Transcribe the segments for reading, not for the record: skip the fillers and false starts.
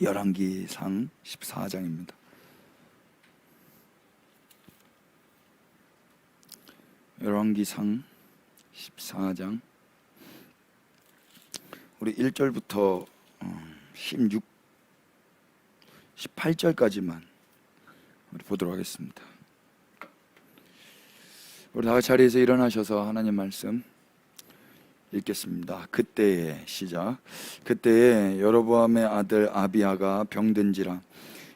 열왕기상 14장입니다. 열왕기상 14장 우리 1절부터 18절까지만 우리 보도록 하겠습니다. 우리 다 자리에서 일어나셔서 하나님 말씀 읽겠습니다. 그때에 시작. 그때에 여로보암의 아들 아비야가 병든지라.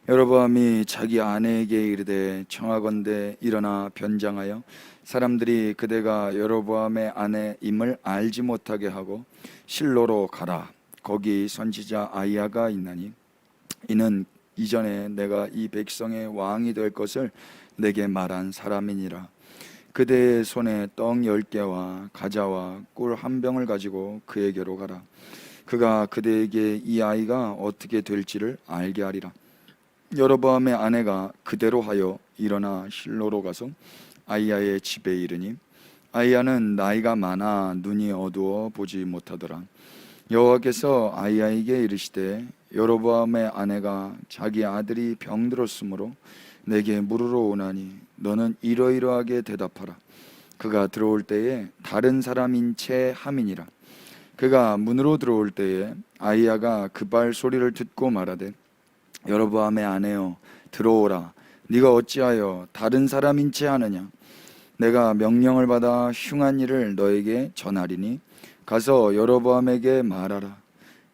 여로보암이 자기 아내에게 이르되 청하건대 일어나 변장하여 사람들이 그대가 여로보암의 아내임을 알지 못하게 하고 실로로 가라. 거기 선지자 아히야가 있나니 이는 이전에 내가 이 백성의 왕이 될 것을 내게 말한 사람이니라. 그대의 손에 떡 10개와 과자와 꿀 한 병을 가지고 그에게로 가라. 그가 그대에게 이 아이가 어떻게 될지를 알게 하리라. 여로보암의 아내가 그대로 하여 일어나 실로로 가서 아히야의 집에 이르니 아히야는 나이가 많아 눈이 어두워 보지 못하더라. 여호와께서 아히야에게 이르시되 여로보암의 아내가 자기 아들이 병들었으므로 내게 물으러 오나니 너는 이러이러하게 대답하라. 그가 들어올 때에 다른 사람인 채 함이니라. 그가 문으로 들어올 때에 아히야가 급할 소리를 듣고 말하되 여로보암의 아내여 들어오라. 네가 어찌하여 다른 사람인 채 하느냐. 내가 명령을 받아 흉한 일을 너에게 전하리니 가서 여로보암에게 말하라.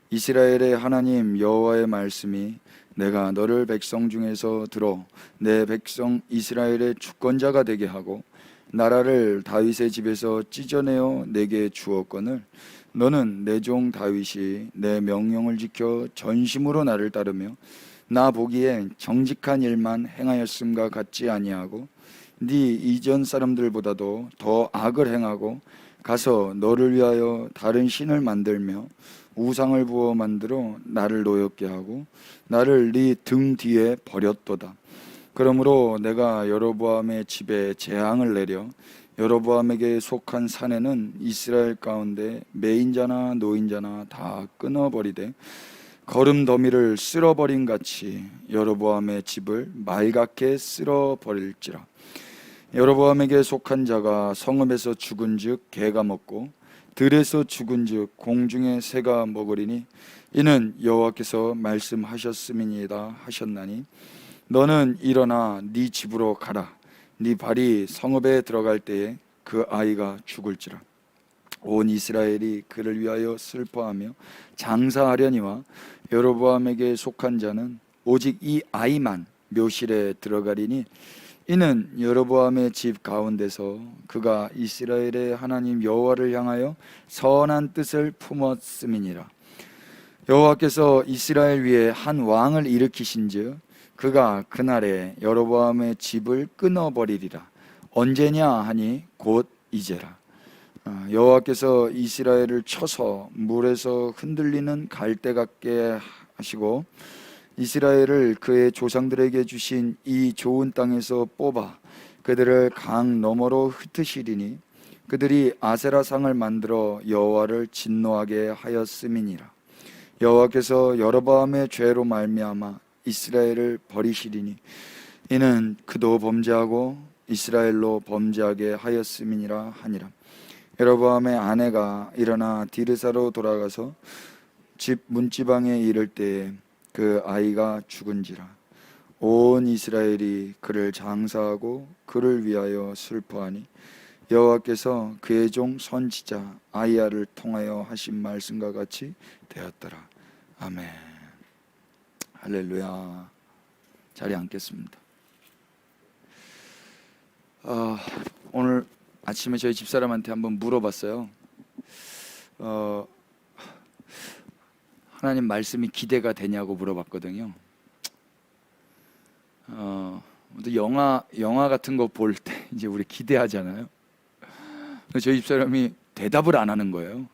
이스라엘의 하나님 여호와의 말씀이 내가 너를 백성 중에서 들어 내 백성 이스라엘의 주권자가 되게 하고 나라를 다윗의 집에서 찢어내어 내게 주었거늘 너는 내 종 다윗이 내 명령을 지켜 전심으로 나를 따르며 나 보기에 정직한 일만 행하였음과 같지 아니하고 네 이전 사람들보다도 더 악을 행하고 가서 너를 위하여 다른 신을 만들며 우상을 부어 만들어 나를 노엽게 하고 나를 네 등 뒤에 버렸도다. 그러므로 내가 여로보암의 집에 재앙을 내려 여로보암에게 속한 산에는 이스라엘 가운데 매인자나 노인자나 다 끊어버리되 거름 더미를 쓸어버린 같이 여로보암의 집을 말갛게 쓸어버릴지라. 여로보암에게 속한 자가 성읍에서 죽은즉 개가 먹고 들에서 죽은즉 공중의 새가 먹으리니 이는 여호와께서 말씀하셨음이니이다 하셨나니 너는 일어나 네 집으로 가라. 네 발이 성읍에 들어갈 때에 그 아이가 죽을지라. 온 이스라엘이 그를 위하여 슬퍼하며 장사하려니와 여로보암에게 속한 자는 오직 이 아이만 묘실에 들어가리니 이는 여로보암의 집 가운데서 그가 이스라엘의 하나님 여호와를 향하여 선한 뜻을 품었음이니라. 여호와께서 이스라엘 위에 한 왕을 일으키신즉 그가 그날에 여로보암의 집을 끊어버리리라. 언제냐 하니 곧 이제라. 여호와께서 이스라엘을 쳐서 물에서 흔들리는 갈대 같게 하시고 이스라엘을 그의 조상들에게 주신 이 좋은 땅에서 뽑아 그들을 강 너머로 흩으시리니 그들이 아세라상을 만들어 여호와를 진노하게 하였음이니라. 여호와께서 여로보암의 죄로 말미암아 이스라엘을 버리시리니 이는 그도 범죄하고 이스라엘로 범죄하게 하였음이니라 하니라. 여로보암의 아내가 일어나 디르사로 돌아가서 집 문지방에 이를 때에 그 아이가 죽은지라. 온 이스라엘이 그를 장사하고 그를 위하여 슬퍼하니 여호와께서 그의 종 선지자 아히야를 통하여 하신 말씀과 같이 되었더라. 아멘. 할렐루야. 자리에 앉겠습니다. 오늘 아침에 저희 집사람한테 한번 물어봤어요. 하나님 말씀이 기대가 되냐고 물어봤거든요. 영화 같은 거 볼 때 이제 우리 기대하잖아요. 저희 집사람이 대답을 안 하는 거예요.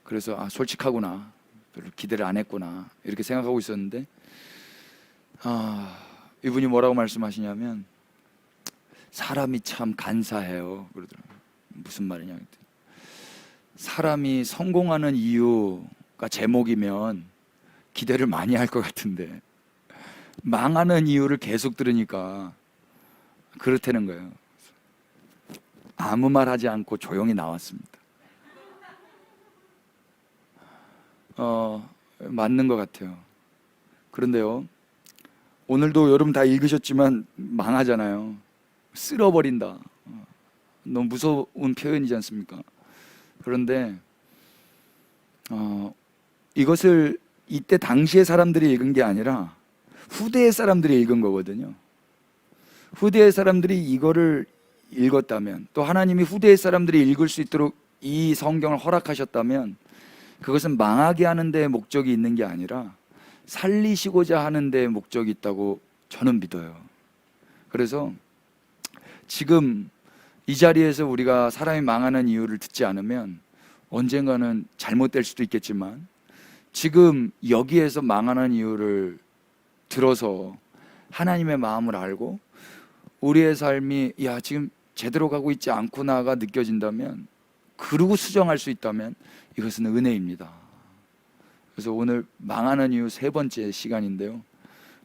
그래서 솔직하구나, 별로 기대를 안 했구나 이렇게 생각하고 있었는데 이분이 뭐라고 말씀하시냐면 사람이 참 간사해요 그러더라고요. 무슨 말이냐 그랬더니 사람이 성공하는 이유가 제목이면 기대를 많이 할 것 같은데 망하는 이유를 계속 들으니까 그렇다는 거예요. 아무 말 하지 않고 조용히 나왔습니다. 맞는 것 같아요. 그런데요, 오늘도 여러분 다 읽으셨지만 망하잖아요. 쓸어버린다. 너무 무서운 표현이지 않습니까? 그런데 이것을 이때 당시의 사람들이 읽은 게 아니라 후대의 사람들이 읽은 거거든요. 후대의 사람들이 이거를 읽었다면, 또 하나님이 후대의 사람들이 읽을 수 있도록 이 성경을 허락하셨다면, 그것은 망하게 하는 데에 목적이 있는 게 아니라 살리시고자 하는 데에 목적이 있다고 저는 믿어요. 그래서 지금 이 자리에서 우리가 사람이 망하는 이유를 듣지 않으면 언젠가는 잘못될 수도 있겠지만, 지금 여기에서 망하는 이유를 들어서 하나님의 마음을 알고 우리의 삶이 지금 제대로 가고 있지 않구나가 느껴진다면, 그러고 수정할 수 있다면 이것은 은혜입니다. 그래서 오늘 망하는 이유 세 번째 시간인데요,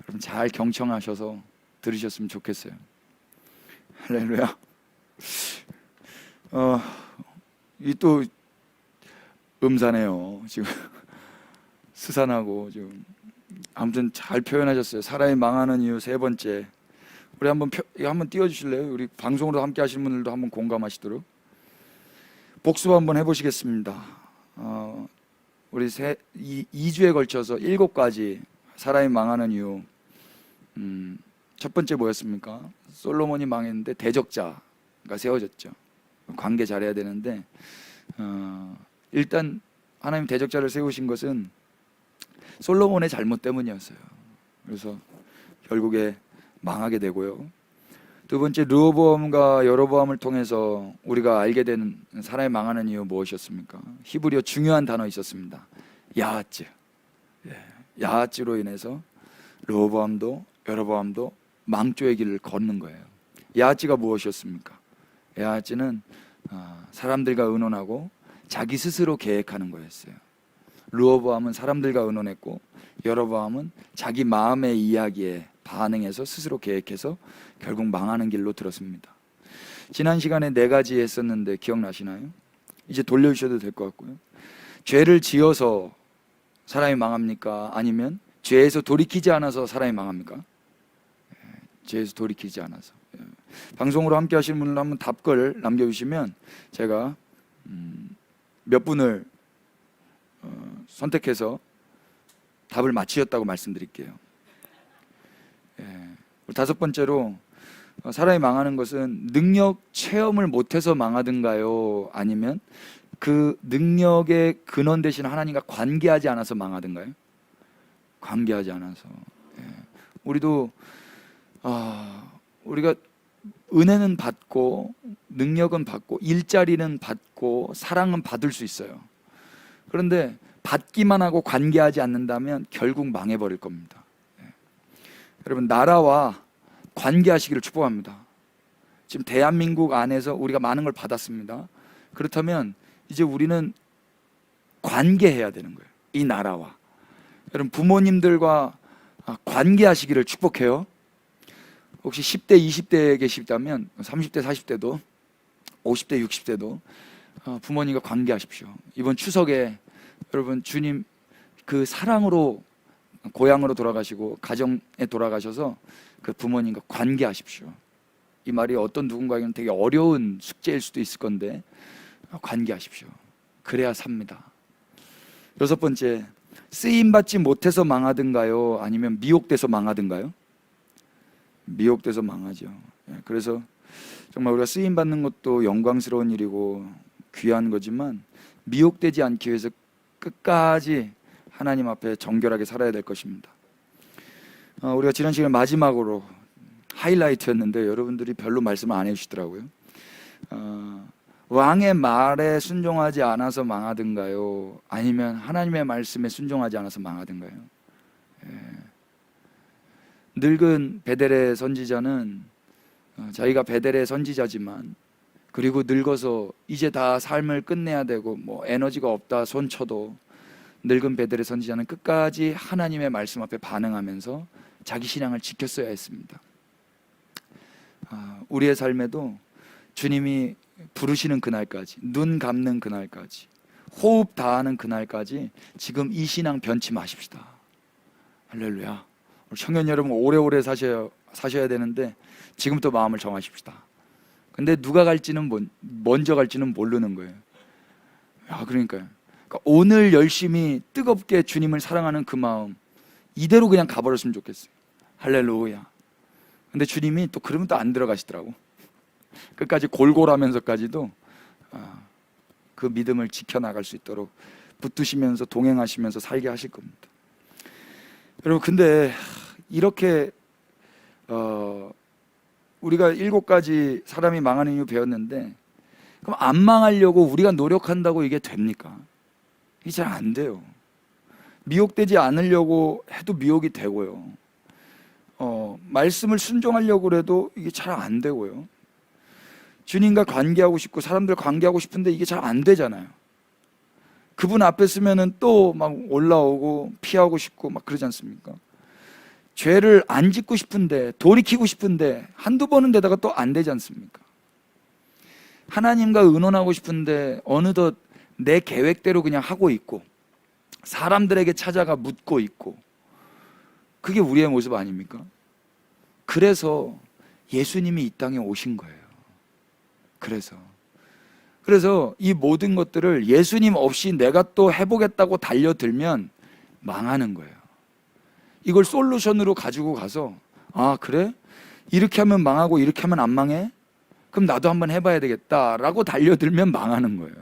여러분 잘 경청하셔서 들으셨으면 좋겠어요. 할렐루야. 이 또 음산해요. 지금 스산하고 지금 아무튼 잘 표현하셨어요. 사람이 망하는 이유 세 번째. 우리 이거 한번 띄워주실래요? 우리 방송으로 함께 하시는 분들도 한번 공감하시도록 복습 한번 해보시겠습니다. 우리 2주에 걸쳐서 7가지 사람이 망하는 이유. 첫 번째 뭐였습니까? 솔로몬이 망했는데 대적자가 세워졌죠. 관계 잘해야 되는데 일단 하나님 대적자를 세우신 것은 솔로몬의 잘못 때문이었어요. 그래서 결국에 망하게 되고요. 두 번째, 르호보암과 여로보암을 통해서 우리가 알게 되는 사람이 망하는 이유 무엇이었습니까? 히브리어 중요한 단어 있었습니다. 야하츠. 야하츠로 인해서 르호보암도 여로보암도 망조의 길을 걷는 거예요. 야하츠가 무엇이었습니까? 야하츠는 사람들과 의논하고 자기 스스로 계획하는 거였어요. 르호보암은 사람들과 의논했고 여로보암은 자기 마음의 이야기에 반응해서 스스로 계획해서 결국 망하는 길로 들었습니다. 지난 시간에 4가지 했었는데 기억나시나요? 이제 돌려주셔도 될 것 같고요. 죄를 지어서 사람이 망합니까? 아니면 죄에서 돌이키지 않아서 사람이 망합니까? 죄에서 돌이키지 않아서. 방송으로 함께 하시는 분들 한번 답글 남겨주시면 제가 몇 분을 선택해서 답을 맞추셨다고 말씀드릴게요. 다섯 번째로, 사람이 망하는 것은 능력 체험을 못해서 망하든가요? 아니면 그 능력의 근원 되신 하나님과 관계하지 않아서 망하든가요? 관계하지 않아서. 우리도 우리가 은혜는 받고 능력은 받고 일자리는 받고 사랑은 받을 수 있어요. 그런데 받기만 하고 관계하지 않는다면 결국 망해버릴 겁니다. 여러분, 나라와 관계하시기를 축복합니다. 지금 대한민국 안에서 우리가 많은 걸 받았습니다. 그렇다면 이제 우리는 관계해야 되는 거예요. 이 나라와. 여러분, 부모님들과 관계하시기를 축복해요. 혹시 10대, 20대에 계시다면 30대, 40대도 50대, 60대도 부모님과 관계하십시오. 이번 추석에 여러분, 주님 그 사랑으로 고향으로 돌아가시고 가정에 돌아가셔서 그 부모님과 관계하십시오. 이 말이 어떤 누군가에게는 되게 어려운 숙제일 수도 있을 건데 관계하십시오. 그래야 삽니다. 여섯 번째, 쓰임받지 못해서 망하든가요? 아니면 미혹돼서 망하든가요? 미혹돼서 망하죠. 그래서 정말 우리가 쓰임받는 것도 영광스러운 일이고 귀한 거지만 미혹되지 않기 위해서 끝까지 하나님 앞에 정결하게 살아야 될 것입니다. 우리가 지난 시간 마지막으로 하이라이트였는데 여러분들이 별로 말씀을 안 해주시더라고요. 왕의 말에 순종하지 않아서 망하든가요? 아니면 하나님의 말씀에 순종하지 않아서 망하든가요? 늙은 베델의 선지자는 자기가 베델의 선지자지만, 그리고 늙어서 이제 다 삶을 끝내야 되고 뭐 에너지가 없다 손쳐도 늙은 베델의 선지자는 끝까지 하나님의 말씀 앞에 반응하면서 자기 신앙을 지켰어야 했습니다. 우리의 삶에도 주님이 부르시는 그날까지, 눈 감는 그날까지, 호흡 다하는 그날까지 지금 이 신앙 변치 마십시다. 할렐루야. 청년 여러분, 오래오래 사셔야 되는데 지금부터 마음을 정하십시다. 근데 누가 갈지는 먼저 갈지는 모르는 거예요. 그러니까 오늘 열심히 뜨겁게 주님을 사랑하는 그 마음 이대로 그냥 가버렸으면 좋겠어요. 할렐루야. 근데 주님이 또 그러면 또 안 들어가시더라고. 끝까지 골골하면서까지도 그 믿음을 지켜나갈 수 있도록 붙드시면서 동행하시면서 살게 하실 겁니다. 여러분, 근데 이렇게 우리가 7가지 사람이 망하는 이유 배웠는데, 그럼 안 망하려고 우리가 노력한다고 이게 됩니까? 이게 잘 안 돼요. 미혹되지 않으려고 해도 미혹이 되고요. 말씀을 순종하려고 해도 이게 잘 안 되고요. 주님과 관계하고 싶고 사람들 관계하고 싶은데 이게 잘 안 되잖아요. 그분 앞에 서면은 또 막 올라오고 피하고 싶고 막 그러지 않습니까? 죄를 안 짓고 싶은데, 돌이키고 싶은데 한두 번은 되다가 또 안 되지 않습니까? 하나님과 의논하고 싶은데 어느덧 내 계획대로 그냥 하고 있고, 사람들에게 찾아가 묻고 있고, 그게 우리의 모습 아닙니까? 그래서 예수님이 이 땅에 오신 거예요. 그래서 이 모든 것들을 예수님 없이 내가 또 해보겠다고 달려들면 망하는 거예요. 이걸 솔루션으로 가지고 가서, 그래? 이렇게 하면 망하고 이렇게 하면 안 망해? 그럼 나도 한번 해봐야 되겠다라고 달려들면 망하는 거예요.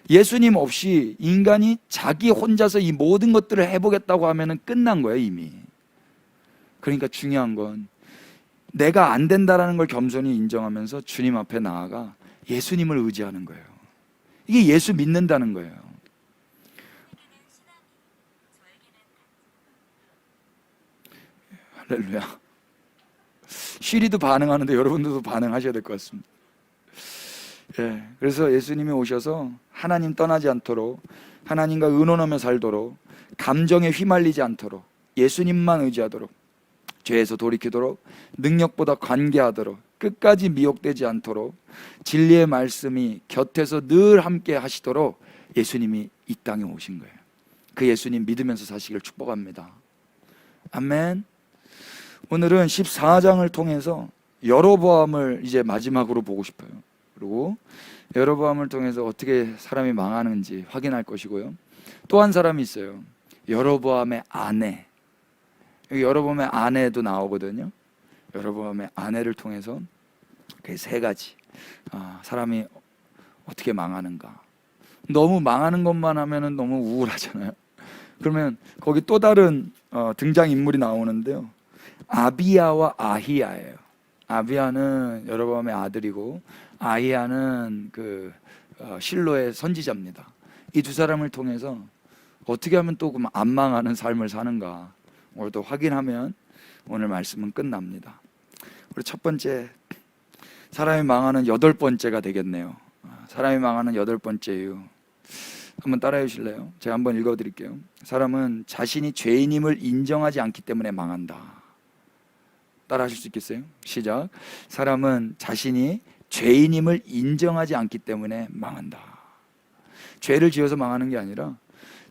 예수님 없이 인간이 자기 혼자서 이 모든 것들을 해보겠다고 하면 끝난 거예요, 이미. 그러니까 중요한 건 내가 안 된다라는 걸 겸손히 인정하면서 주님 앞에 나아가 예수님을 의지하는 거예요. 이게 예수 믿는다는 거예요. 할렐루야. 시리도 반응하는데 여러분들도 반응하셔야 될 것 같습니다. 그래서 예수님이 오셔서 하나님 떠나지 않도록, 하나님과 의논하며 살도록, 감정에 휘말리지 않도록, 예수님만 의지하도록, 죄에서 돌이키도록, 능력보다 관계하도록, 끝까지 미혹되지 않도록, 진리의 말씀이 곁에서 늘 함께 하시도록 예수님이 이 땅에 오신 거예요. 그 예수님 믿으면서 사시길 축복합니다. 아멘. 오늘은 14장을 통해서 여로보암을 이제 마지막으로 보고 싶어요. 그리고 여로보암을 통해서 어떻게 사람이 망하는지 확인할 것이고요. 또 한 사람이 있어요. 여로보암의 아내. 여로보암의 아내도 나오거든요. 여로보암의 아내를 통해서 그 3가지 사람이 어떻게 망하는가. 너무 망하는 것만 하면은 너무 우울하잖아요. 그러면 거기 또 다른 등장인물이 나오는데요. 아비야와 아히야예요. 아비야는 여로보암의 아들이고, 아히야는 그 실로의 선지자입니다. 이 두 사람을 통해서 어떻게 하면 또 안 망하는 삶을 사는가 오늘도 확인하면 오늘 말씀은 끝납니다. 우리 첫 번째, 사람이 망하는 8번째가 되겠네요. 사람이 망하는 8번째 이유 한번 따라해 주실래요? 제가 한번 읽어드릴게요. 사람은 자신이 죄인임을 인정하지 않기 때문에 망한다. 따라하실 수 있겠어요? 시작. 사람은 자신이 죄인임을 인정하지 않기 때문에 망한다. 죄를 지어서 망하는 게 아니라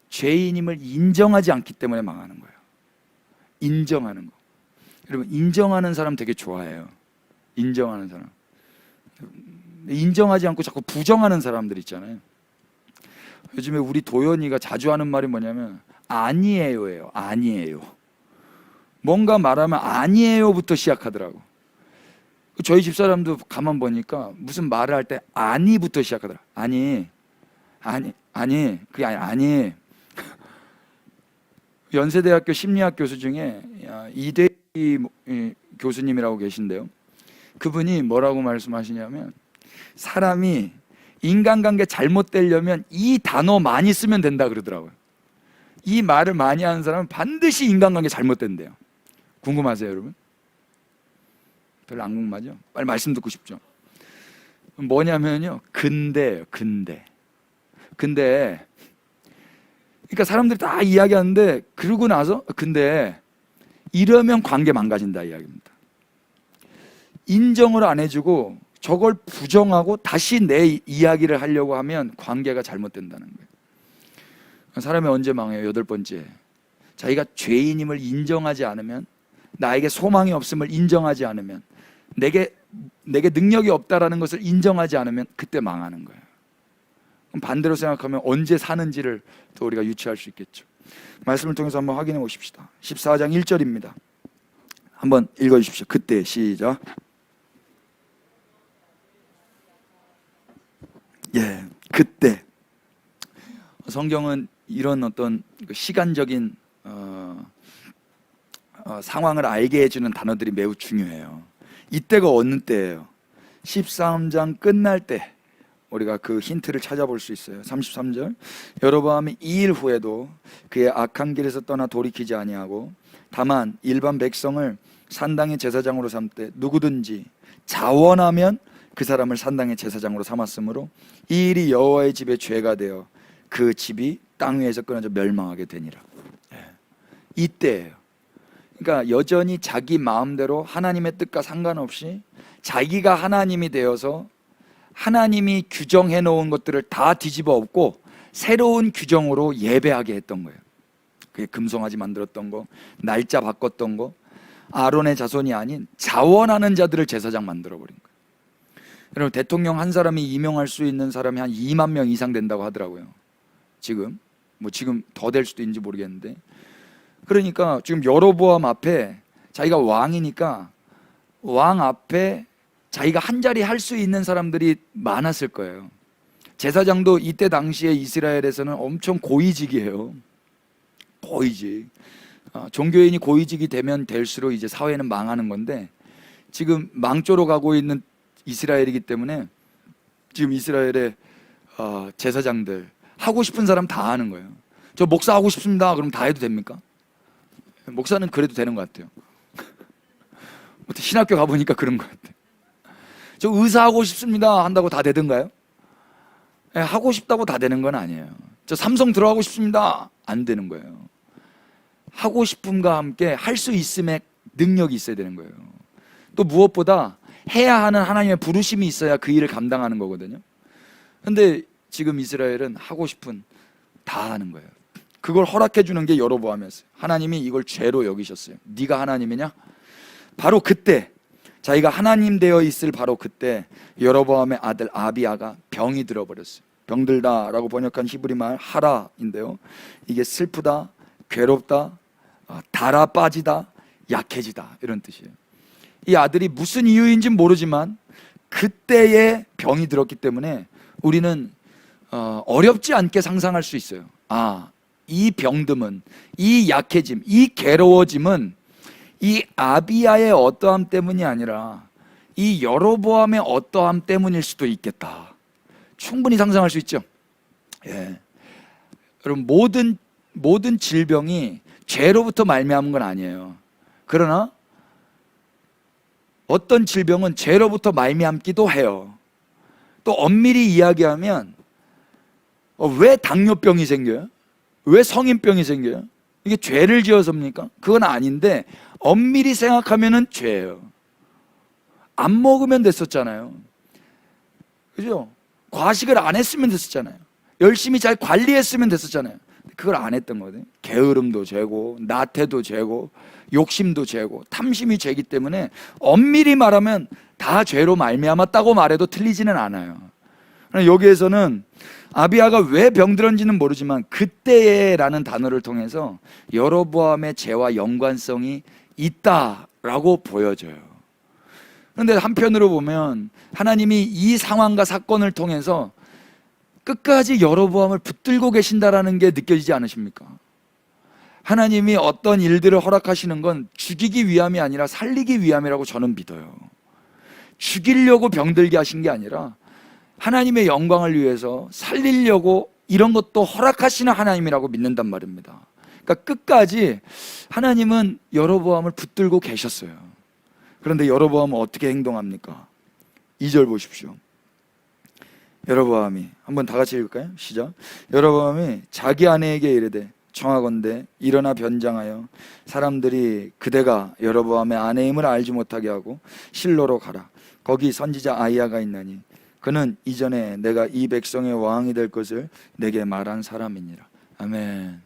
죄인임을 인정하지 않기 때문에 망하는 거예요. 인정하는 거. 여러분, 인정하는 사람 되게 좋아해요. 인정하는 사람. 인정하지 않고 자꾸 부정하는 사람들 있잖아요. 요즘에 우리 도연이가 자주 하는 말이 뭐냐면 아니에요예요. 아니에요. 뭔가 말하면 아니에요부터 시작하더라고. 저희 집사람도 가만 보니까 무슨 말을 할 때 아니부터 시작하더라. 아니 그게 아니. 연세대학교 심리학 교수 중에 이대희 교수님이라고 계신데요. 그분이 뭐라고 말씀하시냐면, 사람이 인간관계 잘못되려면 이 단어 많이 쓰면 된다 그러더라고요. 이 말을 많이 하는 사람은 반드시 인간관계 잘못된대요. 궁금하세요, 여러분? 별로 안 궁금하죠? 빨리 말씀 듣고 싶죠? 뭐냐면요, 근데 그러니까 사람들이 다 이야기하는데 그러고 나서 근데 이러면 관계 망가진다 이야기입니다. 인정을 안 해주고 저걸 부정하고 다시 내 이야기를 하려고 하면 관계가 잘못된다는 거예요. 사람이 언제 망해요? 8번째, 자기가 죄인임을 인정하지 않으면, 나에게 소망이 없음을 인정하지 않으면, 내게 능력이 없다라는 것을 인정하지 않으면 그때 망하는 거예요. 그럼 반대로 생각하면 언제 사는지를 또 우리가 유추할 수 있겠죠. 말씀을 통해서 한번 확인해 보십시다. 14장 1절입니다. 한번 읽어 주십시오. 그때. 시작. 예, 그때. 성경은 이런 어떤 시간적인 상황을 알게 해주는 단어들이 매우 중요해요. 이때가 어느 때예요? 13장 끝날 때 우리가 그 힌트를 찾아볼 수 있어요. 33절, 여로보암이 2일 후에도 그의 악한 길에서 떠나 돌이키지 아니하고 다만 일반 백성을 산당의 제사장으로 삼되 누구든지 자원하면 그 사람을 산당의 제사장으로 삼았으므로 이 일이 여호와의 집에 죄가 되어 그 집이 땅 위에서 끊어져 멸망하게 되니라. 이때예요. 그러니까 여전히 자기 마음대로 하나님의 뜻과 상관없이 자기가 하나님이 되어서 하나님이 규정해 놓은 것들을 다 뒤집어 엎고 새로운 규정으로 예배하게 했던 거예요. 그게 금송아지 만들었던 거, 날짜 바꿨던 거, 아론의 자손이 아닌 자원하는 자들을 제사장 만들어 버린 거예요. 여러분, 대통령 한 사람이 임명할 수 있는 사람이 한 2만 명 이상 된다고 하더라고요. 지금 더 될 수도 있는지 모르겠는데, 그러니까 지금 여로보암 앞에 자기가 왕이니까 왕 앞에 자기가 한 자리 할 수 있는 사람들이 많았을 거예요. 제사장도 이때 당시에 이스라엘에서는 엄청 고위직이에요. 고위직. 종교인이 고위직이 되면 될수록 이제 사회는 망하는 건데, 지금 망조로 가고 있는 이스라엘이기 때문에 지금 이스라엘의 제사장들 하고 싶은 사람 다 하는 거예요. 저 목사 하고 싶습니다. 그럼 다 해도 됩니까? 목사는 그래도 되는 것 같아요. 신학교 가보니까 그런 것 같아요. 저 의사 하고 싶습니다 한다고 다 되던가요? 하고 싶다고 다 되는 건 아니에요. 저 삼성 들어가고 싶습니다, 안 되는 거예요. 하고 싶음과 함께 할 수 있음의 능력이 있어야 되는 거예요. 또 무엇보다 해야 하는 하나님의 부르심이 있어야 그 일을 감당하는 거거든요. 근데 지금 이스라엘은 하고 싶은 다 하는 거예요. 그걸 허락해 주는 게 여로보암이었어요. 하나님이 이걸 죄로 여기셨어요. 네가 하나님이냐? 바로 그때, 자기가 하나님 되어 있을 바로 그때 여로보암의 아들 아비야가 병이 들어버렸어요. 병들다라고 번역한 히브리 말 하라인데요, 이게 슬프다, 괴롭다, 달아 빠지다, 약해지다, 이런 뜻이에요. 이 아들이 무슨 이유인지는 모르지만 그때에 병이 들었기 때문에 우리는 어렵지 않게 상상할 수 있어요. 이 병듦은, 이 약해짐, 이 괴로워짐은 이 아비야의 어떠함 때문이 아니라 이 여로보암의 어떠함 때문일 수도 있겠다. 충분히 상상할 수 있죠. 예. 여러분, 모든 질병이 죄로부터 말미암은 건 아니에요. 그러나 어떤 질병은 죄로부터 말미암기도 해요. 또 엄밀히 이야기하면 왜 당뇨병이 생겨요? 왜 성인병이 생겨요? 이게 죄를 지어서입니까? 그건 아닌데 엄밀히 생각하면은 죄예요. 안 먹으면 됐었잖아요. 그죠? 과식을 안 했으면 됐었잖아요. 열심히 잘 관리했으면 됐었잖아요. 그걸 안 했던 거거든요. 게으름도 죄고, 나태도 죄고, 욕심도 죄고, 탐심이 죄이기 때문에 엄밀히 말하면 다 죄로 말미암았다고 말해도 틀리지는 않아요. 여기에서는 아비야가 왜 병들었는지는 모르지만 그때에라는 단어를 통해서 여로보암의 죄와 연관성이 있다라고 보여져요. 그런데 한편으로 보면 하나님이 이 상황과 사건을 통해서 끝까지 여로보암을 붙들고 계신다라는 게 느껴지지 않으십니까? 하나님이 어떤 일들을 허락하시는 건 죽이기 위함이 아니라 살리기 위함이라고 저는 믿어요. 죽이려고 병들게 하신 게 아니라 하나님의 영광을 위해서 살리려고 이런 것도 허락하시는 하나님이라고 믿는단 말입니다. 그러니까 끝까지 하나님은 여로보암을 붙들고 계셨어요. 그런데 여로보암은 어떻게 행동합니까? 2절 보십시오. 여로보암이, 한번 다 같이 읽을까요? 시작. 여로보암이 자기 아내에게 이르되 청하건대 일어나 변장하여 사람들이 그대가 여로보암의 아내임을 알지 못하게 하고 실로로 가라. 거기 선지자 아히야가 있나니 그는 이전에 내가 이 백성의 왕이 될 것을 내게 말한 사람이니라. 아멘.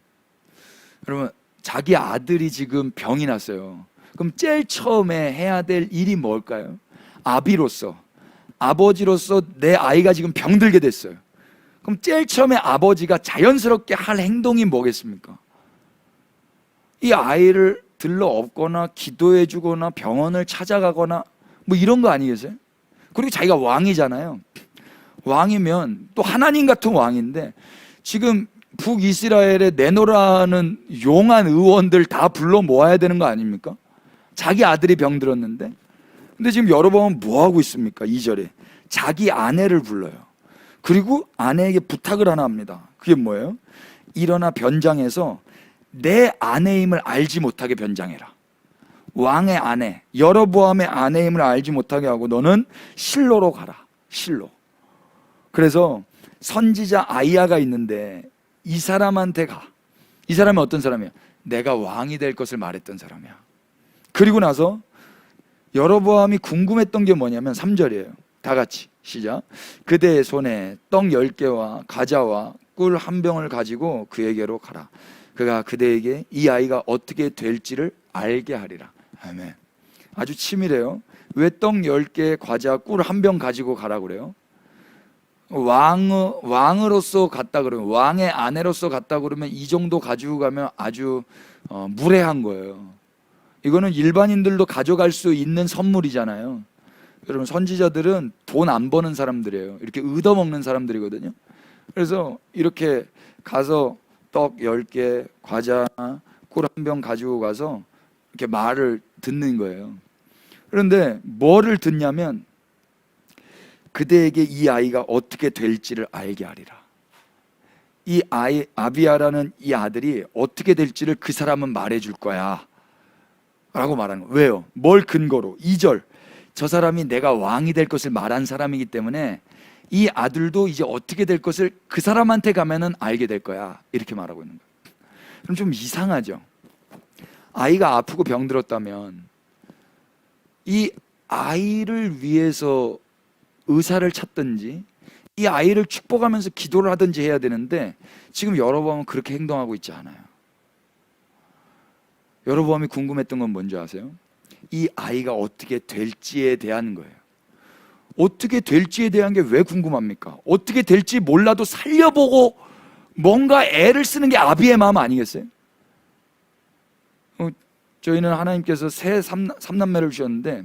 여러분, 자기 아들이 지금 병이 났어요. 그럼 제일 처음에 해야 될 일이 뭘까요? 아비로서, 아버지로서 내 아이가 지금 병들게 됐어요. 그럼 제일 처음에 아버지가 자연스럽게 할 행동이 뭐겠습니까? 이 아이를 들러 업거나 기도해 주거나 병원을 찾아가거나 뭐 이런 거 아니겠어요? 그리고 자기가 왕이잖아요. 왕이면 또 하나님 같은 왕인데 지금 북이스라엘에 내놓으라는 용한 의원들 다 불러 모아야 되는 거 아닙니까? 자기 아들이 병들었는데. 근데 지금 여로보암은 뭐 하고 있습니까? 2절에 자기 아내를 불러요. 그리고 아내에게 부탁을 하나 합니다. 그게 뭐예요? 일어나 변장해서 내 아내임을 알지 못하게 변장해라. 왕의 아내, 여로보암의 아내임을 알지 못하게 하고 너는 실로로 가라. 실로. 그래서 선지자 아히야가 있는데 이 사람한테 가. 이 사람이 어떤 사람이야? 내가 왕이 될 것을 말했던 사람이야. 그리고 나서 여로보암이 궁금했던 게 뭐냐면 3절이에요. 다 같이 시작. 그대의 손에 떡 10개와 과자와 꿀 한 병을 가지고 그에게로 가라. 그가 그대에게 이 아이가 어떻게 될지를 알게 하리라. 아멘. 아주 치밀해요. 왜 떡 10개 과자 꿀 한 병 가지고 가라 그래요? 왕으로서 갔다 그러면, 왕의 아내로서 갔다 그러면 이 정도 가지고 가면 아주 무례한 거예요. 이거는 일반인들도 가져갈 수 있는 선물이잖아요. 여러분, 선지자들은 돈 안 버는 사람들이에요. 이렇게 얻어먹는 사람들이거든요. 그래서 이렇게 가서 떡 10개, 과자, 꿀 한 병 가지고 가서 이렇게 말을 듣는 거예요. 그런데 뭐를 듣냐면 그대에게 이 아이가 어떻게 될지를 알게 하리라. 이 아이, 아비야라는 이 아들이 어떻게 될지를 그 사람은 말해줄 거야 라고 말하는 거예요. 왜요? 뭘 근거로? 2절, 저 사람이 내가 왕이 될 것을 말한 사람이기 때문에 이 아들도 이제 어떻게 될 것을 그 사람한테 가면은 알게 될 거야, 이렇게 말하고 있는 거예요. 그럼 좀 이상하죠? 아이가 아프고 병들었다면 이 아이를 위해서 의사를 찾든지 이 아이를 축복하면서 기도를 하든지 해야 되는데 지금 여로보암은 그렇게 행동하고 있지 않아요. 여로보암이 궁금했던 건 뭔지 아세요? 이 아이가 어떻게 될지에 대한 거예요. 어떻게 될지에 대한 게 왜 궁금합니까? 어떻게 될지 몰라도 살려보고 뭔가 애를 쓰는 게 아비의 마음 아니겠어요? 저희는 하나님께서 새 삼남매를 주셨는데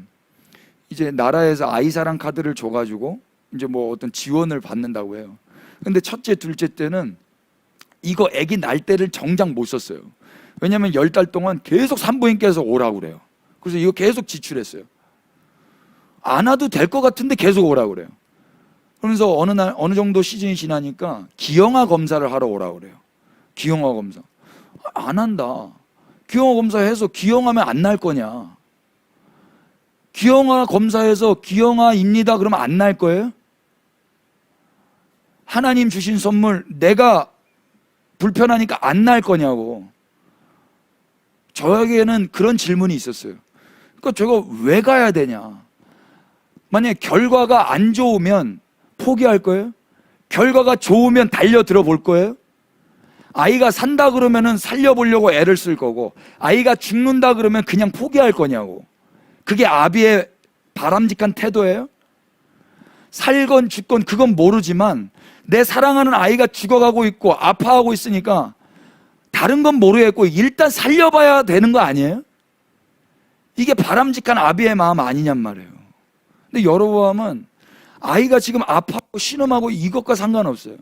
이제 나라에서 아이사랑 카드를 줘가지고 이제 뭐 어떤 지원을 받는다고 해요. 근데 첫째, 둘째 때는 이거 아기 날 때를 정작 못 썼어요. 왜냐면 10달 동안 계속 산부인께서 오라고 그래요. 그래서 이거 계속 지출했어요. 안 와도 될 것 같은데 계속 오라고 그래요. 그러면서 어느 날 어느 정도 시즌이 지나니까 기형아 검사를 하러 오라고 그래요. 기형아 검사. 안 한다. 기형아 검사해서 기형하면 안 날 거냐? 기형아 검사해서 기형아입니다 그러면 안 날 거예요? 하나님 주신 선물 내가 불편하니까 안 날 거냐고. 저에게는 그런 질문이 있었어요. 그러니까 제가 왜 가야 되냐? 만약에 결과가 안 좋으면 포기할 거예요? 결과가 좋으면 달려 들어볼 거예요? 아이가 산다 그러면은 살려보려고 애를 쓸 거고, 아이가 죽는다 그러면 그냥 포기할 거냐고. 그게 아비의 바람직한 태도예요? 살건 죽건 그건 모르지만 내 사랑하는 아이가 죽어가고 있고 아파하고 있으니까 다른 건 모르겠고 일단 살려봐야 되는 거 아니에요? 이게 바람직한 아비의 마음 아니냔 말이에요. 근데 여로보암은 아이가 지금 아파하고 신음하고 이것과 상관없어요.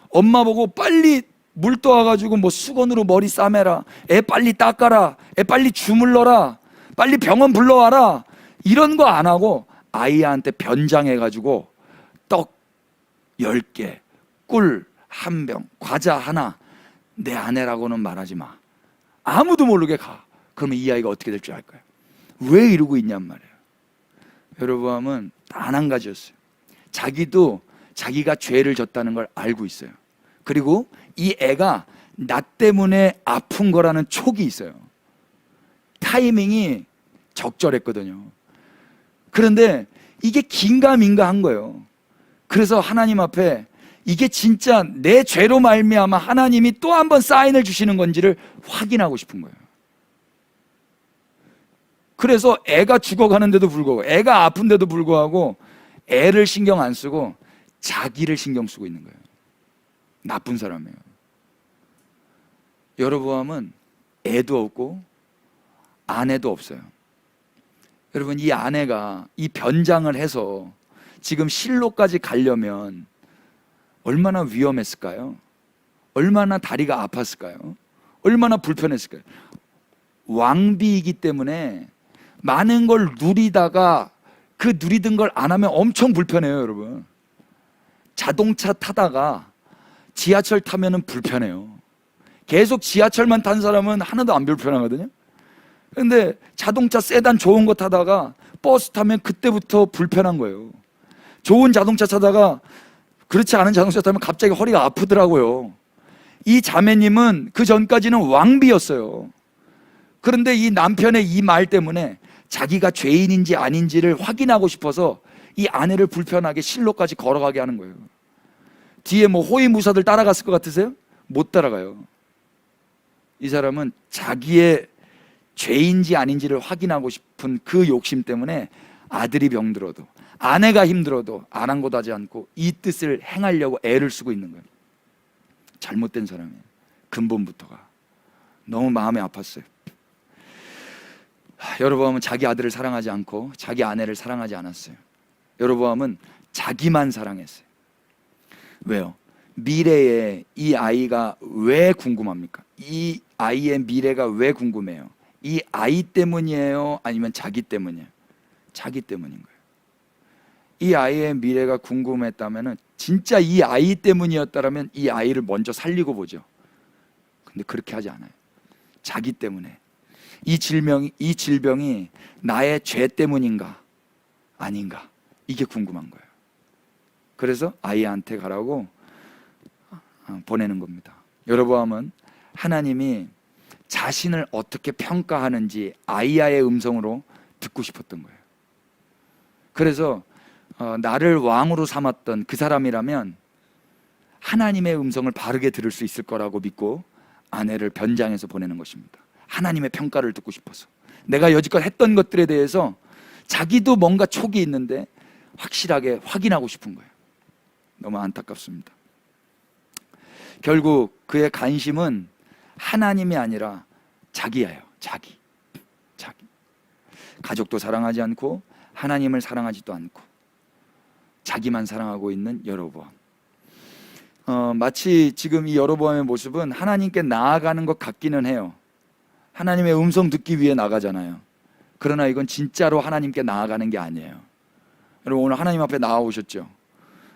엄마 보고 빨리 물 떠와가지고 뭐 수건으로 머리 싸매라, 애 빨리 닦아라, 애 빨리 주물러라, 빨리 병원 불러와라, 이런 거 안 하고 아이한테 변장해가지고 떡 10개, 꿀 1병, 과자 하나, 내 아내라고는 말하지 마. 아무도 모르게 가. 그러면 이 아이가 어떻게 될 줄 알까요? 왜 이러고 있냔 말이에요. 여로보암은 단 한 가지였어요. 자기도 자기가 죄를 졌다는 걸 알고 있어요. 그리고 이 애가 나 때문에 아픈 거라는 촉이 있어요. 타이밍이 적절했거든요. 그런데 이게 긴가민가한 거예요. 그래서 하나님 앞에 이게 진짜 내 죄로 말미암아 하나님이 또 한 번 사인을 주시는 건지를 확인하고 싶은 거예요. 그래서 애가 죽어가는데도 불구하고, 애가 아픈데도 불구하고 애를 신경 안 쓰고 자기를 신경 쓰고 있는 거예요. 나쁜 사람이에요. 여로보암은 애도 없고 아내도 없어요. 여러분, 이 아내가 이 변장을 해서 지금 실로까지 가려면 얼마나 위험했을까요? 얼마나 다리가 아팠을까요? 얼마나 불편했을까요? 왕비이기 때문에 많은 걸 누리다가 그 누리던 걸 안 하면 엄청 불편해요, 여러분. 자동차 타다가 지하철 타면은 불편해요. 계속 지하철만 탄 사람은 하나도 안 불편하거든요. 근데 자동차 세단 좋은 거 타다가 버스 타면 그때부터 불편한 거예요. 좋은 자동차 타다가 그렇지 않은 자동차 타면 갑자기 허리가 아프더라고요. 이 자매님은 그 전까지는 왕비였어요. 그런데 이 남편의 이 말 때문에 자기가 죄인인지 아닌지를 확인하고 싶어서 이 아내를 불편하게 실로까지 걸어가게 하는 거예요. 뒤에 뭐 호위무사들 따라갔을 것 같으세요? 못 따라가요. 이 사람은 자기의 죄인지 아닌지를 확인하고 싶은 그 욕심 때문에 아들이 병들어도, 아내가 힘들어도 아랑곳하지 않고 이 뜻을 행하려고 애를 쓰고 있는 거예요. 잘못된 사람이에요. 근본부터가 너무 마음이 아팠어요. 여로보암은 자기 아들을 사랑하지 않고 자기 아내를 사랑하지 않았어요. 여로보암은 자기만 사랑했어요. 왜요? 미래에 이 아이가 왜 궁금합니까? 이 아이의 미래가 왜 궁금해요? 이 아이 때문이에요? 아니면 자기 때문이에요? 자기 때문인 거예요. 이 아이의 미래가 궁금했다면, 진짜 이 아이 때문이었다면 이 아이를 먼저 살리고 보죠. 근데 그렇게 하지 않아요. 자기 때문에. 이 질병이 나의 죄 때문인가 아닌가, 이게 궁금한 거예요. 그래서 아이한테 가라고 보내는 겁니다. 여로보암은 하나님이 자신을 어떻게 평가하는지 아이야의 음성으로 듣고 싶었던 거예요. 그래서 나를 왕으로 삼았던 그 사람이라면 하나님의 음성을 바르게 들을 수 있을 거라고 믿고 아내를 변장해서 보내는 것입니다. 하나님의 평가를 듣고 싶어서. 내가 여지껏 했던 것들에 대해서 자기도 뭔가 촉이 있는데 확실하게 확인하고 싶은 거예요. 너무 안타깝습니다. 결국 그의 관심은 하나님이 아니라 자기예요. 자기. 가족도 사랑하지 않고 하나님을 사랑하지도 않고 자기만 사랑하고 있는 여로보암. 마치 지금 이 여로보암의 모습은 하나님께 나아가는 것 같기는 해요. 하나님의 음성 듣기 위해 나가잖아요. 그러나 이건 진짜로 하나님께 나아가는 게 아니에요. 여러분, 오늘 하나님 앞에 나와오셨죠?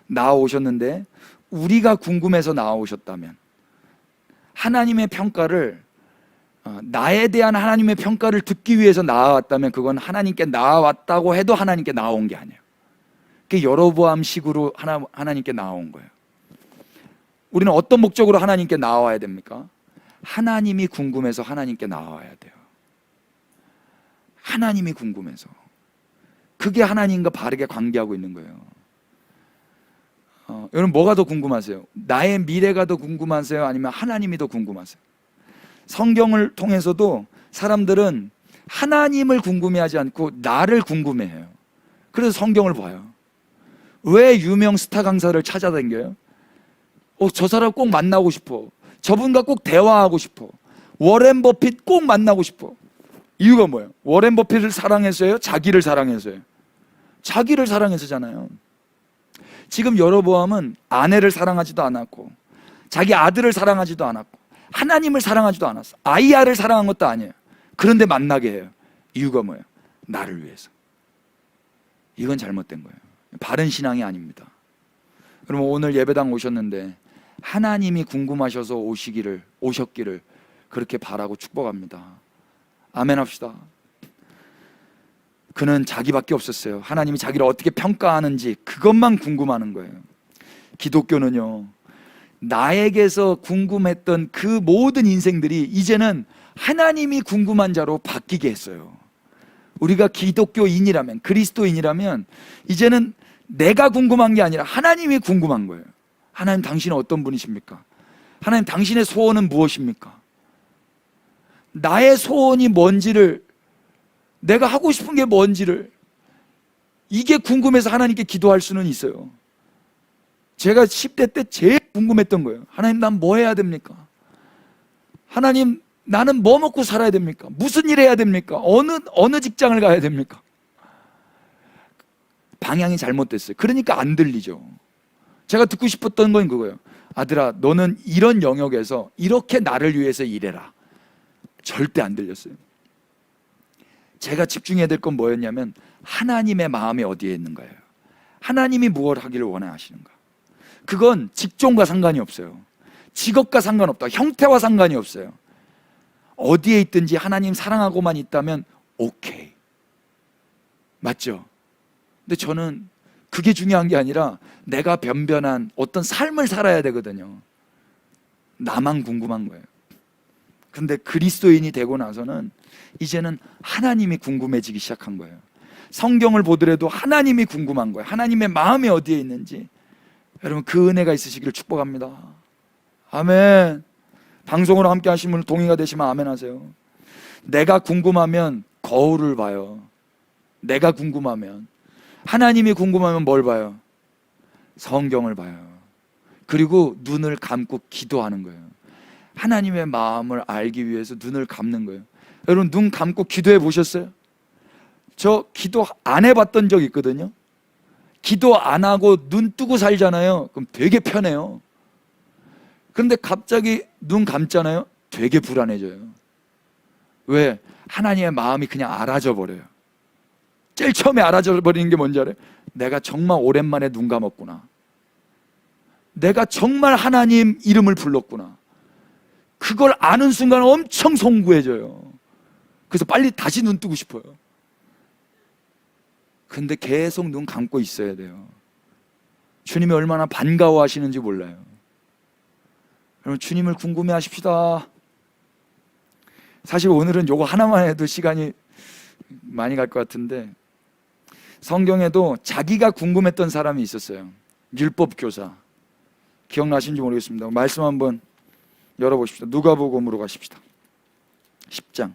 나와오셨는데 우리가 궁금해서 나와오셨다면, 하나님의 평가를, 나에 대한 하나님의 평가를 듣기 위해서 나아왔다면 그건 하나님께 나아왔다고 해도 하나님께 나아온 게 아니에요. 그게 여로보암식으로 하나님께 나아온 거예요. 우리는 어떤 목적으로 하나님께 나와야 됩니까? 하나님이 궁금해서 하나님께 나와야 돼요. 하나님이 궁금해서. 그게 하나님과 바르게 관계하고 있는 거예요. 여러분, 뭐가 더 궁금하세요? 나의 미래가 더 궁금하세요? 아니면 하나님이 더 궁금하세요? 성경을 통해서도 사람들은 하나님을 궁금해하지 않고 나를 궁금해해요. 그래서 성경을 봐요. 왜 유명 스타 강사를 찾아다녀요? 저 사람 꼭 만나고 싶어. 저분과 꼭 대화하고 싶어. 워렌 버핏 꼭 만나고 싶어. 이유가 뭐예요? 워렌 버핏을 사랑해서요? 자기를 사랑해서요? 자기를 사랑해서잖아요. 지금 여로보암은 아내를 사랑하지도 않았고 자기 아들을 사랑하지도 않았고 하나님을 사랑하지도 않았어. 아이야를 사랑한 것도 아니에요. 그런데 만나게 해요. 이유가 뭐예요? 나를 위해서. 이건 잘못된 거예요. 바른 신앙이 아닙니다. 여러분, 오늘 예배당 오셨는데 하나님이 궁금하셔서 오셨기를 그렇게 바라고 축복합니다. 아멘 합시다. 그는 자기밖에 없었어요. 하나님이 자기를 어떻게 평가하는지 그것만 궁금하는 거예요. 기독교는요, 나에게서 궁금했던 그 모든 인생들이 이제는 하나님이 궁금한 자로 바뀌게 했어요. 우리가 기독교인이라면, 그리스도인이라면 이제는 내가 궁금한 게 아니라 하나님이 궁금한 거예요. 하나님, 당신은 어떤 분이십니까? 하나님, 당신의 소원은 무엇입니까? 나의 소원이 뭔지를, 내가 하고 싶은 게 뭔지를, 이게 궁금해서 하나님께 기도할 수는 있어요. 제가 10대 때 제일 궁금했던 거예요. 하나님, 난 뭐 해야 됩니까? 하나님, 나는 뭐 먹고 살아야 됩니까? 무슨 일 해야 됩니까? 어느 직장을 가야 됩니까? 방향이 잘못됐어요. 그러니까 안 들리죠. 제가 듣고 싶었던 건 그거예요. 아들아, 너는 이런 영역에서 이렇게 나를 위해서 일해라. 절대 안 들렸어요. 제가 집중해야 될 건 뭐였냐면 하나님의 마음이 어디에 있는 거예요. 하나님이 무엇을 하기를 원하시는가. 그건 직종과 상관이 없어요. 직업과 상관없다. 형태와 상관이 없어요. 어디에 있든지 하나님 사랑하고만 있다면 오케이. 맞죠? 근데 저는 그게 중요한 게 아니라 내가 변변한 어떤 삶을 살아야 되거든요. 나만 궁금한 거예요. 근데 그리스도인이 되고 나서는 이제는 하나님이 궁금해지기 시작한 거예요. 성경을 보더라도 하나님이 궁금한 거예요. 하나님의 마음이 어디에 있는지. 여러분, 그 은혜가 있으시기를 축복합니다. 아멘. 방송으로 함께 하신 분 동의가 되시면 아멘 하세요. 내가 궁금하면 거울을 봐요. 내가 궁금하면. 하나님이 궁금하면 뭘 봐요? 성경을 봐요. 그리고 눈을 감고 기도하는 거예요. 하나님의 마음을 알기 위해서 눈을 감는 거예요. 여러분, 눈 감고 기도해 보셨어요? 저 기도 안 해봤던 적 있거든요. 기도 안 하고 눈 뜨고 살잖아요. 그럼 되게 편해요. 그런데 갑자기 눈 감잖아요. 되게 불안해져요. 왜? 하나님의 마음이 그냥 알아져 버려요. 제일 처음에 알아져 버리는 게 뭔지 알아요? 내가 정말 오랜만에 눈 감았구나. 내가 정말 하나님 이름을 불렀구나. 그걸 아는 순간 엄청 송구해져요. 그래서 빨리 다시 눈 뜨고 싶어요. 근데 계속 눈 감고 있어야 돼요. 주님이 얼마나 반가워하시는지 몰라요. 여러분, 주님을 궁금해 하십시다. 사실 오늘은 요거 하나만 해도 시간이 많이 갈 것 같은데, 성경에도 자기가 궁금했던 사람이 있었어요. 율법교사. 기억나시는지 모르겠습니다. 말씀 한번 열어보십시다. 누가복음으로 가십시다. 10장.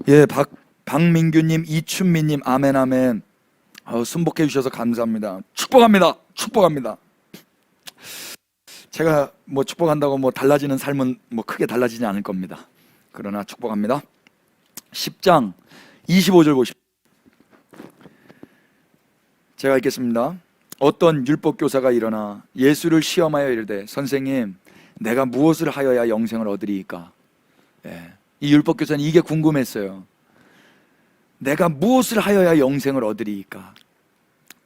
예, 박민규님, 이춘미님, 아멘, 아멘. 순복해 주셔서 감사합니다. 축복합니다. 축복합니다. 제가 뭐 축복한다고 뭐 달라지는 삶은 뭐 크게 달라지지 않을 겁니다. 그러나 축복합니다. 10장 25절 보십시오. 제가 읽겠습니다. 어떤 율법교사가 일어나 예수를 시험하여 이르되, 선생님, 내가 무엇을 하여야 영생을 얻으리이까? 예. 이 율법교사는 이게 궁금했어요. 내가 무엇을 하여야 영생을 얻으리이까?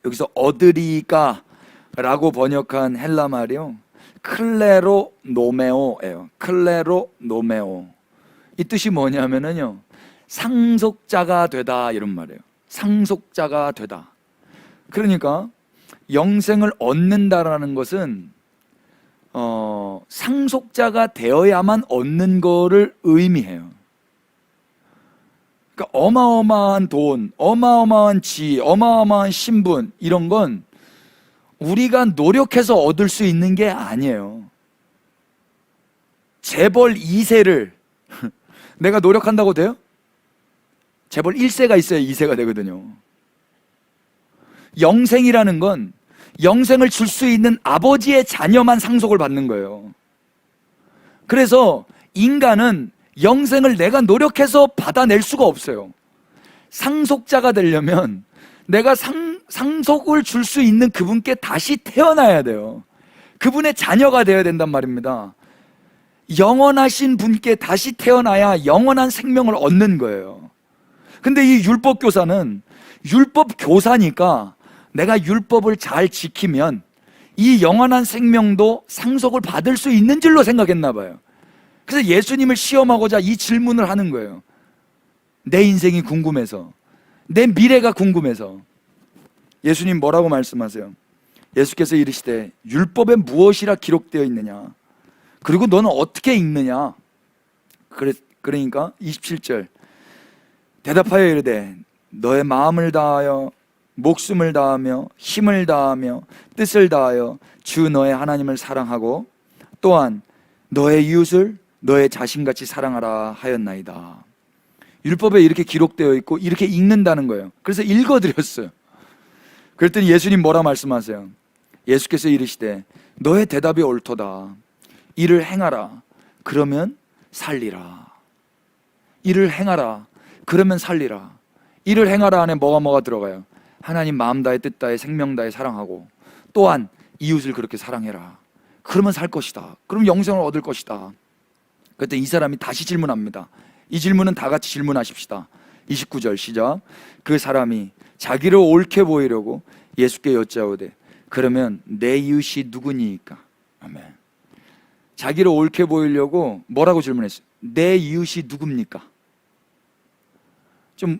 여기서 얻으리이까 라고 번역한 헬라 말이요, 클레로 노메오예요. 클레로 노메오. 이 뜻이 뭐냐면요, 상속자가 되다, 이런 말이에요. 상속자가 되다. 그러니까 영생을 얻는다라는 것은 상속자가 되어야만 얻는 거를 의미해요. 그러니까 어마어마한 돈, 어마어마한 지위, 어마어마한 신분, 이런 건 우리가 노력해서 얻을 수 있는 게 아니에요. 재벌 2세를 내가 노력한다고 돼요? 재벌 1세가 있어야 2세가 되거든요. 영생이라는 건 영생을 줄 수 있는 아버지의 자녀만 상속을 받는 거예요. 그래서 인간은 영생을 내가 노력해서 받아낼 수가 없어요. 상속자가 되려면 내가 상속을 줄 수 있는 그분께 다시 태어나야 돼요. 그분의 자녀가 되어야 된단 말입니다. 영원하신 분께 다시 태어나야 영원한 생명을 얻는 거예요. 근데 이 율법교사는 율법교사니까 내가 율법을 잘 지키면 이 영원한 생명도 상속을 받을 수 있는 줄로 생각했나 봐요. 그래서 예수님을 시험하고자 이 질문을 하는 거예요. 내 인생이 궁금해서, 내 미래가 궁금해서. 예수님 뭐라고 말씀하세요? 예수께서 이르시되 율법에 무엇이라 기록되어 있느냐, 그리고 너는 어떻게 읽느냐. 그러니까 27절 대답하여 이르되 너의 마음을 다하여 목숨을 다하며 힘을 다하며 뜻을 다하여 주 너의 하나님을 사랑하고 또한 너의 이웃을 너의 자신같이 사랑하라 하였나이다. 율법에 이렇게 기록되어 있고 이렇게 읽는다는 거예요. 그래서 읽어드렸어요. 그랬더니 예수님 뭐라 말씀하세요? 예수께서 이르시되 너의 대답이 옳도다. 이를 행하라. 그러면 살리라. 이를 행하라. 그러면 살리라. 이를 행하라 안에 뭐가 들어가요? 하나님 마음 다해 뜻 다해 생명 다해 사랑하고 또한 이웃을 그렇게 사랑해라. 그러면 살 것이다. 그럼 영생을 얻을 것이다. 그때 이 사람이 다시 질문합니다. 이 질문은 다 같이 질문하십시다. 29절 시작. 그 사람이 자기를 옳게 보이려고 예수께 여짜오되 그러면 내 이웃이 누구니까? 아멘. 자기를 옳게 보이려고 뭐라고 질문했어요? 내 이웃이 누굽니까? 좀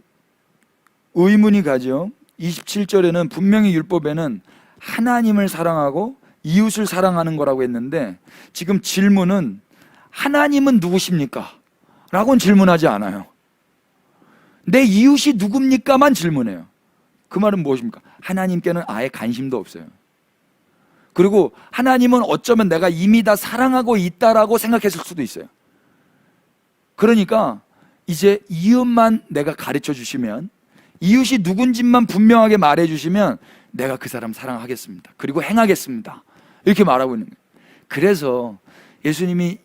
의문이 가죠. 27절에는 분명히 율법에는 하나님을 사랑하고 이웃을 사랑하는 거라고 했는데 지금 질문은 하나님은 누구십니까? 라고는 질문하지 않아요. 내 이웃이 누굽니까만 질문해요. 그 말은 무엇입니까? 하나님께는 아예 관심도 없어요. 그리고 하나님은 어쩌면 내가 이미 다 사랑하고 있다라고 생각했을 수도 있어요. 그러니까 이제 이웃만 내가 가르쳐 주시면, 이웃이 누군지만 분명하게 말해 주시면 내가 그 사람 사랑하겠습니다. 그리고 행하겠습니다. 이렇게 말하고 있는 거예요. 그래서 예수님이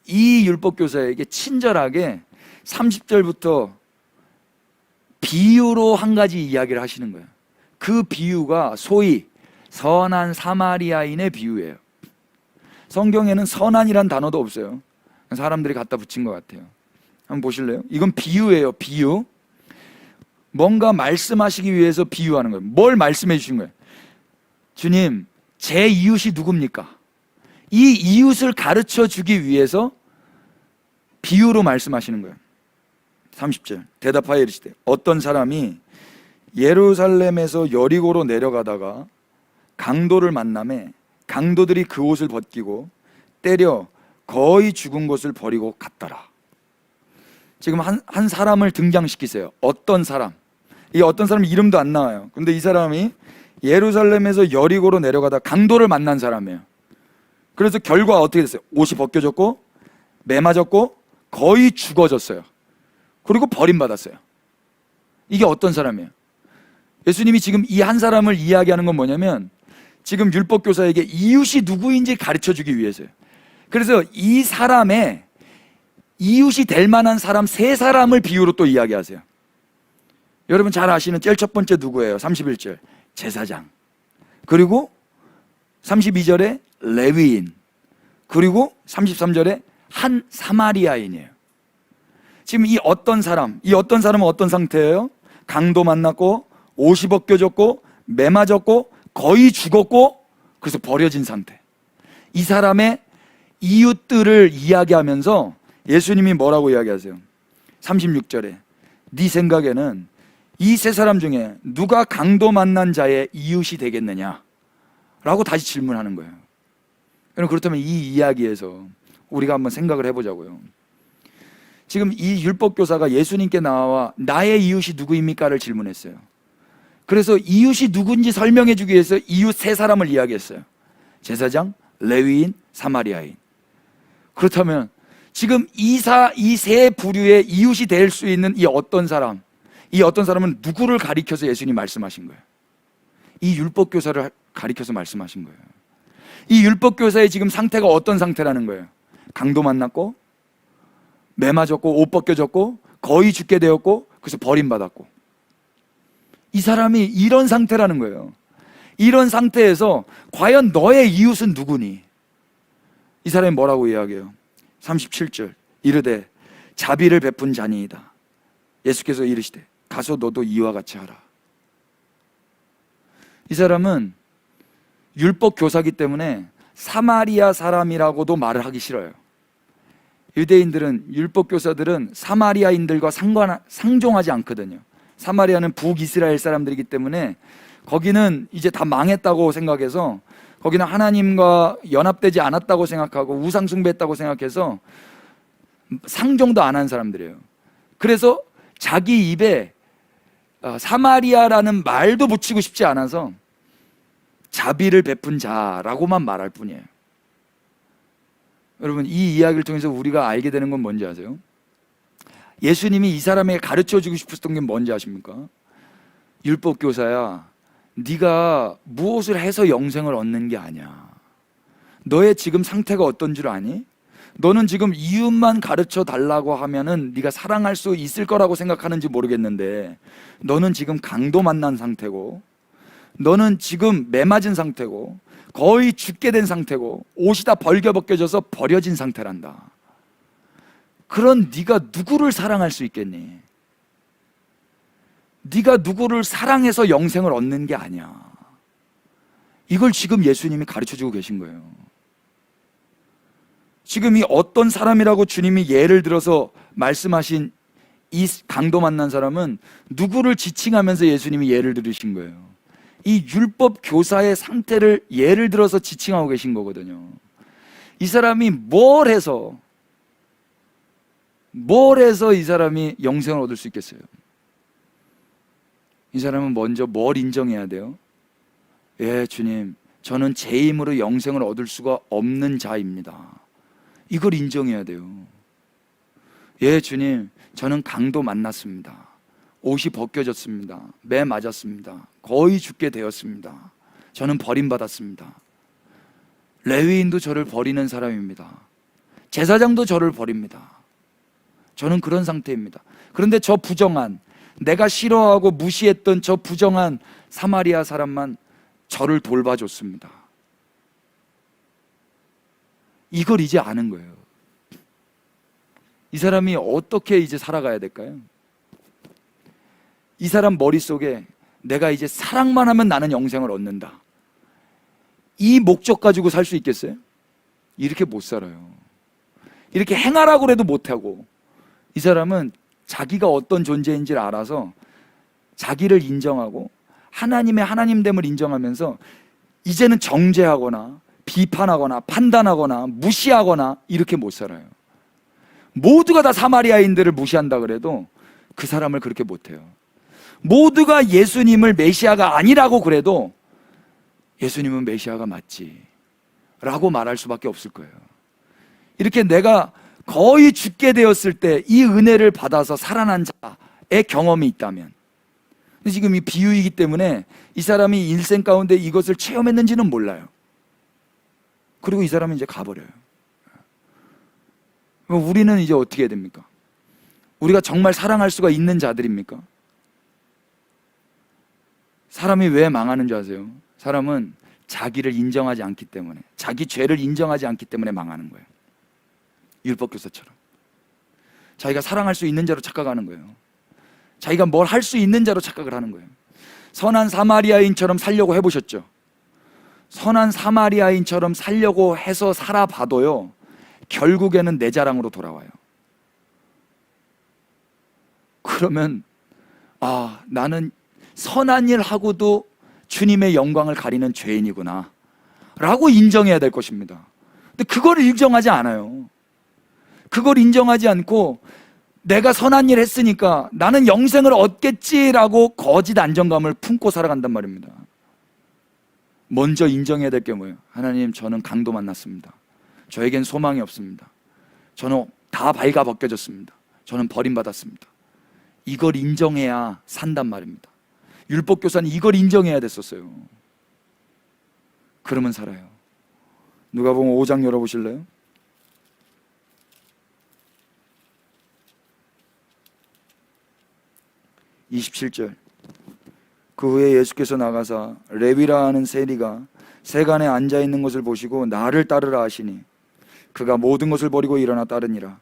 이 율법교사에게 친절하게 30절부터 비유로 한 가지 이야기를 하시는 거예요. 그 비유가 소위 선한 사마리아인의 비유예요. 성경에는 선한이란 단어도 없어요. 사람들이 갖다 붙인 것 같아요. 한번 보실래요? 이건 비유예요. 비유. 뭔가 말씀하시기 위해서 비유하는 거예요. 뭘 말씀해 주신 거예요? 주님, 제 이웃이 누굽니까? 이 이웃을 가르쳐 주기 위해서 비유로 말씀하시는 거예요. 30절 대답하여 이르시되 어떤 사람이 예루살렘에서 여리고로 내려가다가 강도를 만나매 강도들이 그 옷을 벗기고 때려 거의 죽은 것을 버리고 갔더라. 지금 한 사람을 등장시키세요. 어떤 사람. 이 어떤 사람 이름도 안 나와요. 근데 이 사람이 예루살렘에서 여리고로 내려가다 강도를 만난 사람이에요. 그래서 결과 어떻게 됐어요? 옷이 벗겨졌고 매 맞았고 거의 죽어졌어요. 그리고 버림받았어요. 이게 어떤 사람이에요? 예수님이 지금 이 한 사람을 이야기하는 건 뭐냐면 지금 율법교사에게 이웃이 누구인지 가르쳐주기 위해서요. 그래서 이 사람의 이웃이 될 만한 사람 세 사람을 비유로 또 이야기하세요. 여러분 잘 아시는 제일 첫 번째 누구예요? 31절 제사장, 그리고 32절에 레위인, 그리고 33절에 한 사마리아인이에요. 지금 이 어떤 사람은 어떤 상태예요? 강도 만났고 옷이 벗겨졌고 매 맞았고 거의 죽었고 그래서 버려진 상태. 이 사람의 이웃들을 이야기하면서 예수님이 뭐라고 이야기하세요? 36절에 네 생각에는 이 세 사람 중에 누가 강도 만난 자의 이웃이 되겠느냐? 라고 다시 질문하는 거예요. 여러분 그렇다면 이 이야기에서 우리가 한번 생각을 해보자고요. 지금 이 율법교사가 예수님께 나와 나의 이웃이 누구입니까를 질문했어요. 그래서 이웃이 누군지 설명해 주기 위해서 이웃 세 사람을 이야기했어요. 제사장, 레위인, 사마리아인. 그렇다면 지금 이 세 부류의 이웃이 될 수 있는 이 어떤 사람은 누구를 가리켜서 예수님이 말씀하신 거예요? 이 율법교사를 가리켜서 말씀하신 거예요. 이 율법교사의 지금 상태가 어떤 상태라는 거예요? 강도 만났고 매 맞았고 옷 벗겨졌고 거의 죽게 되었고 그래서 버림받았고, 이 사람이 이런 상태라는 거예요. 이런 상태에서 과연 너의 이웃은 누구니? 이 사람이 뭐라고 이야기해요? 37절 이르되 자비를 베푼 자니이다. 예수께서 이르시되 가서 너도 이와 같이 하라. 이 사람은 율법 교사기 때문에 사마리아 사람이라고도 말을 하기 싫어요. 유대인들은, 율법 교사들은 사마리아인들과 상종하지 않거든요. 사마리아는 북이스라엘 사람들이기 때문에 거기는 이제 다 망했다고 생각해서, 거기는 하나님과 연합되지 않았다고 생각하고 우상 숭배했다고 생각해서 상종도 안 한 사람들이에요. 그래서 자기 입에 사마리아라는 말도 붙이고 싶지 않아서 자비를 베푼 자라고만 말할 뿐이에요. 여러분, 이 이야기를 통해서 우리가 알게 되는 건 뭔지 아세요? 예수님이 이 사람에게 가르쳐 주고 싶었던 게 뭔지 아십니까? 율법 교사야, 네가 무엇을 해서 영생을 얻는 게 아니야. 너의 지금 상태가 어떤 줄 아니? 너는 지금 이웃만 가르쳐 달라고 하면은 네가 사랑할 수 있을 거라고 생각하는지 모르겠는데, 너는 지금 강도 만난 상태고, 너는 지금 매 맞은 상태고, 거의 죽게 된 상태고, 옷이 다 벌겨벗겨져서 버려진 상태란다. 그런 네가 누구를 사랑할 수 있겠니? 네가 누구를 사랑해서 영생을 얻는 게 아니야. 이걸 지금 예수님이 가르쳐주고 계신 거예요. 지금 이 어떤 사람이라고 주님이 예를 들어서 말씀하신 이 강도 만난 사람은 누구를 지칭하면서 예수님이 예를 들으신 거예요? 이 율법 교사의 상태를 예를 들어서 지칭하고 계신 거거든요. 이 사람이 뭘 해서 이 사람이 영생을 얻을 수 있겠어요? 이 사람은 먼저 뭘 인정해야 돼요? 예, 주님, 저는 제 힘으로 영생을 얻을 수가 없는 자입니다. 이걸 인정해야 돼요. 예, 주님, 저는 강도 만났습니다. 옷이 벗겨졌습니다. 매 맞았습니다. 거의 죽게 되었습니다. 저는 버림받았습니다. 레위인도 저를 버리는 사람입니다. 제사장도 저를 버립니다. 저는 그런 상태입니다. 그런데 저 부정한, 내가 싫어하고 무시했던 저 부정한 사마리아 사람만 저를 돌봐줬습니다. 이걸 이제 아는 거예요. 이 사람이 어떻게 이제 살아가야 될까요? 이 사람 머릿속에 내가 이제 사랑만 하면 나는 영생을 얻는다, 이 목적 가지고 살 수 있겠어요? 이렇게 못 살아요. 이렇게 행하라고 해도 못하고, 이 사람은 자기가 어떤 존재인지를 알아서 자기를 인정하고 하나님의 하나님됨을 인정하면서 이제는 정죄하거나 비판하거나 판단하거나 무시하거나 이렇게 못 살아요. 모두가 다 사마리아인들을 무시한다 그래도 그 사람을 그렇게 못해요. 모두가 예수님을 메시아가 아니라고 그래도 예수님은 메시아가 맞지 라고 말할 수밖에 없을 거예요. 이렇게 내가 거의 죽게 되었을 때 이 은혜를 받아서 살아난 자의 경험이 있다면, 근데 지금 이 비유이기 때문에 이 사람이 일생 가운데 이것을 체험했는지는 몰라요. 그리고 이 사람은 이제 가버려요. 우리는 이제 어떻게 해야 됩니까? 우리가 정말 사랑할 수가 있는 자들입니까? 사람이 왜 망하는 줄 아세요? 사람은 자기를 인정하지 않기 때문에, 자기 죄를 인정하지 않기 때문에 망하는 거예요. 율법교사처럼 자기가 사랑할 수 있는 자로 착각하는 거예요. 자기가 뭘 할 수 있는 자로 착각을 하는 거예요. 선한 사마리아인처럼 살려고 해보셨죠? 선한 사마리아인처럼 살려고 해서 살아봐도요, 결국에는 내 자랑으로 돌아와요. 그러면 나는 선한 일 하고도 주님의 영광을 가리는 죄인이구나 라고 인정해야 될 것입니다. 근데 그걸 인정하지 않아요. 그걸 인정하지 않고 내가 선한 일 했으니까 나는 영생을 얻겠지라고 거짓 안정감을 품고 살아간단 말입니다. 먼저 인정해야 될 게 뭐예요? 하나님, 저는 강도 만났습니다. 저에겐 소망이 없습니다. 저는 다 발가벗겨졌습니다. 저는 버림받았습니다. 이걸 인정해야 산단 말입니다. 율법교사는 이걸 인정해야 됐었어요. 그러면 살아요. 누가복음 5장 열어보실래요? 27절. 그 후에 예수께서 나가사 레위라 하는 세리가 세간에 앉아있는 것을 보시고 나를 따르라 하시니 그가 모든 것을 버리고 일어나 따르니라.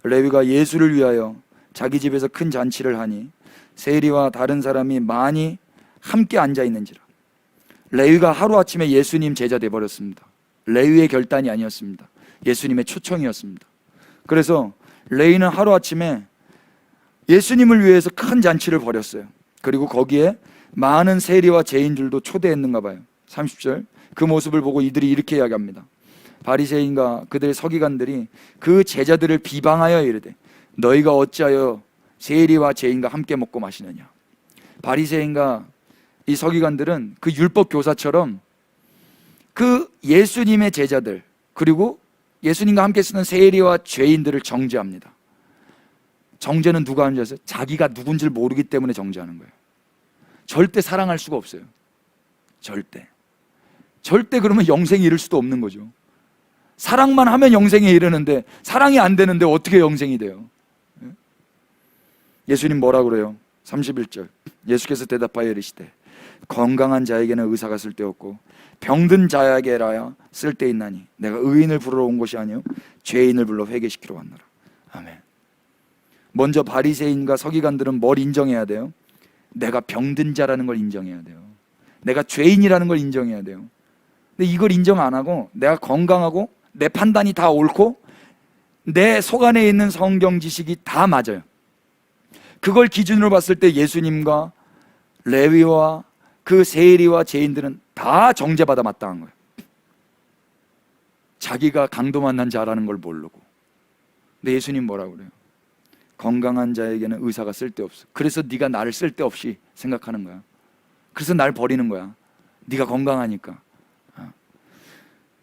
레위가 예수를 위하여 자기 집에서 큰 잔치를 하니 세리와 다른 사람이 많이 함께 앉아있는지라. 레위가 하루아침에 예수님 제자 되어버렸습니다. 레위의 결단이 아니었습니다. 예수님의 초청이었습니다. 그래서 레위는 하루아침에 예수님을 위해서 큰 잔치를 벌였어요. 그리고 거기에 많은 세리와 죄인들도 초대했는가 봐요. 30절, 그 모습을 보고 이들이 이렇게 이야기합니다. 바리새인과 그들의 서기관들이 그 제자들을 비방하여 이르되 너희가 어찌하여 세리와 죄인과 함께 먹고 마시느냐. 바리새인과 이 서기관들은 그 율법 교사처럼 그 예수님의 제자들, 그리고 예수님과 함께 쓰는 세리와 죄인들을 정죄합니다. 정죄는 누가 하는 줄 아세요? 자기가 누군지를 모르기 때문에 정죄하는 거예요. 절대 사랑할 수가 없어요. 절대 그러면 영생에 이를 수도 없는 거죠. 사랑만 하면 영생에 이르는데 사랑이 안 되는데 어떻게 영생이 돼요? 예수님 뭐라 그래요? 31절, 예수께서 대답하여 이르시되 건강한 자에게는 의사가 쓸데없고 병든 자에게라야 쓸데있나니 내가 의인을 부르러 온 것이 아니요 죄인을 불러 회개시키러 왔노라. 아멘. 먼저 바리새인과 서기관들은 뭘 인정해야 돼요? 내가 병든 자라는 걸 인정해야 돼요. 내가 죄인이라는 걸 인정해야 돼요. 근데 이걸 인정 안 하고 내가 건강하고 내 판단이 다 옳고 내 속 안에 있는 성경 지식이 다 맞아요. 그걸 기준으로 봤을 때 예수님과 레위와 그 세리와 죄인들은 다 정죄받아 마땅한 거예요. 자기가 강도 만난 자라는 걸 모르고. 근데 예수님 뭐라고 그래요? 건강한 자에게는 의사가 쓸데없어. 그래서 네가 나를 쓸데없이 생각하는 거야. 그래서 날 버리는 거야. 네가 건강하니까.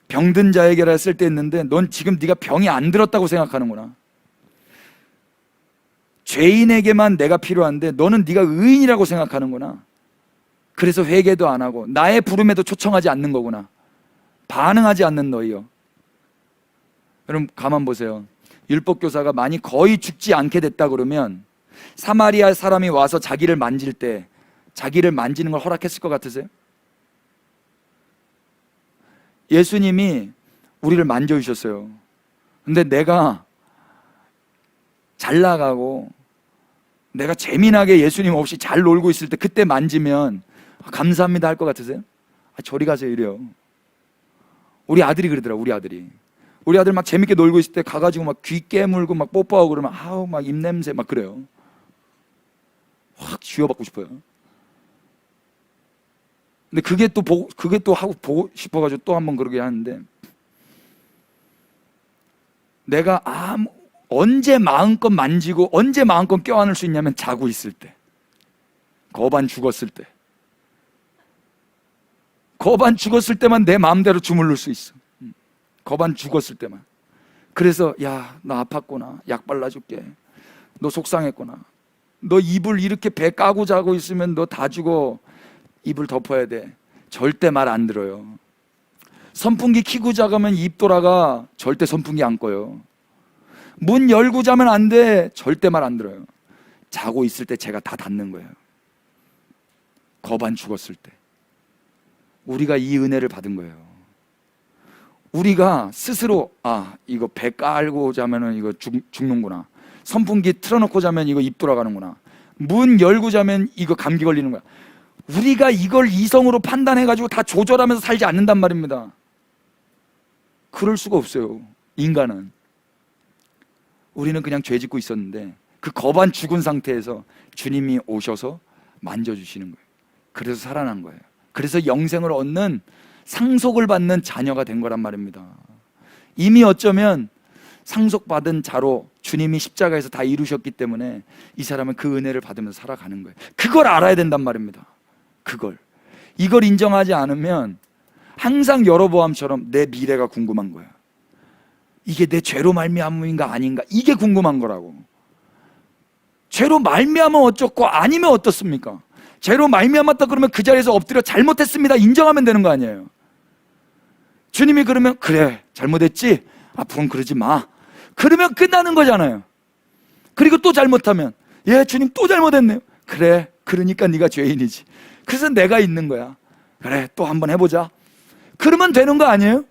병든 자에게라 쓸데있는데 넌 지금 네가 병이 안 들었다고 생각하는구나. 죄인에게만 내가 필요한데 너는 네가 의인이라고 생각하는구나. 그래서 회개도 안 하고 나의 부름에도 초청하지 않는 거구나. 반응하지 않는 너희요. 여러분 가만 보세요. 율법교사가 만약 거의 죽지 않게 됐다 그러면 사마리아 사람이 와서 자기를 만질 때 자기를 만지는 걸 허락했을 것 같으세요? 예수님이 우리를 만져주셨어요. 근데 내가 잘 나가고 내가 재미나게 예수님 없이 잘 놀고 있을 때 그때 만지면 감사합니다 할 것 같으세요? 저리 가세요 이래요. 우리 아들이 그러더라. 우리 아들 막 재밌게 놀고 있을 때 가가지고 막 귀 깨물고 막 뽀뽀하고 그러면 아우 막 입냄새 막 그래요. 확 쥐어받고 싶어요. 근데 그게 또 하고 보고 싶어가지고 또 한번 그러게 하는데, 내가 언제 마음껏 만지고 언제 마음껏 껴안을 수 있냐면 자고 있을 때, 거반 죽었을 때, 거반 죽었을 때만 내 마음대로 주물를 수 있어. 거반 죽었을 때만. 그래서 야, 너 아팠구나, 약 발라줄게. 너 속상했구나, 너 이불 이렇게 배 까고 자고 있으면 너 다 죽어, 이불 덮어야 돼. 절대 말 안 들어요. 선풍기 켜고 자가면 입 돌아가. 절대 선풍기 안 꺼요. 문 열고 자면 안 돼. 절대 말 안 들어요. 자고 있을 때 제가 다 닫는 거예요. 거반 죽었을 때. 우리가 이 은혜를 받은 거예요. 우리가 스스로 이거 배 깔고 자면은 이거 죽는구나, 선풍기 틀어놓고 자면 이거 입 돌아가는구나, 문 열고 자면 이거 감기 걸리는 거야. 우리가 이걸 이성으로 판단해가지고 다 조절하면서 살지 않는단 말입니다. 그럴 수가 없어요. 인간은. 우리는 그냥 죄 짓고 있었는데 그 거반 죽은 상태에서 주님이 오셔서 만져주시는 거예요. 그래서 살아난 거예요. 그래서 영생을 얻는, 상속을 받는 자녀가 된 거란 말입니다. 이미 어쩌면 상속받은 자로 주님이 십자가에서 다 이루셨기 때문에 이 사람은 그 은혜를 받으면서 살아가는 거예요. 그걸 알아야 된단 말입니다. 이걸 인정하지 않으면 항상 여로보암처럼 내 미래가 궁금한 거야. 이게 내 죄로 말미암음인가 아닌가, 이게 궁금한 거라고. 죄로 말미암으면 어쩌고 아니면 어떻습니까? 죄로 말미암았다 그러면 그 자리에서 엎드려 잘못했습니다 인정하면 되는 거 아니에요. 주님이 그러면 그래 잘못했지, 앞으로는 그러지 마, 그러면 끝나는 거잖아요. 그리고 또 잘못하면 주님 또 잘못했네요. 그래, 그러니까 네가 죄인이지. 그래서 내가 있는 거야. 그래, 또 한번 해보자. 그러면 되는 거 아니에요?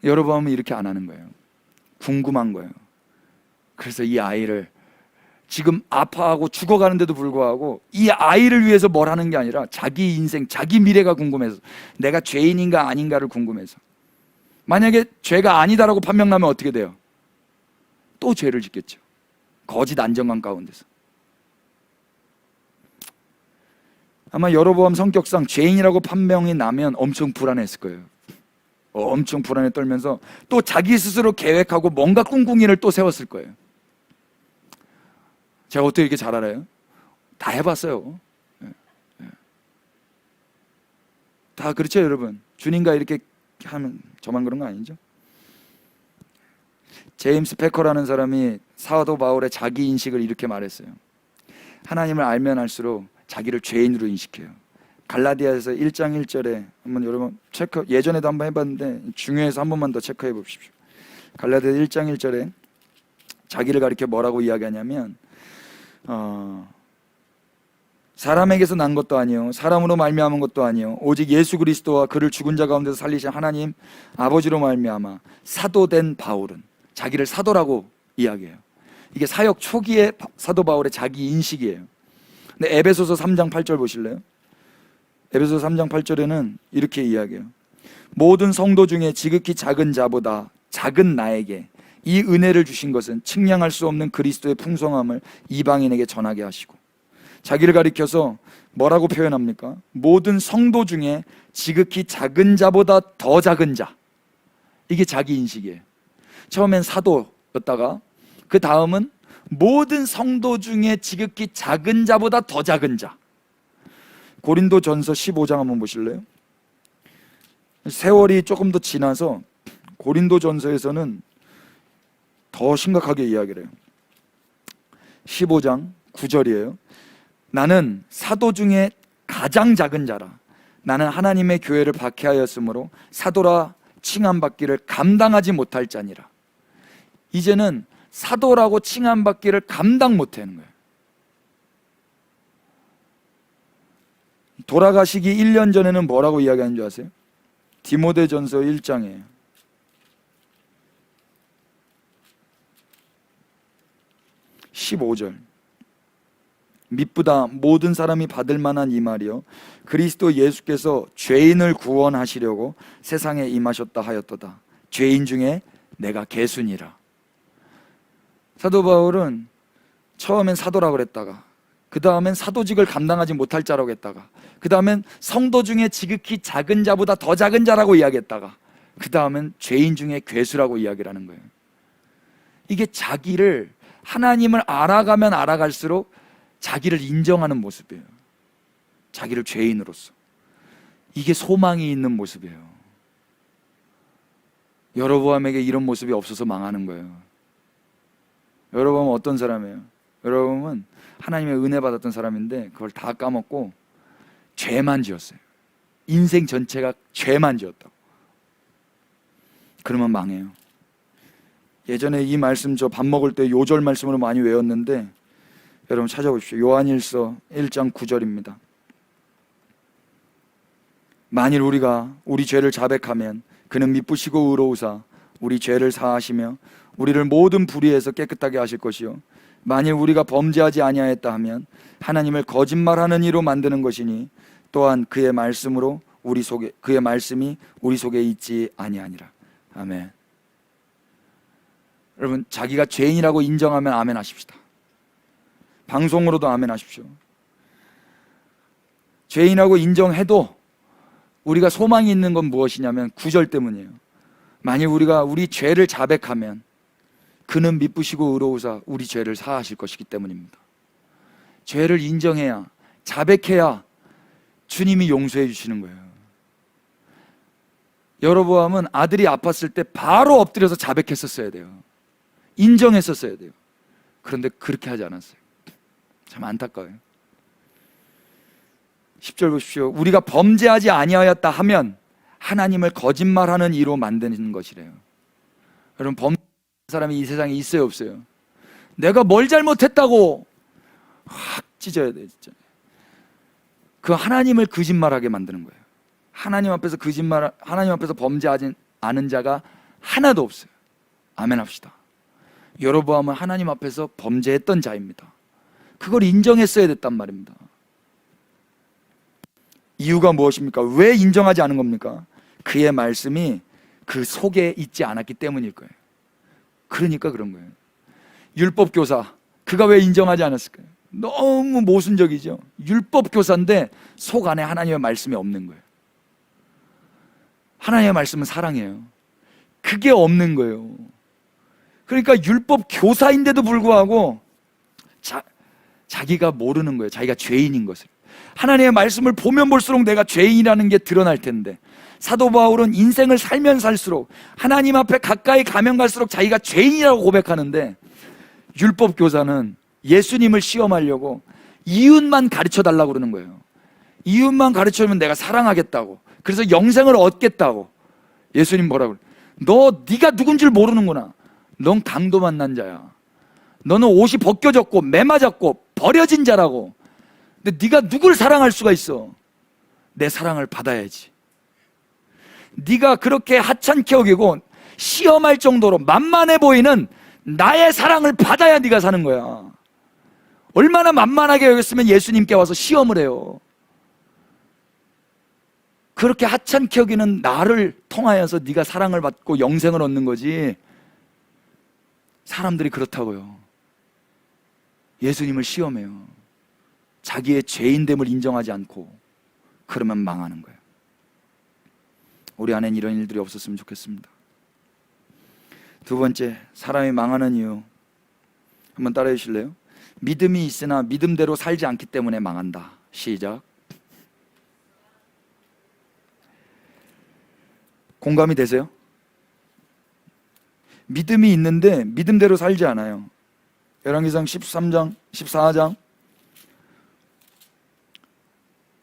여러분 이렇게 안 하는 거예요. 궁금한 거예요. 그래서 이 아이를 지금 아파하고 죽어가는데도 불구하고 이 아이를 위해서 뭘 하는 게 아니라 자기 인생, 자기 미래가 궁금해서, 내가 죄인인가 아닌가를 궁금해서. 만약에 죄가 아니다라고 판명나면 어떻게 돼요? 또 죄를 짓겠죠. 거짓 안정감 가운데서. 아마 여로보암 성격상 죄인이라고 판명이 나면 엄청 불안했을 거예요. 엄청 불안에 떨면서 또 자기 스스로 계획하고 뭔가 꿍꿍이를 또 세웠을 거예요. 제가 어떻게 이렇게 잘 알아요? 다 해봤어요. 다 그렇죠, 여러분. 주님과 이렇게 하면 저만 그런 거 아니죠? 제임스 패커라는 사람이 사도 바울의 자기 인식을 이렇게 말했어요. 하나님을 알면 알수록 자기를 죄인으로 인식해요. 갈라디아에서 1장 1절에 한번 여러분 체크, 예전에도 한번 해봤는데 중요해서 한 번만 더 체크해 보십시오. 갈라디아 1장 1절에 자기를 가리켜 뭐라고 이야기하냐면 사람에게서 난 것도 아니요 사람으로 말미암은 것도 아니요 오직 예수 그리스도와 그를 죽은 자 가운데서 살리신 하나님 아버지로 말미암아 사도된 바울은, 자기를 사도라고 이야기해요. 이게 사역 초기의 사도 바울의 자기 인식이에요. 근데 에베소서 3장 8절 보실래요? 에베소서 3장 8절에는 이렇게 이야기해요. 모든 성도 중에 지극히 작은 자보다 작은 나에게 이 은혜를 주신 것은 측량할 수 없는 그리스도의 풍성함을 이방인에게 전하게 하시고, 자기를 가리켜서 뭐라고 표현합니까? 모든 성도 중에 지극히 작은 자보다 더 작은 자. 이게 자기 인식이에요. 처음엔 사도였다가 그 다음은 모든 성도 중에 지극히 작은 자보다 더 작은 자. 고린도전서 15장 한번 보실래요? 세월이 조금 더 지나서 고린도전서에서는 더 심각하게 이야기를 해요. 15장 9절이에요. 나는 사도 중에 가장 작은 자라. 나는 하나님의 교회를 박해하였으므로 사도라 칭함받기를 감당하지 못할 자니라. 이제는 사도라고 칭함받기를 감당 못하는 거예요. 돌아가시기 1년 전에는 뭐라고 이야기하는 줄 아세요? 디모데전서 1장이에요. 15절. 밑보다 모든 사람이 받을 만한 이 말이요 그리스도 예수께서 죄인을 구원하시려고 세상에 임하셨다 하였도다. 죄인 중에 내가 개순이라. 사도 바울은 처음엔 사도라고 그랬다가 그 다음엔 사도직을 감당하지 못할 자라고 했다가 그 다음엔 성도 중에 지극히 작은 자보다 더 작은 자라고 이야기했다가 그 다음엔 죄인 중에 괴수라고 이야기를 하는 거예요. 이게 자기를, 하나님을 알아가면 알아갈수록 자기를 인정하는 모습이에요. 자기를 죄인으로서. 이게 소망이 있는 모습이에요. 여로보암에게 이런 모습이 없어서 망하는 거예요. 여로보암은 어떤 사람이에요? 여로보암은 하나님의 은혜 받았던 사람인데 그걸 다 까먹고 죄만 지었어요. 인생 전체가 죄만 지었다고. 그러면 망해요. 예전에 이 말씀 저 밥 먹을 때 요절 말씀으로 많이 외웠는데 여러분 찾아보십시오. 요한일서 1장 9절입니다. 만일 우리가 우리 죄를 자백하면 그는 미쁘시고 의로우사 우리 죄를 사하시며 우리를 모든 불의에서 깨끗하게 하실 것이요 만일 우리가 범죄하지 아니하였다 하면 하나님을 거짓말하는 이로 만드는 것이니 또한 그의 말씀으로 그의 말씀이 우리 속에 있지 아니하니라. 아멘. 여러분 자기가 죄인이라고 인정하면 아멘 하십시다. 방송으로도 아멘 하십시오. 죄인이라고 인정해도 우리가 소망이 있는 건 무엇이냐면 9절 때문이에요. 만일 우리가 우리 죄를 자백하면 그는 미쁘시고 의로우사 우리 죄를 사하실 것이기 때문입니다. 죄를 인정해야, 자백해야 주님이 용서해 주시는 거예요. 여로보암은 아들이 아팠을 때 바로 엎드려서 자백했었어야 돼요. 인정했었어야 돼요. 그런데 그렇게 하지 않았어요. 참 안타까워요. 10절 보십시오. 우리가 범죄하지 아니하였다 하면 하나님을 거짓말하는 이로 만드는 것이래요. 여러분 범죄하는 사람이 이 세상에 있어요 없어요? 내가 뭘 잘못했다고 확 찢어야 돼 진짜. 그 하나님을 거짓말하게 만드는 거예요. 하나님 앞에서 하나님 앞에서 범죄하지 않은 자가 하나도 없어요. 아멘 합시다. 여로보암은 하나님 앞에서 범죄했던 자입니다. 그걸 인정했어야 됐단 말입니다. 이유가 무엇입니까? 왜 인정하지 않은 겁니까? 그의 말씀이 그 속에 있지 않았기 때문일 거예요. 그러니까 그런 거예요. 율법 교사, 그가 왜 인정하지 않았을까요? 너무 모순적이죠. 율법 교사인데 속 안에 하나님의 말씀이 없는 거예요. 하나님의 말씀은 사랑이에요. 그게 없는 거예요. 그러니까 율법 교사인데도 불구하고 자기가 모르는 거예요. 자기가 죄인인 것을. 하나님의 말씀을 보면 볼수록 내가 죄인이라는 게 드러날 텐데, 사도 바울은 인생을 살면 살수록 하나님 앞에 가까이 가면 갈수록 자기가 죄인이라고 고백하는데, 율법 교사는 예수님을 시험하려고 이웃만 가르쳐 달라고 그러는 거예요. 이웃만 가르쳐주면 내가 사랑하겠다고, 그래서 영생을 얻겠다고. 예수님 뭐라고 그래? 네가 누군지를 모르는구나. 넌 강도 만난 자야. 너는 옷이 벗겨졌고 매 맞았고 버려진 자라고. 근데 네가 누굴 사랑할 수가 있어? 내 사랑을 받아야지. 네가 그렇게 하찮게 여기고 시험할 정도로 만만해 보이는 나의 사랑을 받아야 네가 사는 거야. 얼마나 만만하게 여겼으면 예수님께 와서 시험을 해요. 그렇게 하찮게 여기는 나를 통하여서 네가 사랑을 받고 영생을 얻는 거지. 사람들이 그렇다고요. 예수님을 시험해요. 자기의 죄인됨을 인정하지 않고. 그러면 망하는 거예요. 우리 안엔 이런 일들이 없었으면 좋겠습니다. 두 번째, 사람이 망하는 이유 한번 따라해 주실래요? 믿음이 있으나 믿음대로 살지 않기 때문에 망한다. 시작. 공감이 되세요? 믿음이 있는데 믿음대로 살지 않아요. 열왕기상 13장, 14장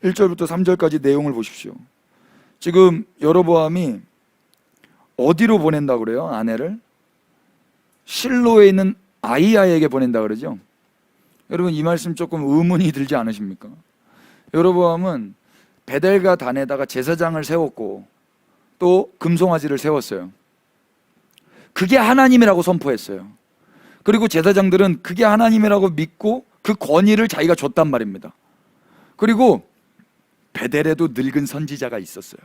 1절부터 3절까지 내용을 보십시오. 지금 여로보암이 어디로 보낸다고 그래요? 아내를 실로에 있는 아이야에게 보낸다 그러죠. 여러분, 이 말씀 조금 의문이 들지 않으십니까? 여로보암은 베델과 단에다가 제사장을 세웠고 또 금송아지를 세웠어요. 그게 하나님이라고 선포했어요. 그리고 제사장들은 그게 하나님이라고 믿고 그 권위를 자기가 줬단 말입니다. 그리고 베델에도 늙은 선지자가 있었어요.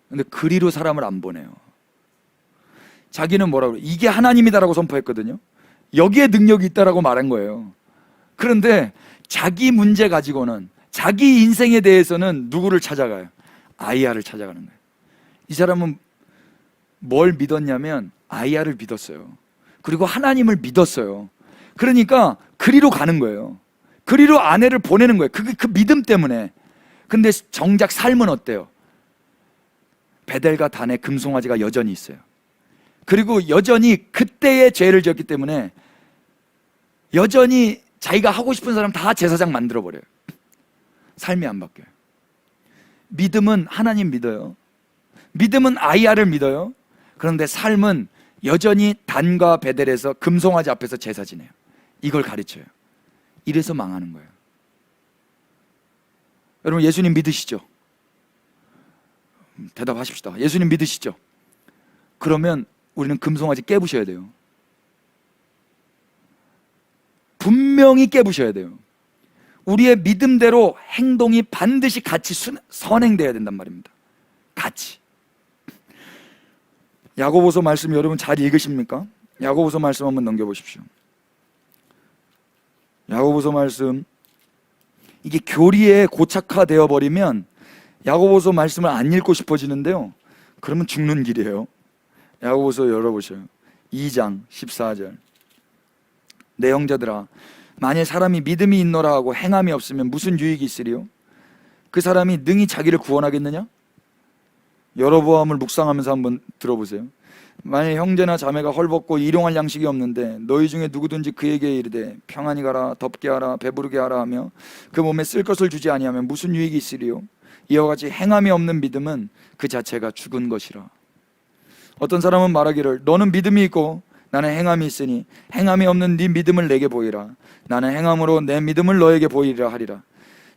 근데 그리로 사람을 안 보내요. 자기는 뭐라고 그래요? 이게 하나님이다라고 선포했거든요. 여기에 능력이 있다라고 말한 거예요. 그런데 자기 문제 가지고는, 자기 인생에 대해서는 누구를 찾아가요? 아이야를 찾아가는 거예요. 이 사람은 뭘 믿었냐면 아이야를 믿었어요. 그리고 하나님을 믿었어요. 그러니까 그리로 가는 거예요. 그리로 아내를 보내는 거예요. 그 믿음 때문에. 근데 정작 삶은 어때요? 베델과 단의 금송아지가 여전히 있어요. 그리고 여전히 그때의 죄를 지었기 때문에 여전히 자기가 하고 싶은 사람 다 제사장 만들어버려요. 삶이 안 바뀌어요. 믿음은 하나님 믿어요. 믿음은 아이야를 믿어요. 그런데 삶은 여전히 단과 베델에서 금송아지 앞에서 제사 지내요. 이걸 가르쳐요. 이래서 망하는 거예요. 여러분, 예수님 믿으시죠? 대답하십시다. 예수님 믿으시죠? 그러면 우리는 금송아지 깨부셔야 돼요. 분명히 깨부셔야 돼요. 우리의 믿음대로 행동이 반드시 같이 선행돼야 된단 말입니다. 같이. 야고보서 말씀 여러분 잘 읽으십니까? 야고보서 말씀 한번 넘겨보십시오. 야고보서 말씀, 이게 교리에 고착화되어 버리면 야고보서 말씀을 안 읽고 싶어지는데요, 그러면 죽는 길이에요. 야고보서 열어보셔요. 2장 14절. 내 형제들아, 만일 사람이 믿음이 있노라 하고 행함이 없으면 무슨 유익이 있으리요? 그 사람이 능히 자기를 구원하겠느냐? 여로보암을 묵상하면서 한번 들어보세요. 만일 형제나 자매가 헐벗고 일용할 양식이 없는데 너희 중에 누구든지 그에게 이르되 평안히 가라, 덥게 하라, 배부르게 하라 하며 그 몸에 쓸 것을 주지 아니하면 무슨 유익이 있으리요? 이와 같이 행함이 없는 믿음은 그 자체가 죽은 것이라. 어떤 사람은 말하기를 너는 믿음이 있고 나는 행함이 있으니 행함이 없는 네 믿음을 내게 보이라. 나는 행함으로 내 믿음을 너에게 보이리라 하리라.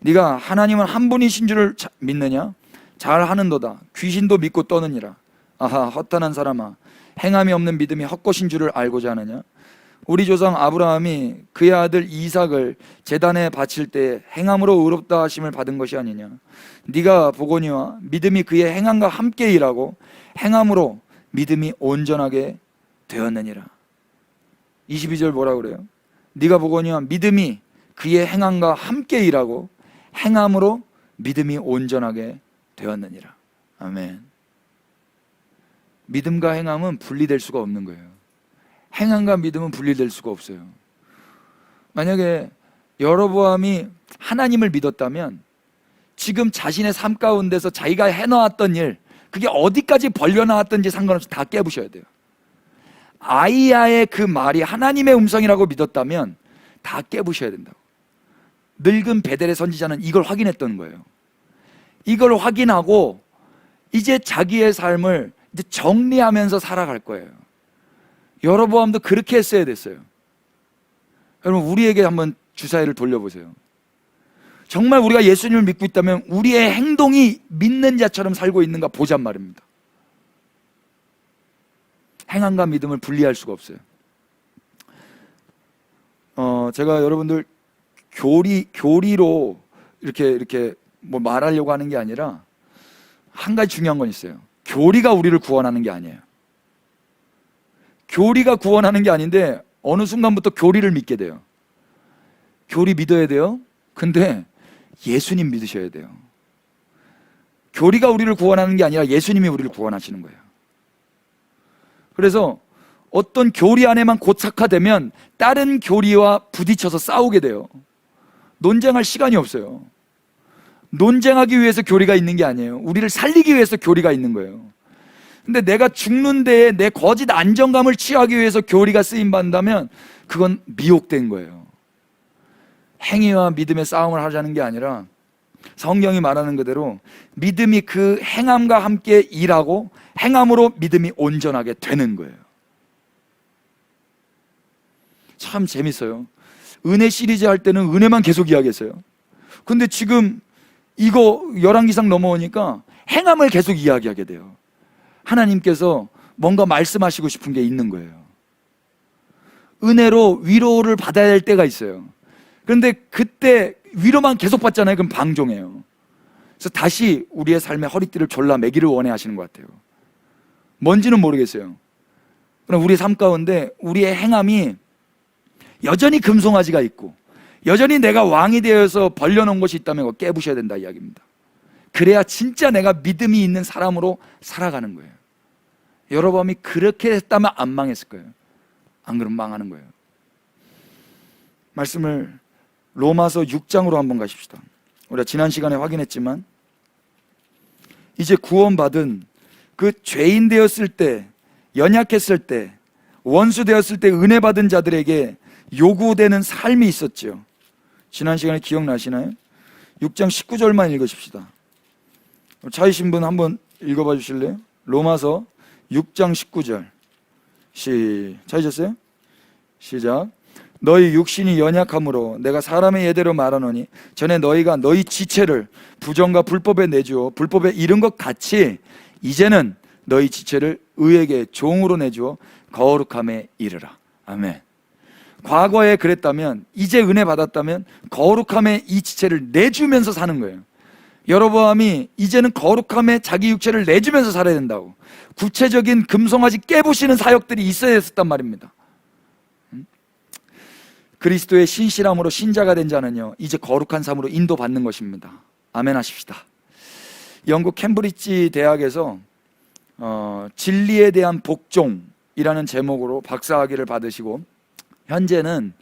네가 하나님은 한 분이신 줄을 믿느냐? 잘하는도다. 귀신도 믿고 떠느니라. 아하, 허탄한 사람아, 행함이 없는 믿음이 헛것인 줄을 알고자 하느냐? 우리 조상 아브라함이 그의 아들 이삭을 제단에 바칠 때 행함으로 의롭다 하심을 받은 것이 아니냐? 네가 보거니와 믿음이 그의 행함과 함께 일하고 행함으로 믿음이 온전하게 되었느니라. 22절 뭐라 그래요? 네가 보거니와 믿음이 그의 행함과 함께 일하고 행함으로 믿음이 온전하게 되었느니라. 아멘. 믿음과 행함은 분리될 수가 없는 거예요. 행함과 믿음은 분리될 수가 없어요. 만약에 여로보암이 하나님을 믿었다면 지금 자신의 삶 가운데서 자기가 해놓았던 일, 그게 어디까지 벌려나왔던지 상관없이 다 깨부셔야 돼요. 아이야의 그 말이 하나님의 음성이라고 믿었다면 다 깨부셔야 된다고. 늙은 베델의 선지자는 이걸 확인했던 거예요. 이걸 확인하고 이제 자기의 삶을 이제 정리하면서 살아갈 거예요. 여로보암도 그렇게 했어야 됐어요. 여러분, 우리에게 한번 주사위를 돌려보세요. 정말 우리가 예수님을 믿고 있다면 우리의 행동이 믿는 자처럼 살고 있는가 보잔 말입니다. 행함과 믿음을 분리할 수가 없어요. 제가 여러분들 교리로 이렇게 뭐 말하려고 하는 게 아니라 한 가지 중요한 건 있어요. 교리가 우리를 구원하는 게 아니에요. 교리가 구원하는 게 아닌데 어느 순간부터 교리를 믿게 돼요. 교리 믿어야 돼요. 근데 예수님 믿으셔야 돼요. 교리가 우리를 구원하는 게 아니라 예수님이 우리를 구원하시는 거예요. 그래서 어떤 교리 안에만 고착화되면 다른 교리와 부딪혀서 싸우게 돼요. 논쟁할 시간이 없어요. 논쟁하기 위해서 교리가 있는 게 아니에요. 우리를 살리기 위해서 교리가 있는 거예요. 근데 내가 죽는 데에 내 거짓 안정감을 취하기 위해서 교리가 쓰임받는다면 그건 미혹된 거예요. 행위와 믿음의 싸움을 하자는 게 아니라 성경이 말하는 그대로 믿음이 그 행함과 함께 일하고 행함으로 믿음이 온전하게 되는 거예요. 참 재밌어요. 은혜 시리즈 할 때는 은혜만 계속 이야기했어요. 근데 지금 이거 열왕기상 넘어오니까 행함을 계속 이야기하게 돼요. 하나님께서 뭔가 말씀하시고 싶은 게 있는 거예요. 은혜로 위로를 받아야 할 때가 있어요. 그런데 그때 위로만 계속 받잖아요. 그럼 방종해요. 그래서 다시 우리의 삶의 허리띠를 졸라 매기를 원해 하시는 것 같아요. 뭔지는 모르겠어요. 그럼 우리의 삶 가운데 우리의 행함이 여전히 금송아지가 있고 여전히 내가 왕이 되어서 벌려놓은 것이 있다면 그거 깨부셔야 된다 이야기입니다. 그래야 진짜 내가 믿음이 있는 사람으로 살아가는 거예요. 여로보암이 그렇게 했다면 안 망했을 거예요. 안 그러면 망하는 거예요. 말씀을 로마서 6장으로 한번 가십시다. 우리가 지난 시간에 확인했지만 이제 구원받은 그 죄인 되었을 때, 연약했을 때, 원수 되었을 때 은혜 받은 자들에게 요구되는 삶이 있었죠. 지난 시간에 기억나시나요? 6장 19절만 읽으십시다. 찾으신 분 한번 읽어봐 주실래요? 로마서 6장 19절. 찾으셨어요? 시작. 너희 육신이 연약함으로 내가 사람의 예대로 말하노니 전에 너희가 너희 지체를 부정과 불법에 내주어 불법에 이른 것 같이 이제는 너희 지체를 의에게 종으로 내주어 거룩함에 이르라. 아멘. 과거에 그랬다면 이제 은혜 받았다면 거룩함에 이 지체를 내주면서 사는 거예요. 여로보암이 이제는 거룩함에 자기 육체를 내주면서 살아야 된다고. 구체적인 금송아지 깨부시는 사역들이 있어야 했었단 말입니다. 그리스도의 신실함으로 신자가 된 자는요 이제 거룩한 삶으로 인도받는 것입니다. 아멘 하십시다. 영국 캠브리지 대학에서 진리에 대한 복종이라는 제목으로 박사학위를 받으시고 현재는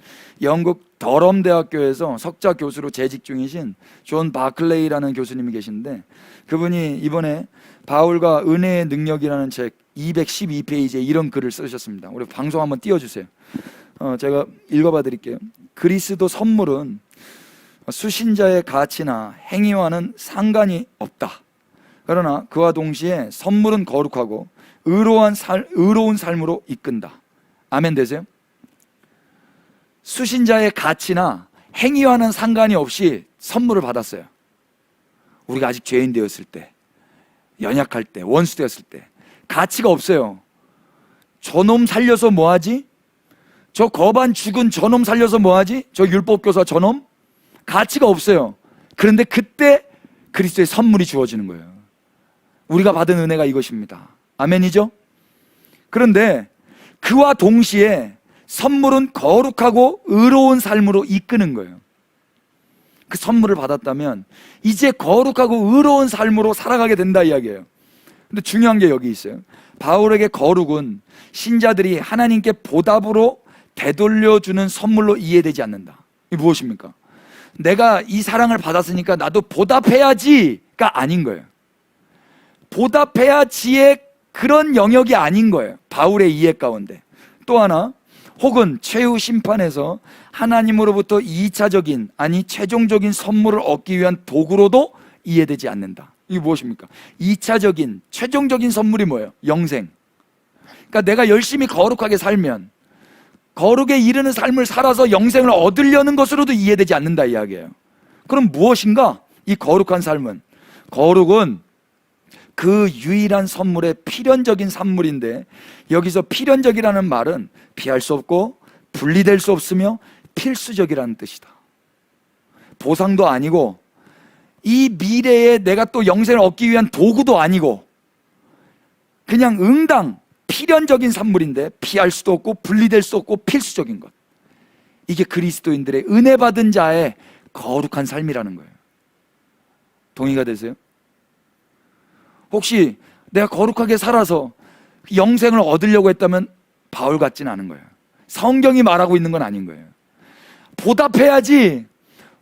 영국 더럼 대학교에서 석좌 교수로 재직 중이신 존 바클레이라는 교수님이 계신데 그분이 이번에 바울과 은혜의 능력이라는 책 212페이지에 이런 글을 쓰셨습니다. 우리 방송 한번 띄워주세요. 제가 읽어봐 드릴게요. 그리스도 선물은 수신자의 가치나 행위와는 상관이 없다. 그러나 그와 동시에 선물은 거룩하고 의로운 삶으로 이끈다. 아멘 되세요? 수신자의 가치나 행위와는 상관이 없이 선물을 받았어요. 우리가 아직 죄인 되었을 때, 연약할 때, 원수 되었을 때 가치가 없어요. 저놈 살려서 뭐하지? 저 거반 죽은 저놈 살려서 뭐하지? 저 율법교사 저놈? 가치가 없어요. 그런데 그때 그리스도의 선물이 주어지는 거예요. 우리가 받은 은혜가 이것입니다. 아멘이죠? 그런데 그와 동시에 선물은 거룩하고 의로운 삶으로 이끄는 거예요. 그 선물을 받았다면 이제 거룩하고 의로운 삶으로 살아가게 된다 이야기예요. 근데 중요한 게 여기 있어요. 바울에게 거룩은 신자들이 하나님께 보답으로 되돌려주는 선물로 이해되지 않는다. 이게 무엇입니까? 내가 이 사랑을 받았으니까 나도 보답해야지가 아닌 거예요. 보답해야지의 그런 영역이 아닌 거예요. 바울의 이해 가운데. 또 하나, 혹은 최후 심판에서 하나님으로부터 2차적인, 아니 최종적인 선물을 얻기 위한 도구로도 이해되지 않는다. 이게 무엇입니까? 2차적인, 최종적인 선물이 뭐예요? 영생. 그러니까 내가 열심히 거룩하게 살면 거룩에 이르는 삶을 살아서 영생을 얻으려는 것으로도 이해되지 않는다 이야기예요. 그럼 무엇인가? 이 거룩한 삶은, 거룩은 그 유일한 선물의 필연적인 산물인데, 여기서 필연적이라는 말은 피할 수 없고 분리될 수 없으며 필수적이라는 뜻이다. 보상도 아니고 이 미래에 내가 또 영생을 얻기 위한 도구도 아니고 그냥 응당 필연적인 산물인데 피할 수도 없고 분리될 수 없고 필수적인 것. 이게 그리스도인들의 은혜 받은 자의 거룩한 삶이라는 거예요. 동의가 되세요? 혹시 내가 거룩하게 살아서 영생을 얻으려고 했다면 바울 같지는 않은 거예요. 성경이 말하고 있는 건 아닌 거예요.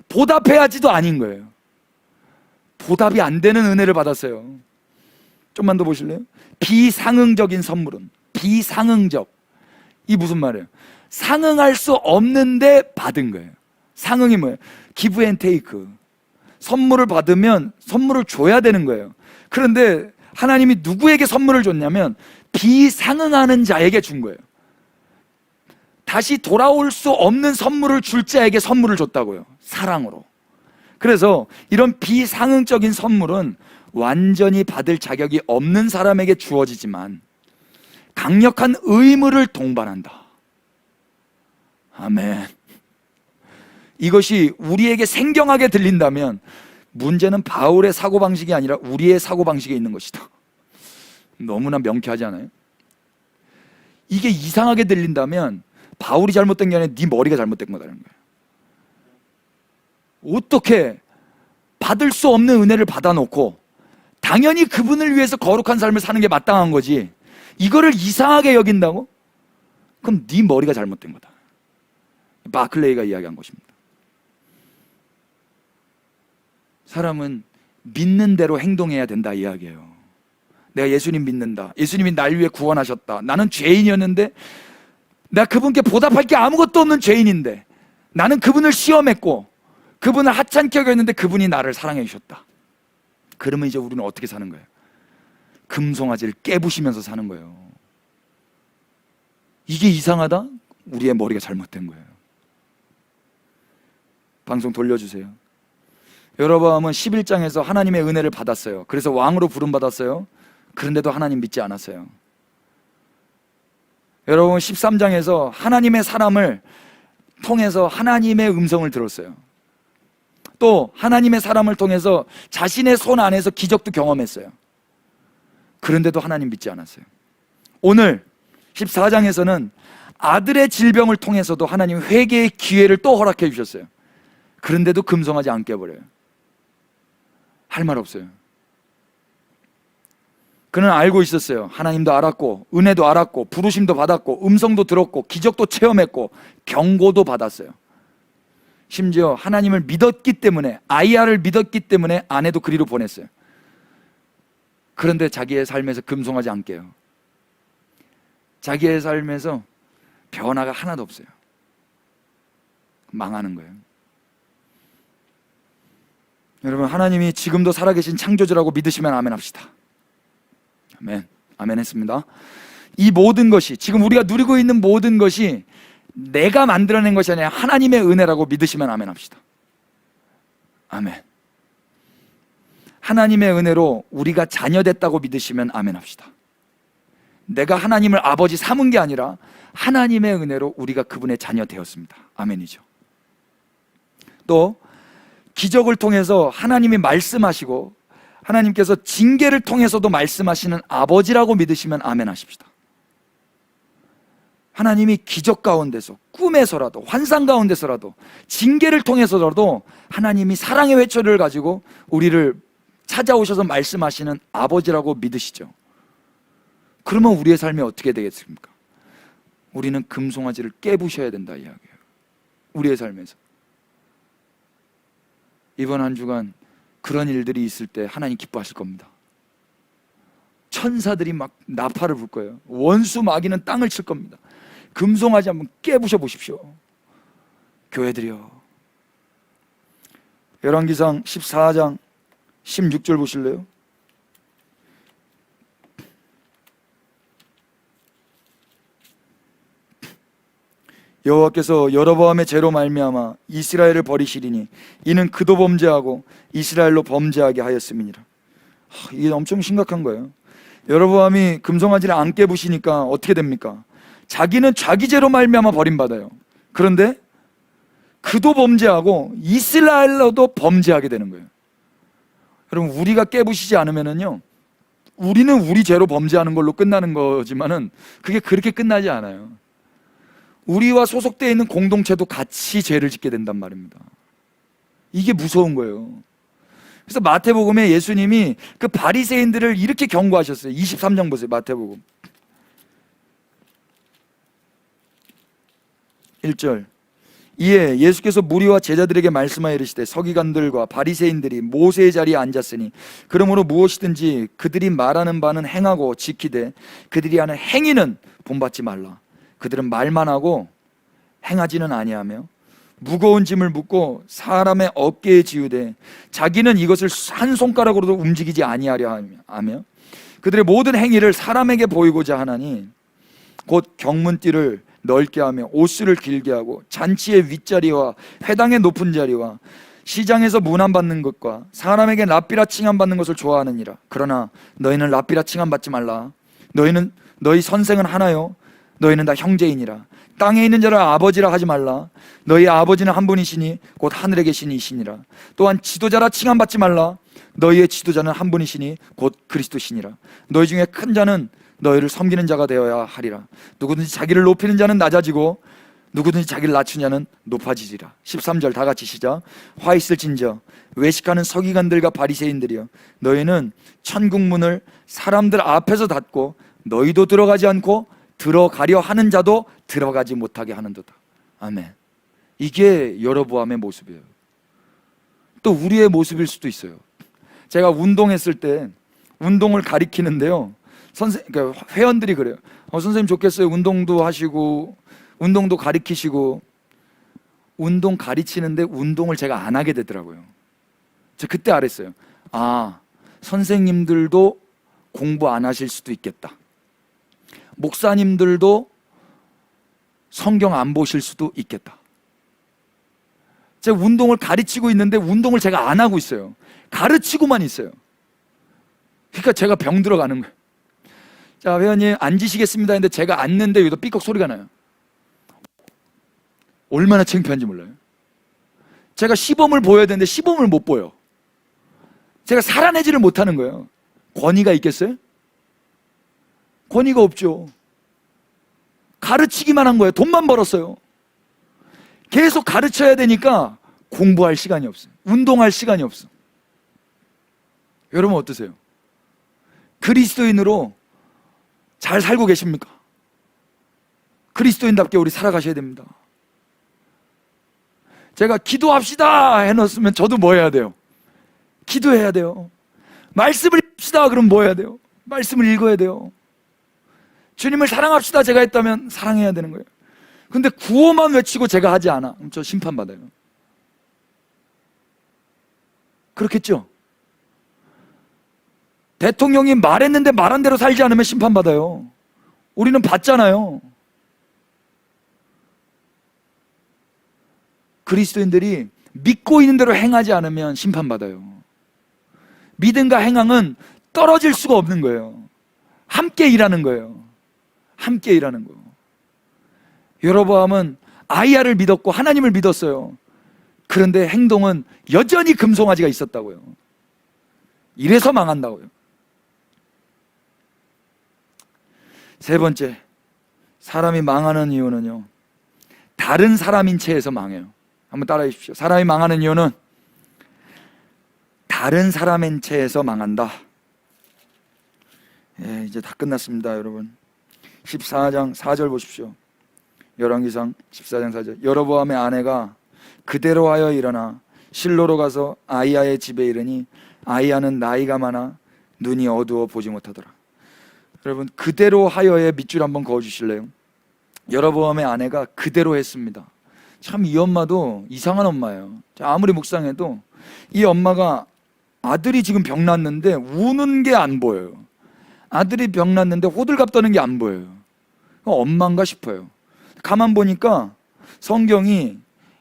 보답해야지도 아닌 거예요. 보답이 안 되는 은혜를 받았어요. 좀만 더 보실래요? 비상응적인 선물은, 비상응적, 이 무슨 말이에요? 상응할 수 없는데 받은 거예요. 상응이 뭐예요? 기브 앤 테이크. 선물을 받으면 선물을 줘야 되는 거예요. 그런데 하나님이 누구에게 선물을 줬냐면 비상응하는 자에게 준 거예요. 다시 돌아올 수 없는 선물을 줄 자에게 선물을 줬다고요. 사랑으로. 그래서 이런 비상응적인 선물은 완전히 받을 자격이 없는 사람에게 주어지지만 강력한 의무를 동반한다. 아멘. 이것이 우리에게 생경하게 들린다면 문제는 바울의 사고방식이 아니라 우리의 사고방식에 있는 것이다. 너무나 명쾌하지 않아요? 이게 이상하게 들린다면 바울이 잘못된 게 아니라 네 머리가 잘못된 거다라는 거예요. 어떻게 받을 수 없는 은혜를 받아놓고 당연히 그분을 위해서 거룩한 삶을 사는 게 마땅한 거지, 이거를 이상하게 여긴다고? 그럼 네 머리가 잘못된 거다. 바클레이가 이야기한 것입니다. 사람은 믿는 대로 행동해야 된다 이야기예요. 내가 예수님 믿는다. 예수님이 날 위해 구원하셨다. 나는 죄인이었는데, 내가 그분께 보답할 게 아무것도 없는 죄인인데 나는 그분을 시험했고 그분을 하찮게 여겼는데 그분이 나를 사랑해 주셨다. 그러면 이제 우리는 어떻게 사는 거예요? 금송아지를 깨부시면서 사는 거예요. 이게 이상하다? 우리의 머리가 잘못된 거예요. 방송 돌려주세요. 여로보암은 11장에서 하나님의 은혜를 받았어요. 그래서 왕으로 부름받았어요. 그런데도 하나님 믿지 않았어요. 여러분 13장에서 하나님의 사람을 통해서 하나님의 음성을 들었어요. 또 하나님의 사람을 통해서 자신의 손 안에서 기적도 경험했어요. 그런데도 하나님 믿지 않았어요. 오늘 14장에서는 아들의 질병을 통해서도 하나님 회개의 기회를 또 허락해 주셨어요. 그런데도 금송아지 안 깨버려요. 할 말 없어요. 그는 알고 있었어요. 하나님도 알았고 은혜도 알았고 부르심도 받았고 음성도 들었고 기적도 체험했고 경고도 받았어요. 심지어 하나님을 믿었기 때문에, 아이야를 믿었기 때문에 아내도 그리로 보냈어요. 그런데 자기의 삶에서 금송아지 안 깨요. 자기의 삶에서 변화가 하나도 없어요. 망하는 거예요. 여러분, 하나님이 지금도 살아계신 창조주라고 믿으시면 아멘 합시다. 아멘. 아멘 했습니다. 이 모든 것이, 지금 우리가 누리고 있는 모든 것이 내가 만들어낸 것이 아니라 하나님의 은혜라고 믿으시면 아멘 합시다. 아멘. 하나님의 은혜로 우리가 자녀됐다고 믿으시면 아멘 합시다. 내가 하나님을 아버지 삼은 게 아니라 하나님의 은혜로 우리가 그분의 자녀 되었습니다. 아멘이죠. 또 기적을 통해서 하나님이 말씀하시고 하나님께서 징계를 통해서도 말씀하시는 아버지라고 믿으시면 아멘 하십시다. 하나님이 기적 가운데서, 꿈에서라도, 환상 가운데서라도, 징계를 통해서라도 하나님이 사랑의 회초리를 가지고 우리를 찾아오셔서 말씀하시는 아버지라고 믿으시죠. 그러면 우리의 삶이 어떻게 되겠습니까? 우리는 금송아지를 깨부셔야 된다 이야기예요. 우리의 삶에서. 이번 한 주간 그런 일들이 있을 때 하나님 기뻐하실 겁니다. 천사들이 막 나팔을 불 거예요. 원수 마귀는 땅을 칠 겁니다. 금송아지 한번 깨부셔 보십시오. 교회들이요. 열왕기상 14장 16절 보실래요? 여호와께서 여로보암의 죄로 말미암아 이스라엘을 버리시리니 이는 그도 범죄하고 이스라엘로 범죄하게 하였음이니라. 이게 엄청 심각한 거예요. 여로보암이 금송아지를 안 깨부시니까 어떻게 됩니까? 자기는 자기 죄로 말미암아 버림받아요. 그런데 그도 범죄하고 이스라엘로도 범죄하게 되는 거예요. 여러분, 우리가 깨부시지 않으면요, 우리는 우리 죄로 범죄하는 걸로 끝나는 거지만은 그게 그렇게 끝나지 않아요. 우리와 소속되어 있는 공동체도 같이 죄를 짓게 된단 말입니다. 이게 무서운 거예요. 그래서 마태복음에 예수님이 그 바리새인들을 이렇게 경고하셨어요. 23장 보세요. 마태복음 1절. 이에 예수께서 무리와 제자들에게 말씀하여 이르시되 서기관들과 바리새인들이 모세의 자리에 앉았으니 그러므로 무엇이든지 그들이 말하는 바는 행하고 지키되 그들이 하는 행위는 본받지 말라. 그들은 말만 하고 행하지는 아니하며 무거운 짐을 묻고 사람의 어깨에 지우되 자기는 이것을 한 손가락으로도 움직이지 아니하려 하며 그들의 모든 행위를 사람에게 보이고자 하나니 곧 경문띠를 넓게 하며 옷수를 길게 하고 잔치의 윗자리와 회당의 높은 자리와 시장에서 문안받는 것과 사람에게 랍비라 칭함받는 것을 좋아하느니라. 그러나 너희는 랍비라 칭함받지 말라. 너희 선생은 하나요 너희는 다 형제이니라. 땅에 있는 자를 아버지라 하지 말라. 너희 아버지는 한 분이시니 곧 하늘에 계신 이시니라. 또한 지도자라 칭함받지 말라. 너희의 지도자는 한 분이시니 곧 그리스도시니라. 너희 중에 큰 자는 너희를 섬기는 자가 되어야 하리라. 누구든지 자기를 높이는 자는 낮아지고 누구든지 자기를 낮춘 자는 높아지리라. 13절 다 같이 시작. 화 있을진저 외식하는 서기관들과 바리새인들이여 너희는 천국 문을 사람들 앞에서 닫고 너희도 들어가지 않고 들어가려 하는 자도 들어가지 못하게 하는도다. 아멘. 이게 여로보암의 모습이에요. 또 우리의 모습일 수도 있어요. 제가 운동했을 때 운동을 가리키는데요, 그러니까 회원들이 그래요. 선생님 좋겠어요. 운동도 하시고 운동도 가리키시고. 운동 가르치는데 운동을 제가 안 하게 되더라고요. 저 그때 알았어요. 아, 선생님들도 공부 안 하실 수도 있겠다. 목사님들도 성경 안 보실 수도 있겠다. 제가 운동을 가르치고 있는데 운동을 제가 안 하고 있어요. 가르치고만 있어요. 그러니까 제가 병 들어가는 거예요. 자, 회원님 앉으시겠습니다 했는데 제가 앉는데 여기도 삐걱 소리가 나요. 얼마나 창피한지 몰라요. 제가 시범을 보여야 되는데 시범을 못 보여. 제가 살아내지를 못하는 거예요. 권위가 있겠어요? 권위가 없죠. 가르치기만 한 거예요. 돈만 벌었어요. 계속 가르쳐야 되니까 공부할 시간이 없어요. 운동할 시간이 없어. 여러분 어떠세요? 그리스도인으로 잘 살고 계십니까? 그리스도인답게 우리 살아가셔야 됩니다. 제가 기도합시다 해놓으면 저도 뭐 해야 돼요? 기도해야 돼요. 말씀을 읽읍시다 그럼 뭐 해야 돼요? 말씀을 읽어야 돼요. 주님을 사랑합시다 제가 했다면 사랑해야 되는 거예요. 근데 구호만 외치고 제가 하지 않아. 그럼 저 심판받아요. 그렇겠죠? 대통령이 말했는데 말한 대로 살지 않으면 심판받아요. 우리는 받잖아요. 그리스도인들이 믿고 있는 대로 행하지 않으면 심판받아요. 믿음과 행함은 떨어질 수가 없는 거예요. 함께 일하는 거예요. 함께 일하는 거. 여로보암은 아이야를 믿었고 하나님을 믿었어요. 그런데 행동은 여전히 금송아지가 있었다고요. 이래서 망한다고요. 세 번째, 사람이 망하는 이유는요, 다른 사람인 채에서 망해요. 한번 따라해 주십시오. 사람이 망하는 이유는 다른 사람인 채에서 망한다. 예, 이제 다 끝났습니다, 여러분. 14장 4절 보십시오. 열왕기상 14장 4절. 여로보암의 아내가 그대로 하여 일어나 실로로 가서 아이야의 집에 이르니 아이야는 나이가 많아 눈이 어두워 보지 못하더라. 여러분, 그대로 하여의 밑줄 한번 그어 주실래요? 여로보암의 아내가 그대로 했습니다. 참, 이 엄마도 이상한 엄마예요. 아무리 묵상해도 이 엄마가 아들이 지금 병 났는데 우는 게 안 보여요. 아들이 병 났는데 호들갑 떠는 게 안 보여요. 엄마인가 싶어요. 가만 보니까 성경이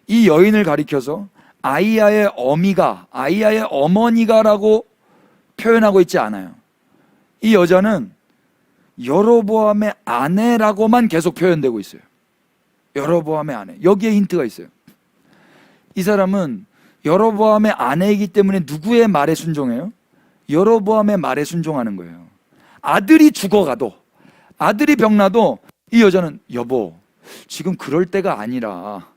이 여인을 가리켜서 아이야의 어미가, 아이야의 어머니가라고 표현하고 있지 않아요. 이 여자는 여로보암의 아내라고만 계속 표현되고 있어요. 여로보암의 아내. 여기에 힌트가 있어요. 이 사람은 여로보암의 아내이기 때문에 누구의 말에 순종해요? 여로보암의 말에 순종하는 거예요. 아들이 죽어가도, 아들이 병나도 이 여자는 여보, 지금 그럴 때가 아니라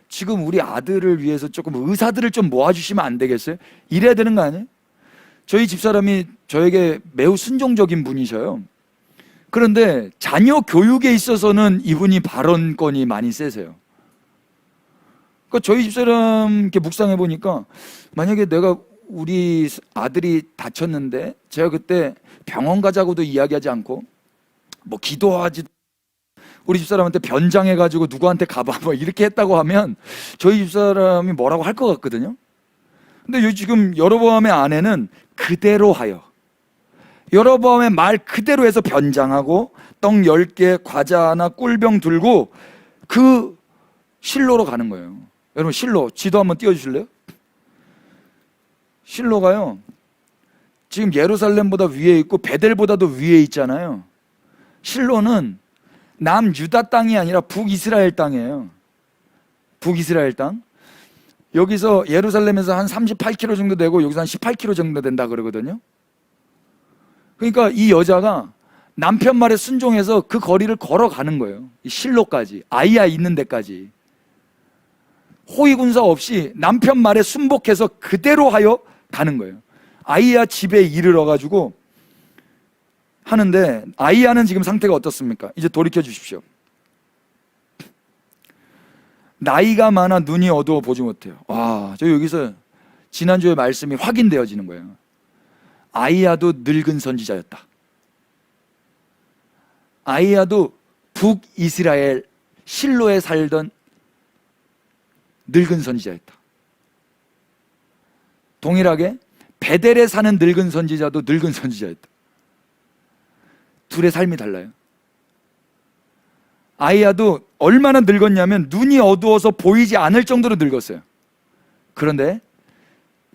지금 우리 아들을 위해서 조금 의사들을 좀 모아주시면 안 되겠어요? 이래야 되는 거 아니에요? 저희 집사람이 저에게 매우 순종적인 분이셔요. 그런데 자녀 교육에 있어서는 이분이 발언권이 많이 세세요. 그러니까 저희 집사람 이렇게 묵상해 보니까, 만약에 내가 우리 아들이 다쳤는데 제가 그때 병원 가자고도 이야기하지 않고 뭐 기도하지, 우리 집사람한테 변장해 가지고 누구한테 가봐 뭐 이렇게 했다고 하면 저희 집사람이 뭐라고 할 것 같거든요. 근데 여기 지금 여로보암의 아내는 그대로 하여, 여로보암의 말 그대로 해서 변장하고 떡 10개, 과자 하나, 꿀병 들고 그 실로로 가는 거예요. 여러분, 실로 지도 한번 띄워주실래요? 실로가요, 지금 예루살렘보다 위에 있고 베델보다도 위에 있잖아요. 실로는 남유다 땅이 아니라 북이스라엘 땅이에요. 북이스라엘 땅. 여기서 예루살렘에서 한 38km 정도 되고 여기서 한 18km 정도 된다 그러거든요. 그러니까 이 여자가 남편 말에 순종해서 그 거리를 걸어가는 거예요. 이 실로까지, 아이야 있는 데까지. 호위군사 없이 남편 말에 순복해서 그대로 하여 가는 거예요. 아이야 집에 이르러 가지고 하는데, 아이야는 지금 상태가 어떻습니까? 이제 돌이켜 주십시오. 나이가 많아 눈이 어두워 보지 못해요. 와, 저 여기서 지난주의 말씀이 확인되어지는 거예요. 아이야도 늙은 선지자였다. 아이야도 북이스라엘 실로에 살던 늙은 선지자였다. 동일하게 베델에 사는 늙은 선지자도 늙은 선지자였다. 둘의 삶이 달라요. 아이야도 얼마나 늙었냐면 눈이 어두워서 보이지 않을 정도로 늙었어요. 그런데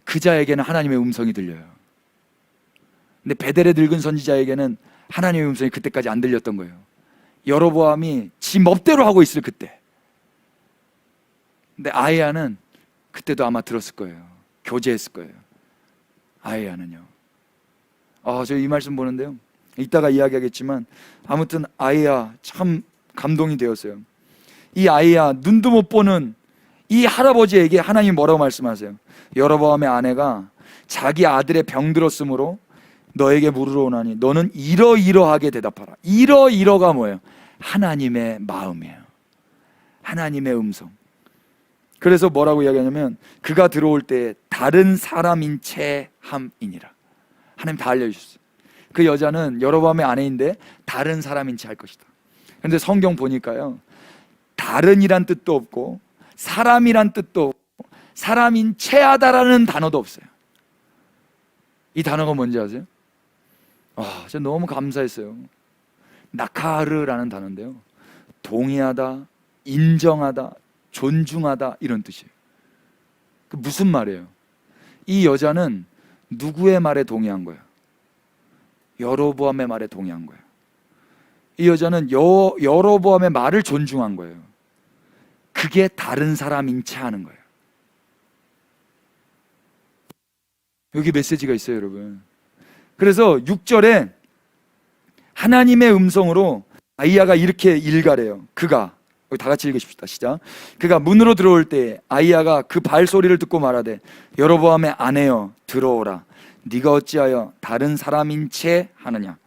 그자에게는 하나님의 음성이 들려요. 근데 베델의 늙은 선지자에게는 하나님의 음성이 그때까지 안 들렸던 거예요. 여로보암이 지 멋대로 하고 있을 그때. 근데 아이야는 그때도 아마 들었을 거예요. 교제했을 거예요. 아이야는요. 저 이 말씀 보는데요, 이따가 이야기하겠지만 아무튼 아이야 참 감동이 되었어요. 이 아이야, 눈도 못 보는 이 할아버지에게 하나님이 뭐라고 말씀하세요? 여로보암의 아내가 자기 아들의 병 들었으므로 너에게 물으러 오나니 너는 이러이러하게 대답하라. 이러이러가 뭐예요? 하나님의 마음이에요. 하나님의 음성. 그래서 뭐라고 이야기하냐면, 그가 들어올 때 다른 사람인 채 함이니라. 하나님 다 알려주셨어요. 그 여자는 여로보암의 아내인데 다른 사람인 채 할 것이다. 그런데 성경 보니까요, 다른이란 뜻도 없고 사람이란 뜻도 없고 사람인 채하다라는 단어도 없어요. 이 단어가 뭔지 아세요? 제가 너무 감사했어요. 나카르라는 단어인데요, 동의하다, 인정하다, 존중하다, 이런 뜻이에요. 그 무슨 말이에요? 이 여자는 누구의 말에 동의한 거예요? 여로보암의 말에 동의한 거예요. 이 여자는 여로보암의 말을 존중한 거예요. 그게 다른 사람인 채 하는 거예요. 여기 메시지가 있어요, 여러분. 그래서 6절에 하나님의 음성으로 아이야가 이렇게 일가래요. 그가, 우리 다 같이 읽으십시다. 시작. 그가 문으로 들어올 때 아이야가 그 발소리를 듣고 말하되 여로보암의 아내여 들어오라. 네가 어찌하여 다른 사람인 채 하느냐.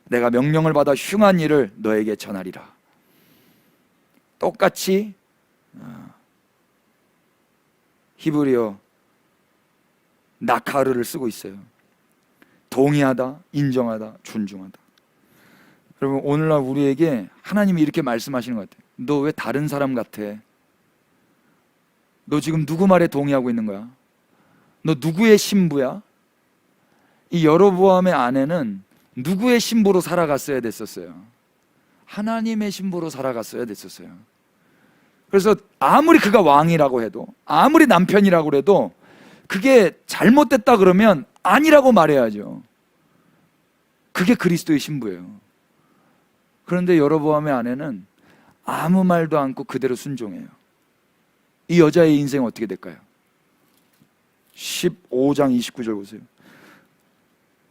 내가 명령을 받아 흉한 일을 너에게 전하리라. 똑같이 히브리어 나카르를 쓰고 있어요. 동의하다, 인정하다, 존중하다. 여러분, 오늘날 우리에게 하나님이 이렇게 말씀하시는 것 같아요. 너 왜 다른 사람 같아? 너 지금 누구 말에 동의하고 있는 거야? 너 누구의 신부야? 이 여로보암의 아내는 누구의 신부로 살아갔어야 됐었어요? 하나님의 신부로 살아갔어야 됐었어요. 그래서 아무리 그가 왕이라고 해도, 아무리 남편이라고 해도 그게 잘못됐다 그러면 아니라고 말해야죠. 그게 그리스도의 신부예요. 그런데 여로보암의 아내는 아무 말도 않고 그대로 순종해요. 이 여자의 인생은 어떻게 될까요? 15장 29절 보세요.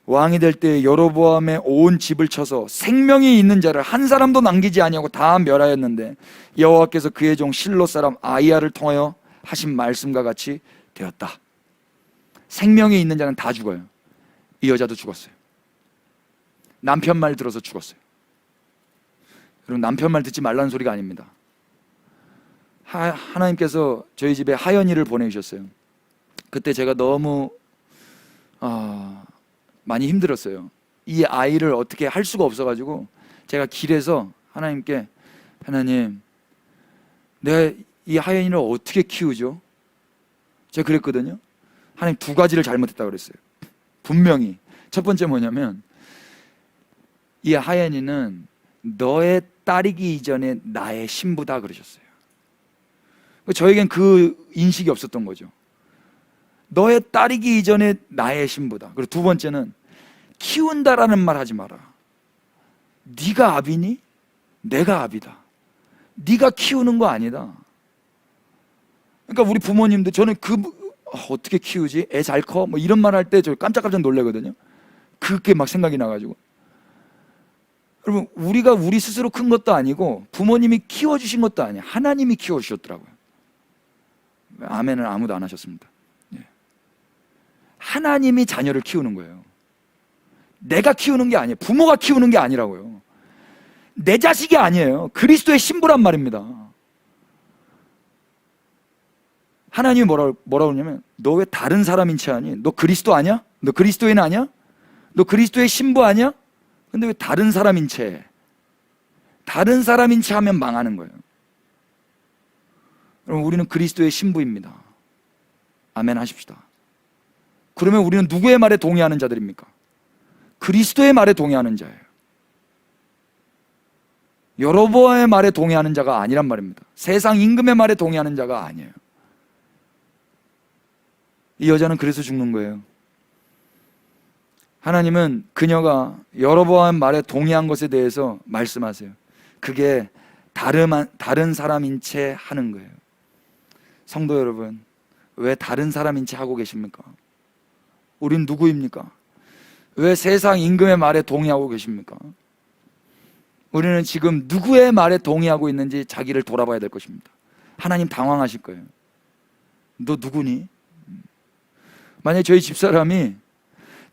왕이 될 때 여로보암의 온 집을 쳐서 생명이 있는 자를 한 사람도 남기지 아니하고 다 멸하였는데 여호와께서 그의 종 실로 사람 아이야를 통하여 하신 말씀과 같이 되었다. 생명이 있는 자는 다 죽어요. 이 여자도 죽었어요. 남편 말 들어서 죽었어요. 여러분, 남편 말 듣지 말라는 소리가 아닙니다. 하나님께서 저희 집에 하연이를 보내주셨어요. 그때 제가 너무 많이 힘들었어요. 이 아이를 어떻게 할 수가 없어가지고 제가 길에서 하나님께, 하나님, 내가 이 하연이를 어떻게 키우죠? 제가 그랬거든요. 하나님, 두 가지를 잘못했다고 그랬어요. 분명히 첫 번째 뭐냐면, 이 하연이는 너의 딸이기 이전에 나의 신부다 그러셨어요. 저에겐 그 인식이 없었던 거죠. 너의 딸이기 이전에 나의 신부다. 그리고 두 번째는 키운다라는 말 하지 마라. 네가 아비니? 내가 아비다. 네가 키우는 거 아니다. 그러니까 우리 부모님들, 저는 어떻게 키우지? 애 잘 커? 뭐 이런 말 할 때 저 깜짝깜짝 놀래거든요. 그게 막 생각이 나가지고. 여러분, 우리가 우리 스스로 큰 것도 아니고 부모님이 키워주신 것도 아니에요. 하나님이 키워주셨더라고요. 아멘을 아무도 안 하셨습니다. 하나님이 자녀를 키우는 거예요. 내가 키우는 게 아니에요. 부모가 키우는 게 아니라고요. 내 자식이 아니에요. 그리스도의 신부란 말입니다. 하나님이 뭐라고 그러냐면, 너 왜 다른 사람인 채 하니? 너 그리스도 아니야? 너 그리스도인 아니야? 너 그리스도의 신부 아니야? 근데 왜 다른 사람인 채 해? 다른 사람인 채 하면 망하는 거예요. 여러분, 우리는 그리스도의 신부입니다. 아멘 하십시다. 그러면 우리는 누구의 말에 동의하는 자들입니까? 그리스도의 말에 동의하는 자예요. 여로보암의 말에 동의하는 자가 아니란 말입니다. 세상 임금의 말에 동의하는 자가 아니에요. 이 여자는 그래서 죽는 거예요. 하나님은 그녀가 여로보암 말에 동의한 것에 대해서 말씀하세요. 그게 다른 사람인 채 하는 거예요. 성도 여러분, 왜 다른 사람인 채 하고 계십니까? 우린 누구입니까? 왜 세상 임금의 말에 동의하고 계십니까? 우리는 지금 누구의 말에 동의하고 있는지 자기를 돌아봐야 될 것입니다. 하나님 당황하실 거예요. 너 누구니? 만약에 저희 집사람이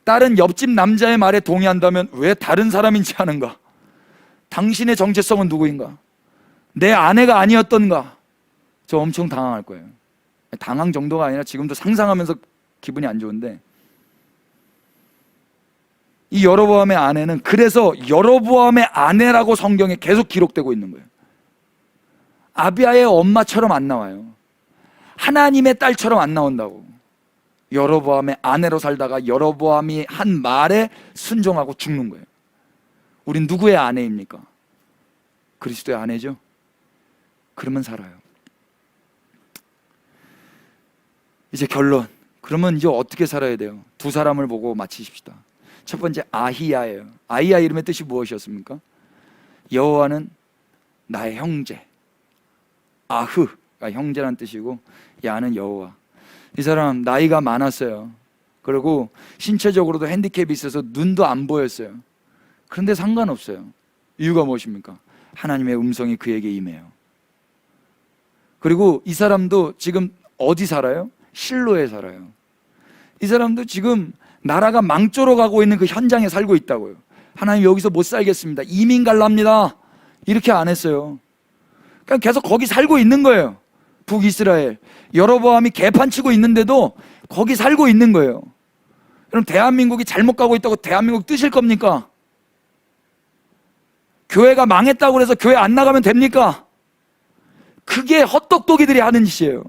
다른 옆집 남자의 말에 동의한다면 왜 다른 사람인 채 하는가? 당신의 정체성은 누구인가? 내 아내가 아니었던가? 저 엄청 당황할 거예요. 당황 정도가 아니라 지금도 상상하면서 기분이 안 좋은데, 이 여로보암의 아내는 그래서 여로보암의 아내라고 성경에 계속 기록되고 있는 거예요. 아비야의 엄마처럼 안 나와요. 하나님의 딸처럼 안 나온다고. 여로보암의 아내로 살다가 여로보암이 한 말에 순종하고 죽는 거예요. 우린 누구의 아내입니까? 그리스도의 아내죠. 그러면 살아요. 이제 결론. 그러면 이제 어떻게 살아야 돼요? 두 사람을 보고 마치십시다. 첫 번째, 아히야예요. 아히야 이름의 뜻이 무엇이었습니까? 여호와는 나의 형제. 아흐가 형제란 뜻이고, 야는 여호와. 이 사람 나이가 많았어요. 그리고 신체적으로도 핸디캡이 있어서 눈도 안 보였어요. 그런데 상관없어요. 이유가 무엇입니까? 하나님의 음성이 그에게 임해요. 그리고 이 사람도 지금 어디 살아요? 실로에 살아요. 이 사람도 지금 나라가 망조로 가고 있는 그 현장에 살고 있다고요. 하나님 여기서 못 살겠습니다. 이민 갈랍니다. 이렇게 안 했어요. 그냥 계속 거기 살고 있는 거예요. 북이스라엘. 여로보암이 개판치고 있는데도 거기 살고 있는 거예요. 그럼 대한민국이 잘못 가고 있다고 대한민국 뜨실 겁니까? 교회가 망했다고 해서 교회 안 나가면 됩니까? 그게 헛똑똑이들이 하는 짓이에요.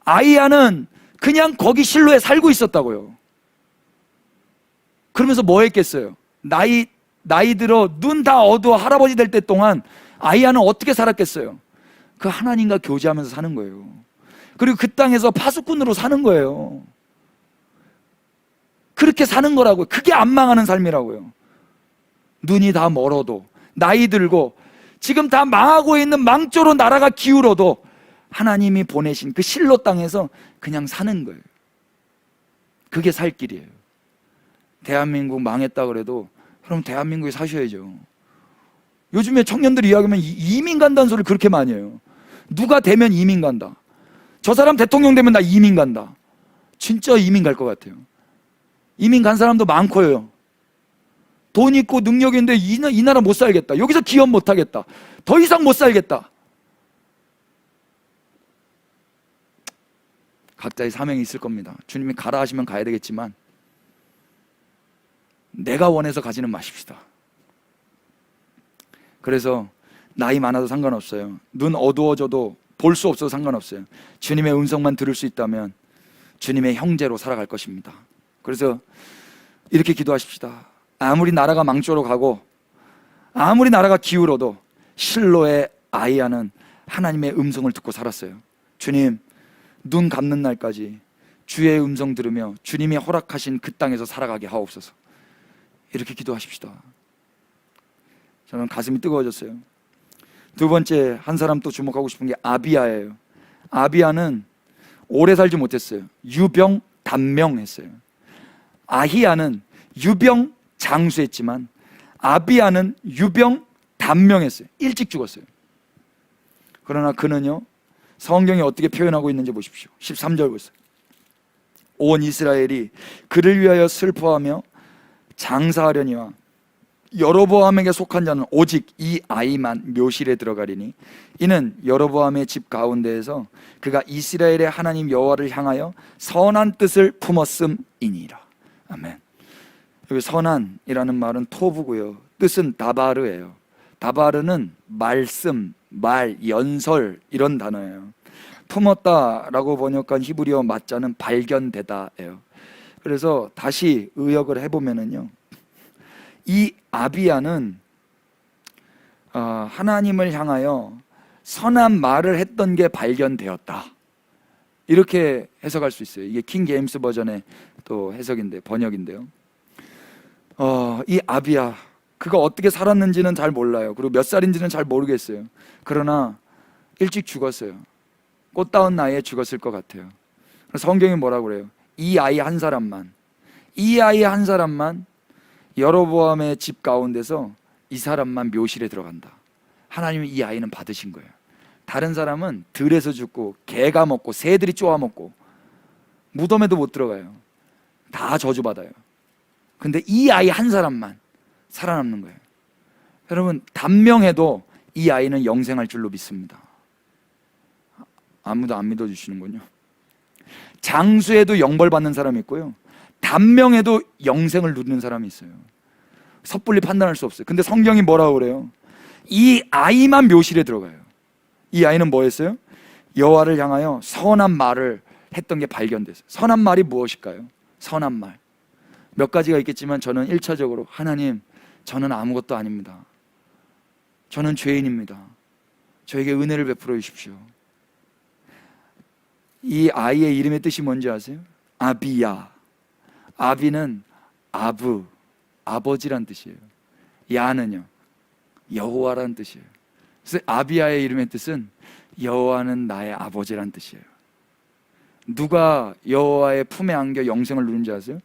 아이야는 그냥 거기 실로에 살고 있었다고요. 그러면서 뭐 했겠어요? 나이 들어 눈 다 어두워 할아버지 될 때 동안 아이야는 어떻게 살았겠어요? 그 하나님과 교제하면서 사는 거예요. 그리고 그 땅에서 파수꾼으로 사는 거예요. 그렇게 사는 거라고요. 그게 안 망하는 삶이라고요. 눈이 다 멀어도, 나이 들고 지금 다 망하고 있는 망조로 나라가 기울어도 하나님이 보내신 그 실로 땅에서 그냥 사는 거예요. 그게 살 길이에요. 대한민국 망했다 그래도 그럼 대한민국에 사셔야죠. 요즘에 청년들이 이야기하면 이민 간다는 소리를 그렇게 많이 해요. 누가 되면 이민 간다. 저 사람 대통령 되면 나 이민 간다. 진짜 이민 갈 것 같아요. 이민 간 사람도 많고요. 돈 있고 능력 있는데 이 나라 못 살겠다. 여기서 기업 못 하겠다. 더 이상 못 살겠다. 각자의 사명이 있을 겁니다. 주님이 가라 하시면 가야 되겠지만 내가 원해서 가지는 마십시다. 그래서 나이 많아도 상관없어요. 눈 어두워져도 볼 수 없어도 상관없어요. 주님의 음성만 들을 수 있다면 주님의 형제로 살아갈 것입니다. 그래서 이렇게 기도하십시다. 아무리 나라가 망조로 가고 아무리 나라가 기울어도 실로의 아이야는 하나님의 음성을 듣고 살았어요. 주님, 눈 감는 날까지 주의 음성 들으며 주님이 허락하신 그 땅에서 살아가게 하옵소서. 이렇게 기도하십시다. 저는 가슴이 뜨거워졌어요. 두 번째 한 사람 또 주목하고 싶은 게 아비야예요. 아비야는 오래 살지 못했어요. 유병 단명했어요. 아히야는 유병 장수했지만 아비야는 유병 단명했어요. 일찍 죽었어요. 그러나 그는요, 성경이 어떻게 표현하고 있는지 보십시오. 13절 보세요. 온 이스라엘이 그를 위하여 슬퍼하며 장사하려니와 여로보암에게 속한 자는 오직 이 아이만 묘실에 들어가리니 이는 여로보암의 집 가운데에서 그가 이스라엘의 하나님 여호와를 향하여 선한 뜻을 품었음이니라. 아멘. 여기 선한이라는 말은 토부고요, 뜻은 다바르예요. 다바르는 말씀, 말, 연설 이런 단어예요. 품었다라고 번역한 히브리어 맞자는 발견되다예요. 그래서 다시 의역을 해보면은요, 이 아비야는 하나님을 향하여 선한 말을 했던 게 발견되었다, 이렇게 해석할 수 있어요. 이게 킹 제임스 버전의 또 해석인데, 번역인데요. 이 아비야, 그가 어떻게 살았는지는 잘 몰라요. 그리고 몇 살인지는 잘 모르겠어요. 그러나 일찍 죽었어요. 꽃다운 나이에 죽었을 것 같아요. 성경이 뭐라고 그래요? 이 아이 한 사람만, 이 아이 한 사람만 여로보암의 집 가운데서 이 사람만 묘실에 들어간다. 하나님이 이 아이는 받으신 거예요. 다른 사람은 들에서 죽고 개가 먹고 새들이 쪼아먹고 무덤에도 못 들어가요. 다 저주받아요. 근데 이 아이 한 사람만 살아남는 거예요. 여러분, 단명해도 이 아이는 영생할 줄로 믿습니다. 아무도 안 믿어주시는군요. 장수해도 영벌받는 사람이 있고요, 단명해도 영생을 누리는 사람이 있어요. 섣불리 판단할 수 없어요. 근데 성경이 뭐라고 그래요? 이 아이만 묘실에 들어가요. 이 아이는 뭐 했어요? 여호와를 향하여 선한 말을 했던 게 발견됐어요. 선한 말이 무엇일까요? 선한 말 몇 가지가 있겠지만 저는 1차적으로 하나님, 저는 아무것도 아닙니다. 저는 죄인입니다. 저에게 은혜를 베풀어 주십시오. 이 아이의 이름의 뜻이 뭔지 아세요? 아비야. 아비는 아부, 아버지란 뜻이에요. 야는요, 여호와란 뜻이에요. 그래서 아비야의 이름의 뜻은 여호와는 나의 아버지란 뜻이에요. 누가 여호와의 품에 안겨 영생을 누린지 아세요?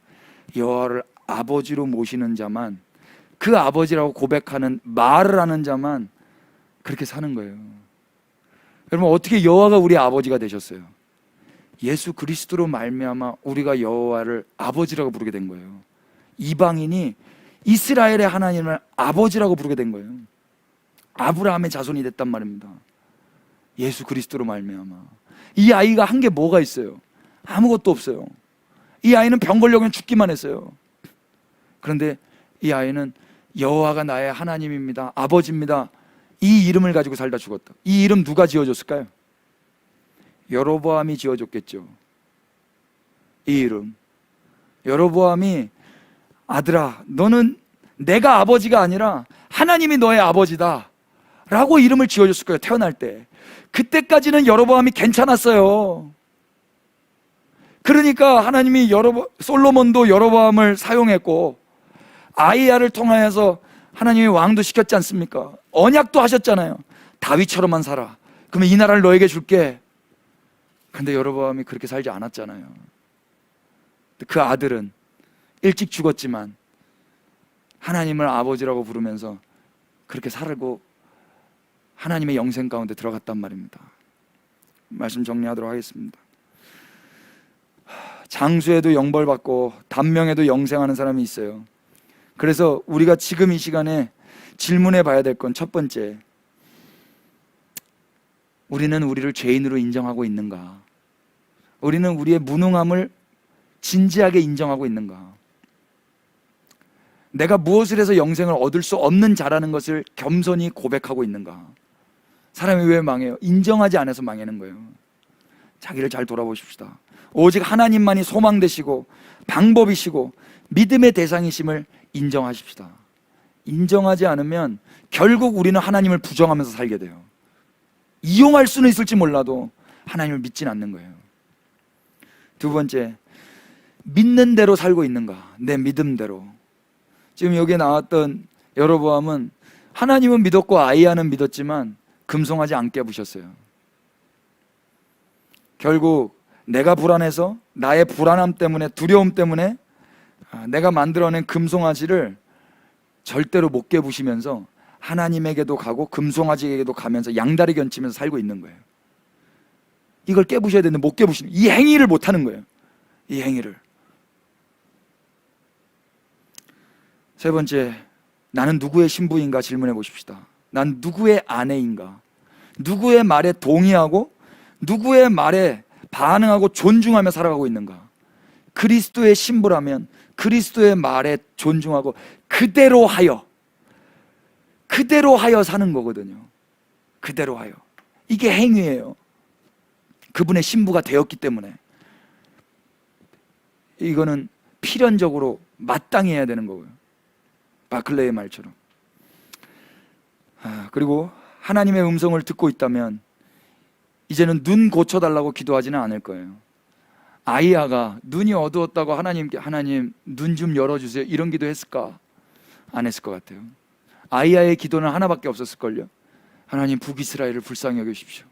여호와를 아버지로 모시는 자만 그 아버지라고 고백하는 말을 하는 자만 그렇게 사는 거예요. 여러분, 어떻게 여호와가 우리 아버지가 되셨어요? 예수 그리스도로 말미암아 우리가 여호와를 아버지라고 부르게 된 거예요. 이방인이 이스라엘의 하나님을 아버지라고 부르게 된 거예요. 아브라함의 자손이 됐단 말입니다. 예수 그리스도로 말미암아. 이 아이가 한 게 뭐가 있어요? 아무것도 없어요. 이 아이는 병 걸려면 죽기만 했어요. 그런데 이 아이는 여호와가 나의 하나님입니다, 아버지입니다, 이 이름을 가지고 살다 죽었다. 이 이름 누가 지어줬을까요? 여로보암이 지어줬겠죠. 이 이름 여로보암이, 아들아, 너는 내가 아버지가 아니라 하나님이 너의 아버지다 라고 이름을 지어줬을 거예요. 태어날 때. 그때까지는 여로보암이 괜찮았어요. 그러니까 하나님이 솔로몬도 여로보암을 사용했고 아이야를 통하여서 하나님이 왕도 시켰지 않습니까? 언약도 하셨잖아요. 다윗처럼만 살아, 그러면 이 나라를 너에게 줄게. 근데 여로보암이 그렇게 살지 않았잖아요. 그 아들은 일찍 죽었지만 하나님을 아버지라고 부르면서 그렇게 살고 하나님의 영생 가운데 들어갔단 말입니다. 말씀 정리하도록 하겠습니다. 장수에도 영벌받고 단명에도 영생하는 사람이 있어요. 그래서 우리가 지금 이 시간에 질문해 봐야 될 건 첫 번째, 우리는 우리를 죄인으로 인정하고 있는가? 우리는 우리의 무능함을 진지하게 인정하고 있는가? 내가 무엇을 해서 영생을 얻을 수 없는 자라는 것을 겸손히 고백하고 있는가? 사람이 왜 망해요? 인정하지 않아서 망하는 거예요. 자기를 잘 돌아보십시다. 오직 하나님만이 소망 되시고 방법이시고 믿음의 대상이심을 인정하십시다. 인정하지 않으면 결국 우리는 하나님을 부정하면서 살게 돼요. 이용할 수는 있을지 몰라도 하나님을 믿진 않는 거예요. 두 번째, 믿는 대로 살고 있는가? 내 믿음대로. 지금 여기에 나왔던 여로보암은 하나님은 믿었고 아이야는 믿었지만 금송아지 안 깨부셨어요. 결국 내가 불안해서, 나의 불안함 때문에, 두려움 때문에 내가 만들어낸 금송아지를 절대로 못 깨부시면서 하나님에게도 가고 금송아지에게도 가면서 양다리 견치면서 살고 있는 거예요. 이걸 깨부셔야 되는데 못 깨부시는, 이 행위를 못 하는 거예요. 이 행위를. 세 번째, 나는 누구의 신부인가 질문해 보십시다. 난 누구의 아내인가? 누구의 말에 동의하고 누구의 말에 반응하고 존중하며 살아가고 있는가? 그리스도의 신부라면 그리스도의 말에 존중하고 그대로 하여 사는 거거든요. 그대로 하여. 이게 행위예요. 그분의 신부가 되었기 때문에. 이거는 필연적으로 마땅히 해야 되는 거고요. 바클레의 말처럼. 그리고 하나님의 음성을 듣고 있다면 이제는 눈 고쳐달라고 기도하지는 않을 거예요. 아이야가 눈이 어두웠다고 하나님께, 하나님 눈 좀 열어주세요, 이런 기도 했을까? 안 했을 것 같아요. 아이야의 기도는 하나밖에 없었을걸요. 하나님, 북이스라엘을 불쌍히 여겨주십시오.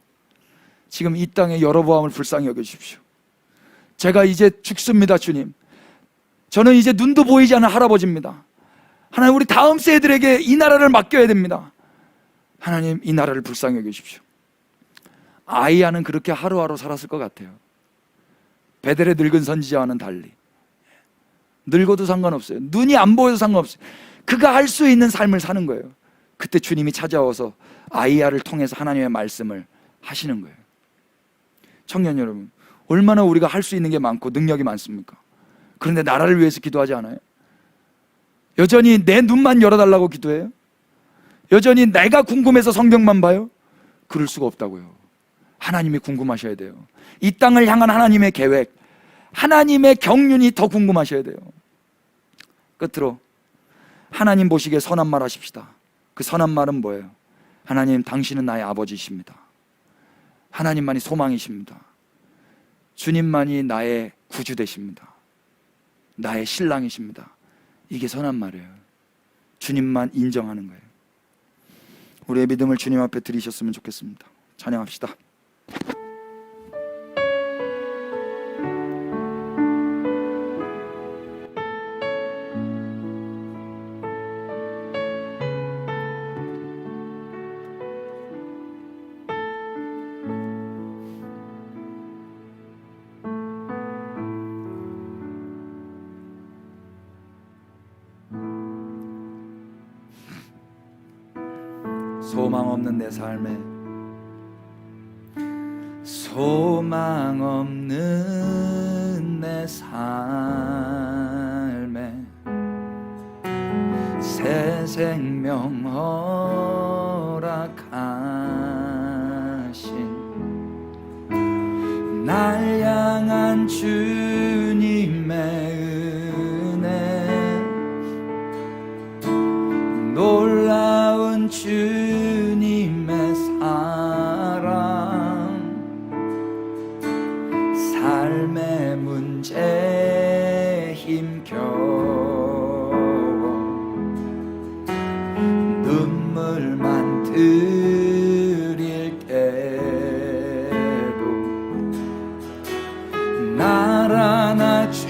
지금 이 땅의 여로보암을 불쌍히 여겨주십시오. 제가 이제 죽습니다, 주님. 저는 이제 눈도 보이지 않는 할아버지입니다. 하나님, 우리 다음 세대들에게 이 나라를 맡겨야 됩니다. 하나님, 이 나라를 불쌍히 여겨주십시오. 아이야는 그렇게 하루하루 살았을 것 같아요. 베델의 늙은 선지자와는 달리. 늙어도 상관없어요. 눈이 안 보여도 상관없어요. 그가 할 수 있는 삶을 사는 거예요. 그때 주님이 찾아와서 아이야를 통해서 하나님의 말씀을 하시는 거예요. 청년 여러분, 얼마나 우리가 할 수 있는 게 많고 능력이 많습니까? 그런데 나라를 위해서 기도하지 않아요? 여전히 내 눈만 열어달라고 기도해요? 여전히 내가 궁금해서 성경만 봐요? 그럴 수가 없다고요. 하나님이 궁금하셔야 돼요. 이 땅을 향한 하나님의 계획, 하나님의 경륜이 더 궁금하셔야 돼요. 끝으로 하나님 보시기에 선한 말 하십시다. 그 선한 말은 뭐예요? 하나님, 당신은 나의 아버지이십니다. 하나님만이 소망이십니다. 주님만이 나의 구주 되십니다. 나의 신랑이십니다. 이게 선한 말이에요. 주님만 인정하는 거예요. 우리의 믿음을 주님 앞에 드리셨으면 좋겠습니다. 찬양합시다. 소망 없는 내 삶에, 소망 없는 내 삶에 새 생명 허락하신 날 향한 주님의 은혜, 놀라운 주님의 사랑, 삶의 문제 힘겨워 눈물만 흘릴 때도 날 안아주시는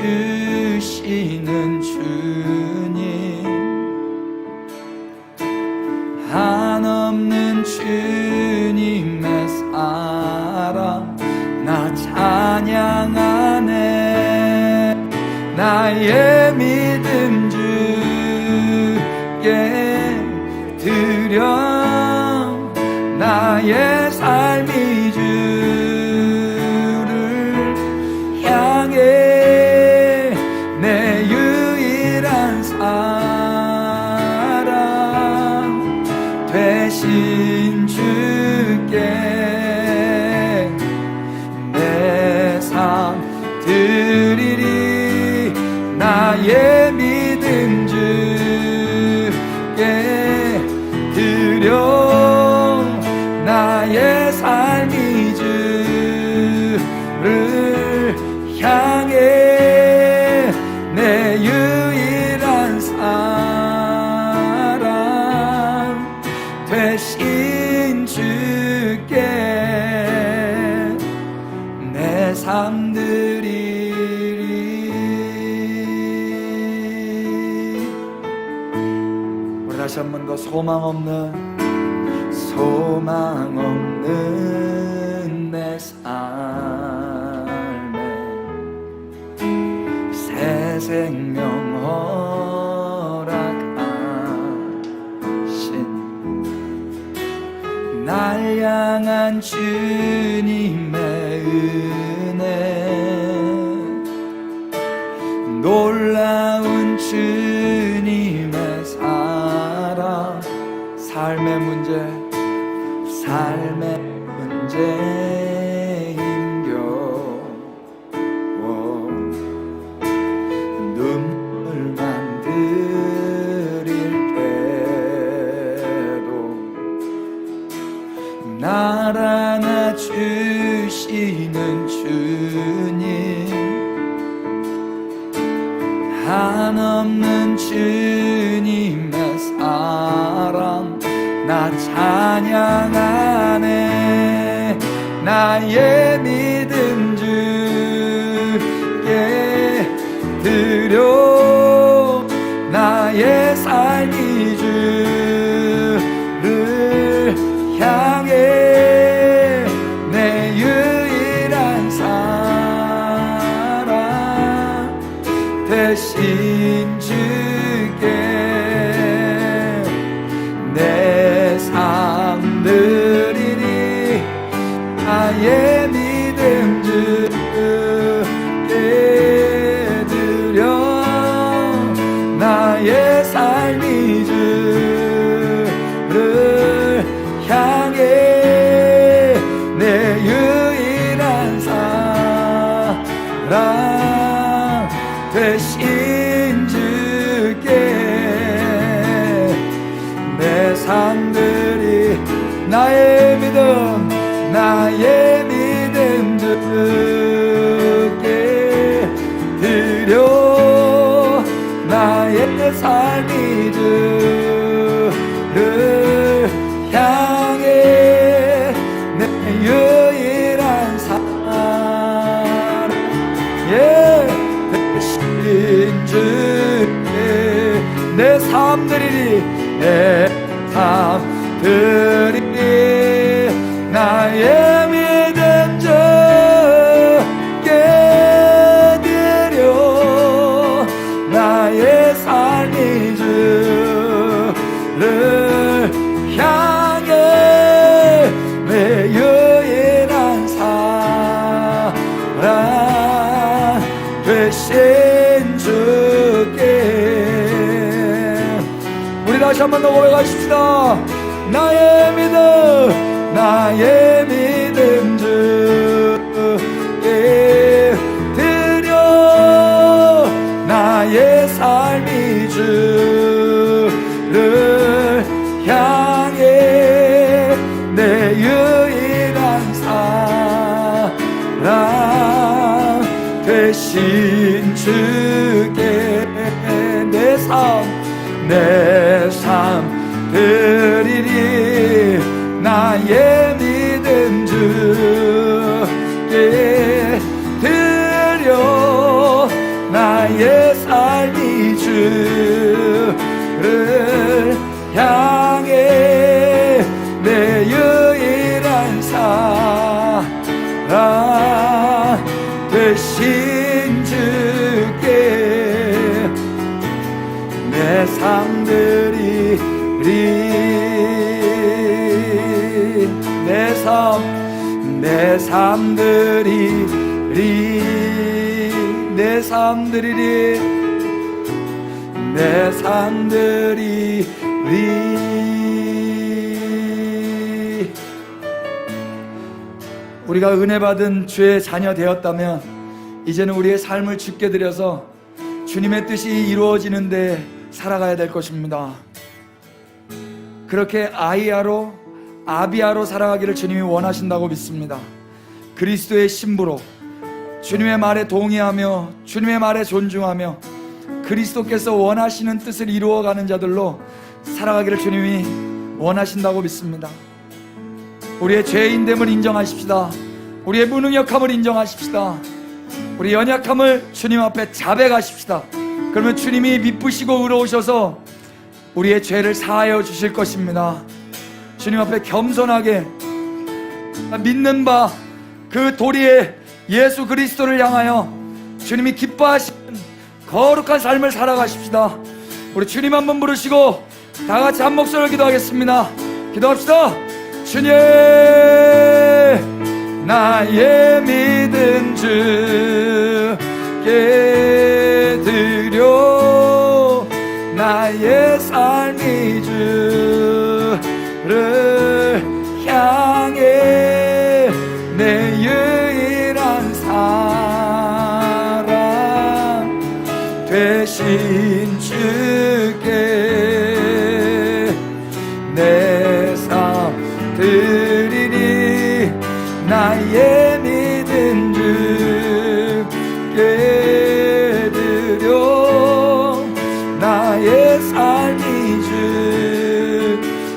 주님, 한없는 주님의 사랑 나 찬양하네. 나의 믿음 주께 드려, 나의 삶이 주를 향해 내 유일한 사랑 되신 주께 내 삶 드리리. 나의 믿음 주께 드려, 나의 삶이 주를 향해 내 유일한 사랑 되신 주께 내 삶 드리리. 우리 다시 한 번 더 소망 없는 내 삶에 새 생명 허락하신 날 향한 주님의 은혜, 놀라운 주님의 사랑, 삶의 문제 힘겨워 눈물만 흘릴 때도 날 안아주시는 주님, 한없는 주님의 사랑 나 찬양하네. 나의 믿음 주께 드려, 나의 삶이 주를 향해 내 유일한 사랑 되신 주께 내 삶 드리니. 나의 믿음 주께 드려, 나의 삶이 주를 향해 내 유일한 사랑 되신 주께 내 삶들이. 나의 믿음 주께 드려, 나의 삶이 주를 향해 내 유일한 사랑 되신 주께 내 삶 드리리. 내 삶 드리리. 나의 믿음 주께 드려, 나의 삶이 주를 향해 대신 주께. 우리 다시 한 번 더 고백하십시다. 나의 믿음 주께 드려. 나의 삶이 주를 향해 내 유일한 사랑 되신 주께 내 삶 드리리. 나의 믿음 주께 드려. 나의 삶이 주를 향해 내 유일한 사랑 되신 주께 내 삶 드리리. 내 삶 드리리. 내 삶 드리리. 내 삶 드리리. 우리가 은혜 받은 주의 자녀 되었다면 이제는 우리의 삶을 주께 드려서 주님의 뜻이 이루어지는데 살아가야 될 것입니다. 그렇게 아이아로 아비아로 살아가기를 주님이 원하신다고 믿습니다. 그리스도의 신부로 주님의 말에 동의하며 주님의 말에 존중하며 그리스도께서 원하시는 뜻을 이루어가는 자들로 살아가기를 주님이 원하신다고 믿습니다. 우리의 죄인됨을 인정하십시다. 우리의 무능력함을 인정하십시다. 우리 연약함을 주님 앞에 자백하십시다. 그러면 주님이 미쁘시고 의로우셔서 우리의 죄를 사하여 주실 것입니다. 주님 앞에 겸손하게 믿는 바 그 도리에 예수 그리스도를 향하여 주님이 기뻐하시는 거룩한 삶을 살아가십시다. 우리 주님 한번 부르시고 다 같이 한 목소리로 기도하겠습니다. 기도합시다. 주님, 나의 믿음 주께 드려. 나의 삶이 주를 향해 내 유일한 사랑 되신 주께 내 삶 드리니. 나의 믿음 주께 드려. 나의 삶이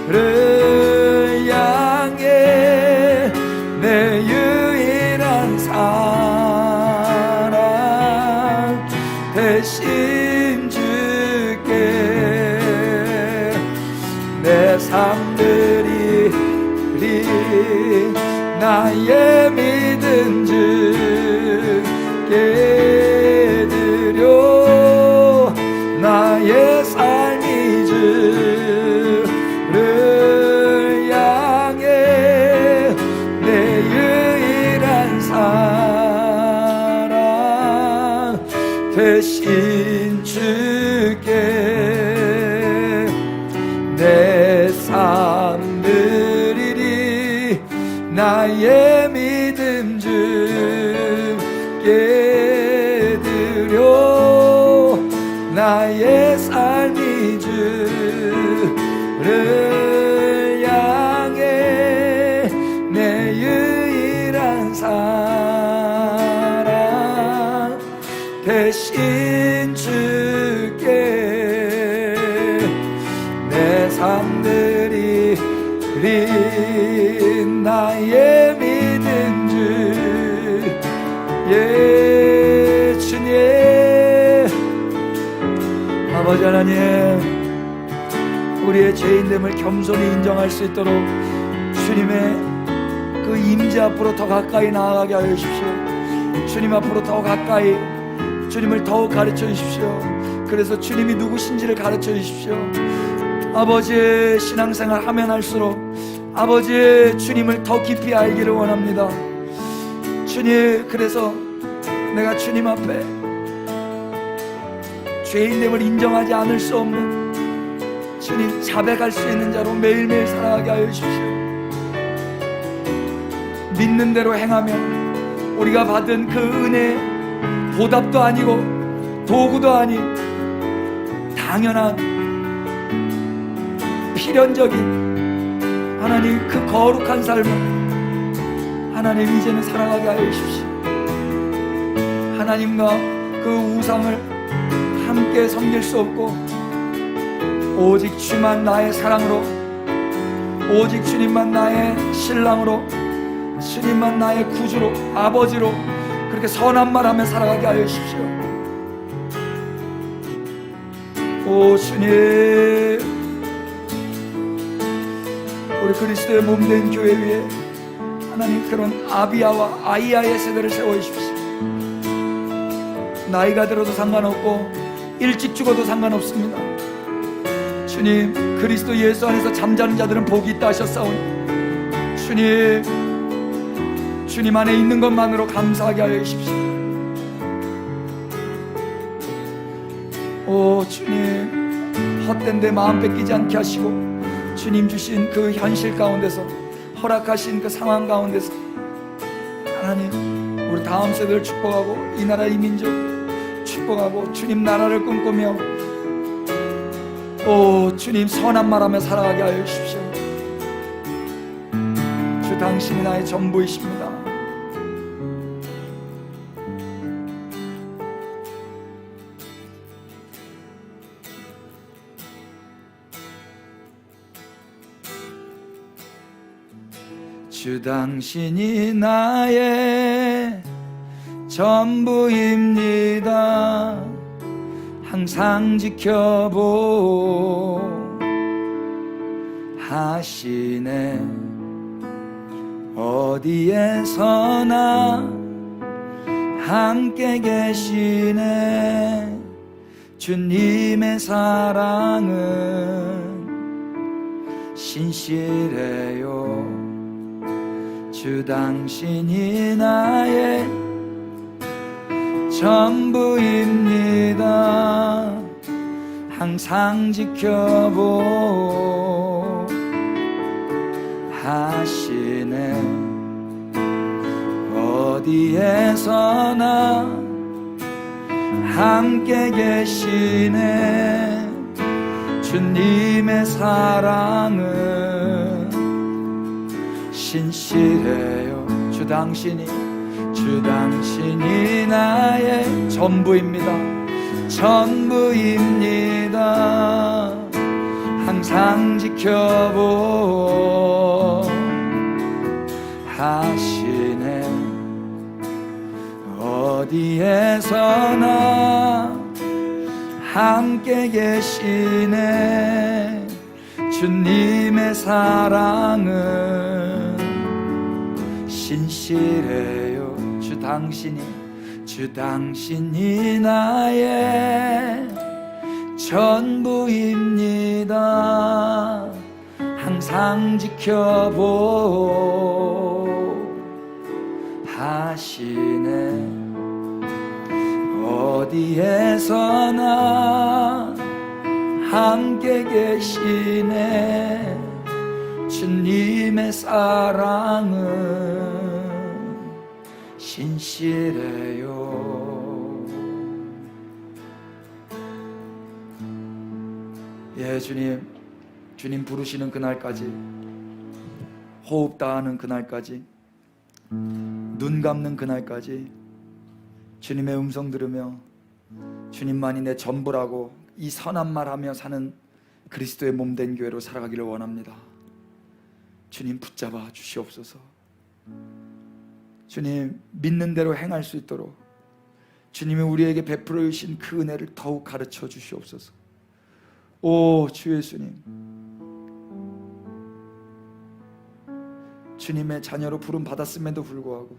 주를 향해 내 유일한 사랑 되신 주께 내 삶 드리리. 나의 믿음 주께 드려. 나의 삶이 주를 향해 내 유일한 사랑 되신 주께 내 삶 드리리. 나의 믿음 주께 드려. 나의 삶이 주를 향해 내 유일한 사랑 되신 주께 내 삶 드리리. 나의 믿음 주예. 주님 아버지 하나님, 우리의 죄인됨을 겸손히 인정할 수 있도록 주님의 그 임재 앞으로 더 가까이 나아가게 하여 주십시오. 주님 앞으로 더 가까이 주님을 더욱 가르쳐 주십시오. 그래서 주님이 누구신지를 가르쳐 주십시오. 아버지의 신앙생활 하면 할수록 아버지의 주님을 더 깊이 알기를 원합니다. 주님, 그래서 내가 주님 앞에 죄인됨을 인정하지 않을 수 없는 주님 자백할 수 있는 자로 매일매일 살아가게 하여 주십시오. 믿는 대로 행하면 우리가 받은 그 은혜 보답도 아니고 도구도 아닌 당연한 필연적인 하나님 그 거룩한 삶을 하나님 이제는 살아가게 하여 주십시오. 하나님과 그 우상을 함께 섬길 수 없고 오직 주만 나의 사랑으로, 오직 주님만 나의 신랑으로, 주님만 나의 구주로, 아버지로 그렇게 선한 말하며 살아가게 하여 주십시오. 오 주님, 우리 그리스도의 몸된 교회 위에 하나님 그런 아비야와 아이야의 세대를 세워주십시오. 나이가 들어도 상관없고 일찍 죽어도 상관없습니다. 주님, 그리스도 예수 안에서 잠자는 자들은 복이 있다 하셨사오니 주님 안에 있는 것만으로 감사하게 하여 주십시오. 오 주님, 헛된 데 마음 뺏기지 않게 하시고 주님 주신 그 현실 가운데서, 허락하신 그 상황 가운데서 하나님 우리 다음 세대를 축복하고 이 나라 이 민족 축복하고 주님 나라를 꿈꾸며 오 주님 선한 말하며 살아가게 하여 주십시오. 주 당신이 나의 전부이십니다. 주 당신이 나의 전부입니다. 항상 지켜보 하시네. 어디에서나 함께 계시네. 주님의 사랑은 신실해요. 주 당신이 나의 전부입니다. 항상 지켜보 하시네. 어디에서나 함께 계시네. 주님의 사랑은 신실해요. 주 당신이 나의 전부입니다. 전부입니다. 항상 지켜보 하시네. 어디에서나 함께 계시네. 주님의 사랑은 신실해요. 주 당신이 나의 전부입니다. 항상 지켜보 하시네. 어디에서나 함께 계시네. 주님의 사랑은 신실해요. 예, 주님 부르시는 그날까지, 호흡 다하는 그날까지, 눈 감는 그날까지 주님의 음성 들으며 주님만이 내 전부라고 이 선한 말하며 사는 그리스도의 몸된 교회로 살아가기를 원합니다. 주님 붙잡아 주시옵소서. 주님 믿는 대로 행할 수 있도록 주님이 우리에게 베풀어 주신 그 은혜를 더욱 가르쳐 주시옵소서. 오 주 예수님, 주님의 자녀로 부름 받았음에도 불구하고,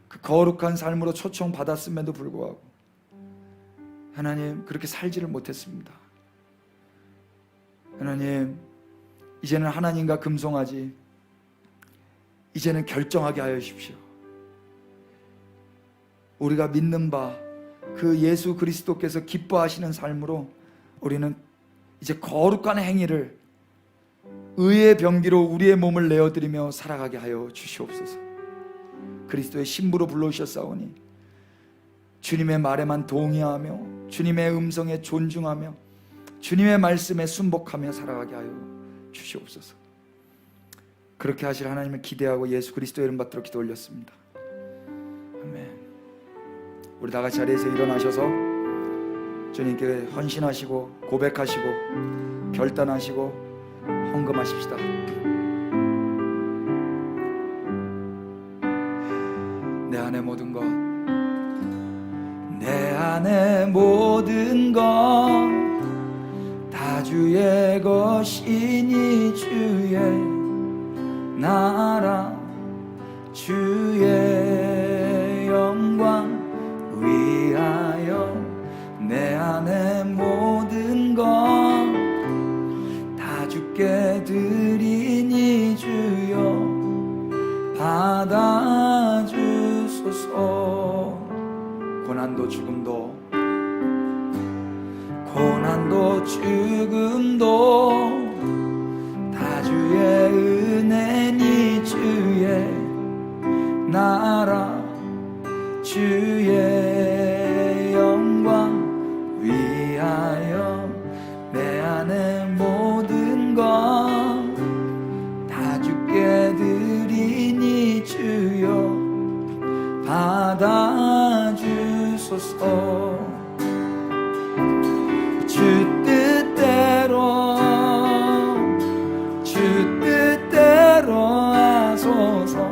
그 거룩한 삶으로 초청 받았음에도 불구하고 하나님 그렇게 살지를 못했습니다. 하나님 이제는 하나님과 금송하지, 이제는 결정하게 하여 주십시오. 우리가 믿는 바, 그 예수 그리스도께서 기뻐하시는 삶으로 우리는 이제 거룩한 행위를 의의 병기로 우리의 몸을 내어드리며 살아가게 하여 주시옵소서. 그리스도의 신부로 불러주셨사오니 주님의 말에만 동의하며 주님의 음성에 존중하며 주님의 말씀에 순복하며 살아가게 하여 주시옵소서. 그렇게 하실 하나님을 기대하고 예수 그리스도의 이름 받들어 기도 올렸습니다. 아멘. 우리 다 같이 자리에서 일어나셔서 주님께 헌신하시고 고백하시고 결단하시고 헌금하십시다. 내 안의 모든 것, 내 안의 모든 것 다 주의 것이니 주의 나라 주의 영광 위하여 내 안의 모든 것 다 주께 드리니 주여 받아주소서. 고난도 죽음도 다 주의 은혜니 주의 나라 주의 영광 위하여 내 안의 모든 것 다 주께 드리니 주여 받아주소서. 주 뜻대로 하소서.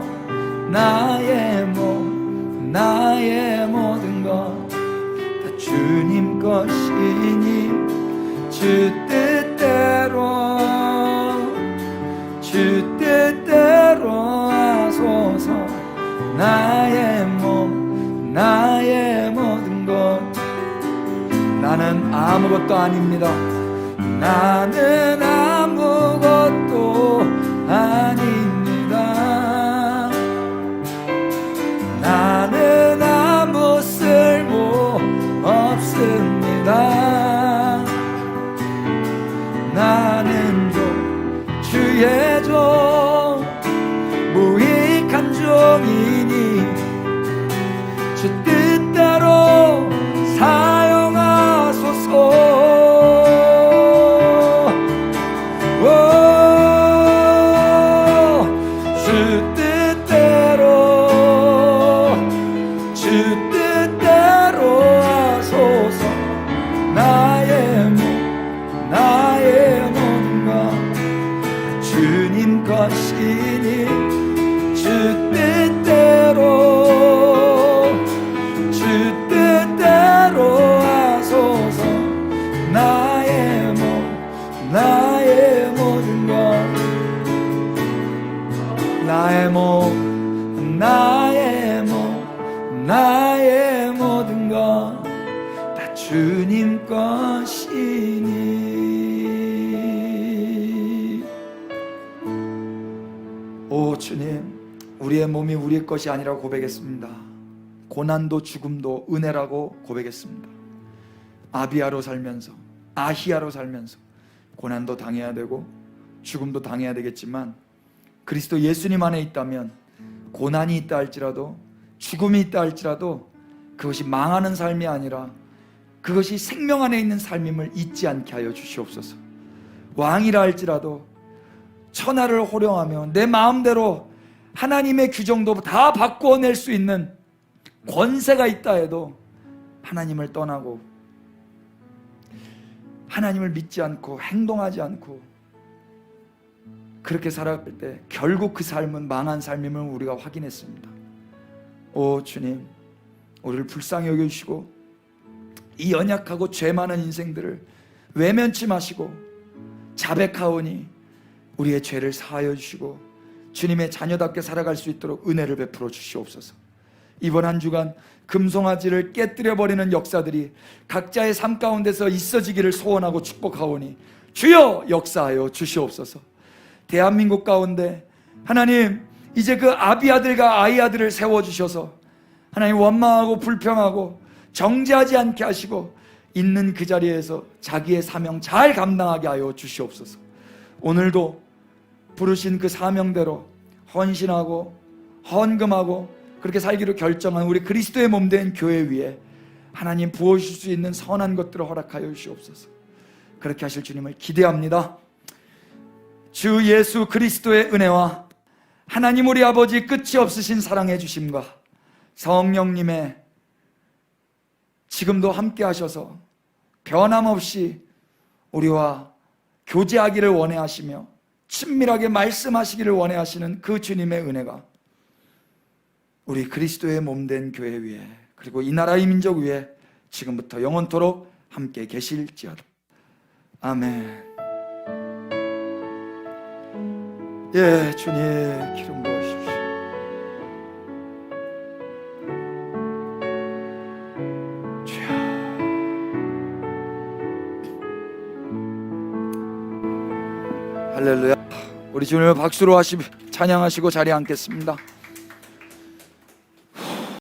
나의 몸 나의 모든 것 다 주님 것이니 주 뜻대로 하소서. 나의 몸 나의 모든 것. 나는 아무것도 아닙니다. 나는 아무것도 아닙니다. 나는 아무 쓸모 없습니다. 나는 주의 종 무익한 종이니 주 뜻대로 사용하소서. 나의 모든 것 다 주님 것이니. 오 주님, 우리의 몸이 우리의 것이 아니라고 고백했습니다. 고난도 죽음도 은혜라고 고백했습니다. 아비아로 살면서 아히야로 살면서 고난도 당해야 되고 죽음도 당해야 되겠지만 그리스도 예수님 안에 있다면 고난이 있다 할지라도 죽음이 있다 할지라도 그것이 망하는 삶이 아니라 그것이 생명 안에 있는 삶임을 잊지 않게 하여 주시옵소서. 왕이라 할지라도 천하를 호령하며 내 마음대로 하나님의 규정도 다 바꾸어낼 수 있는 권세가 있다 해도 하나님을 떠나고 하나님을 믿지 않고 행동하지 않고 그렇게 살아갈 때 결국 그 삶은 망한 삶임을 우리가 확인했습니다. 오 주님, 우리를 불쌍히 여겨주시고 이 연약하고 죄 많은 인생들을 외면치 마시고 자백하오니 우리의 죄를 사하여 주시고 주님의 자녀답게 살아갈 수 있도록 은혜를 베풀어 주시옵소서. 이번 한 주간 금송아지를 깨뜨려버리는 역사들이 각자의 삶 가운데서 있어지기를 소원하고 축복하오니 주여 역사하여 주시옵소서. 대한민국 가운데 하나님 이제 그 아비아들과 아이아들을 세워주셔서 하나님 원망하고 불평하고 정죄하지 않게 하시고 있는 그 자리에서 자기의 사명 잘 감당하게 하여 주시옵소서. 오늘도 부르신 그 사명대로 헌신하고 헌금하고 그렇게 살기로 결정한 우리 그리스도의 몸된 교회 위에 하나님 부어주실 수 있는 선한 것들을 허락하여 주시옵소서. 그렇게 하실 주님을 기대합니다. 주 예수 그리스도의 은혜와 하나님 우리 아버지 끝이 없으신 사랑해 주심과 성령님의 지금도 함께 하셔서 변함없이 우리와 교제하기를 원해하시며 친밀하게 말씀하시기를 원해하시는 그 주님의 은혜가 우리 그리스도의 몸된 교회 위에 그리고 이 나라의 민족 위에 지금부터 영원토록 함께 계실지어다. 아멘. 예, 주님 기름 부으십시오. 주여. 할렐루야. 우리 주님을 박수로 찬양하시고 자리에 앉겠습니다.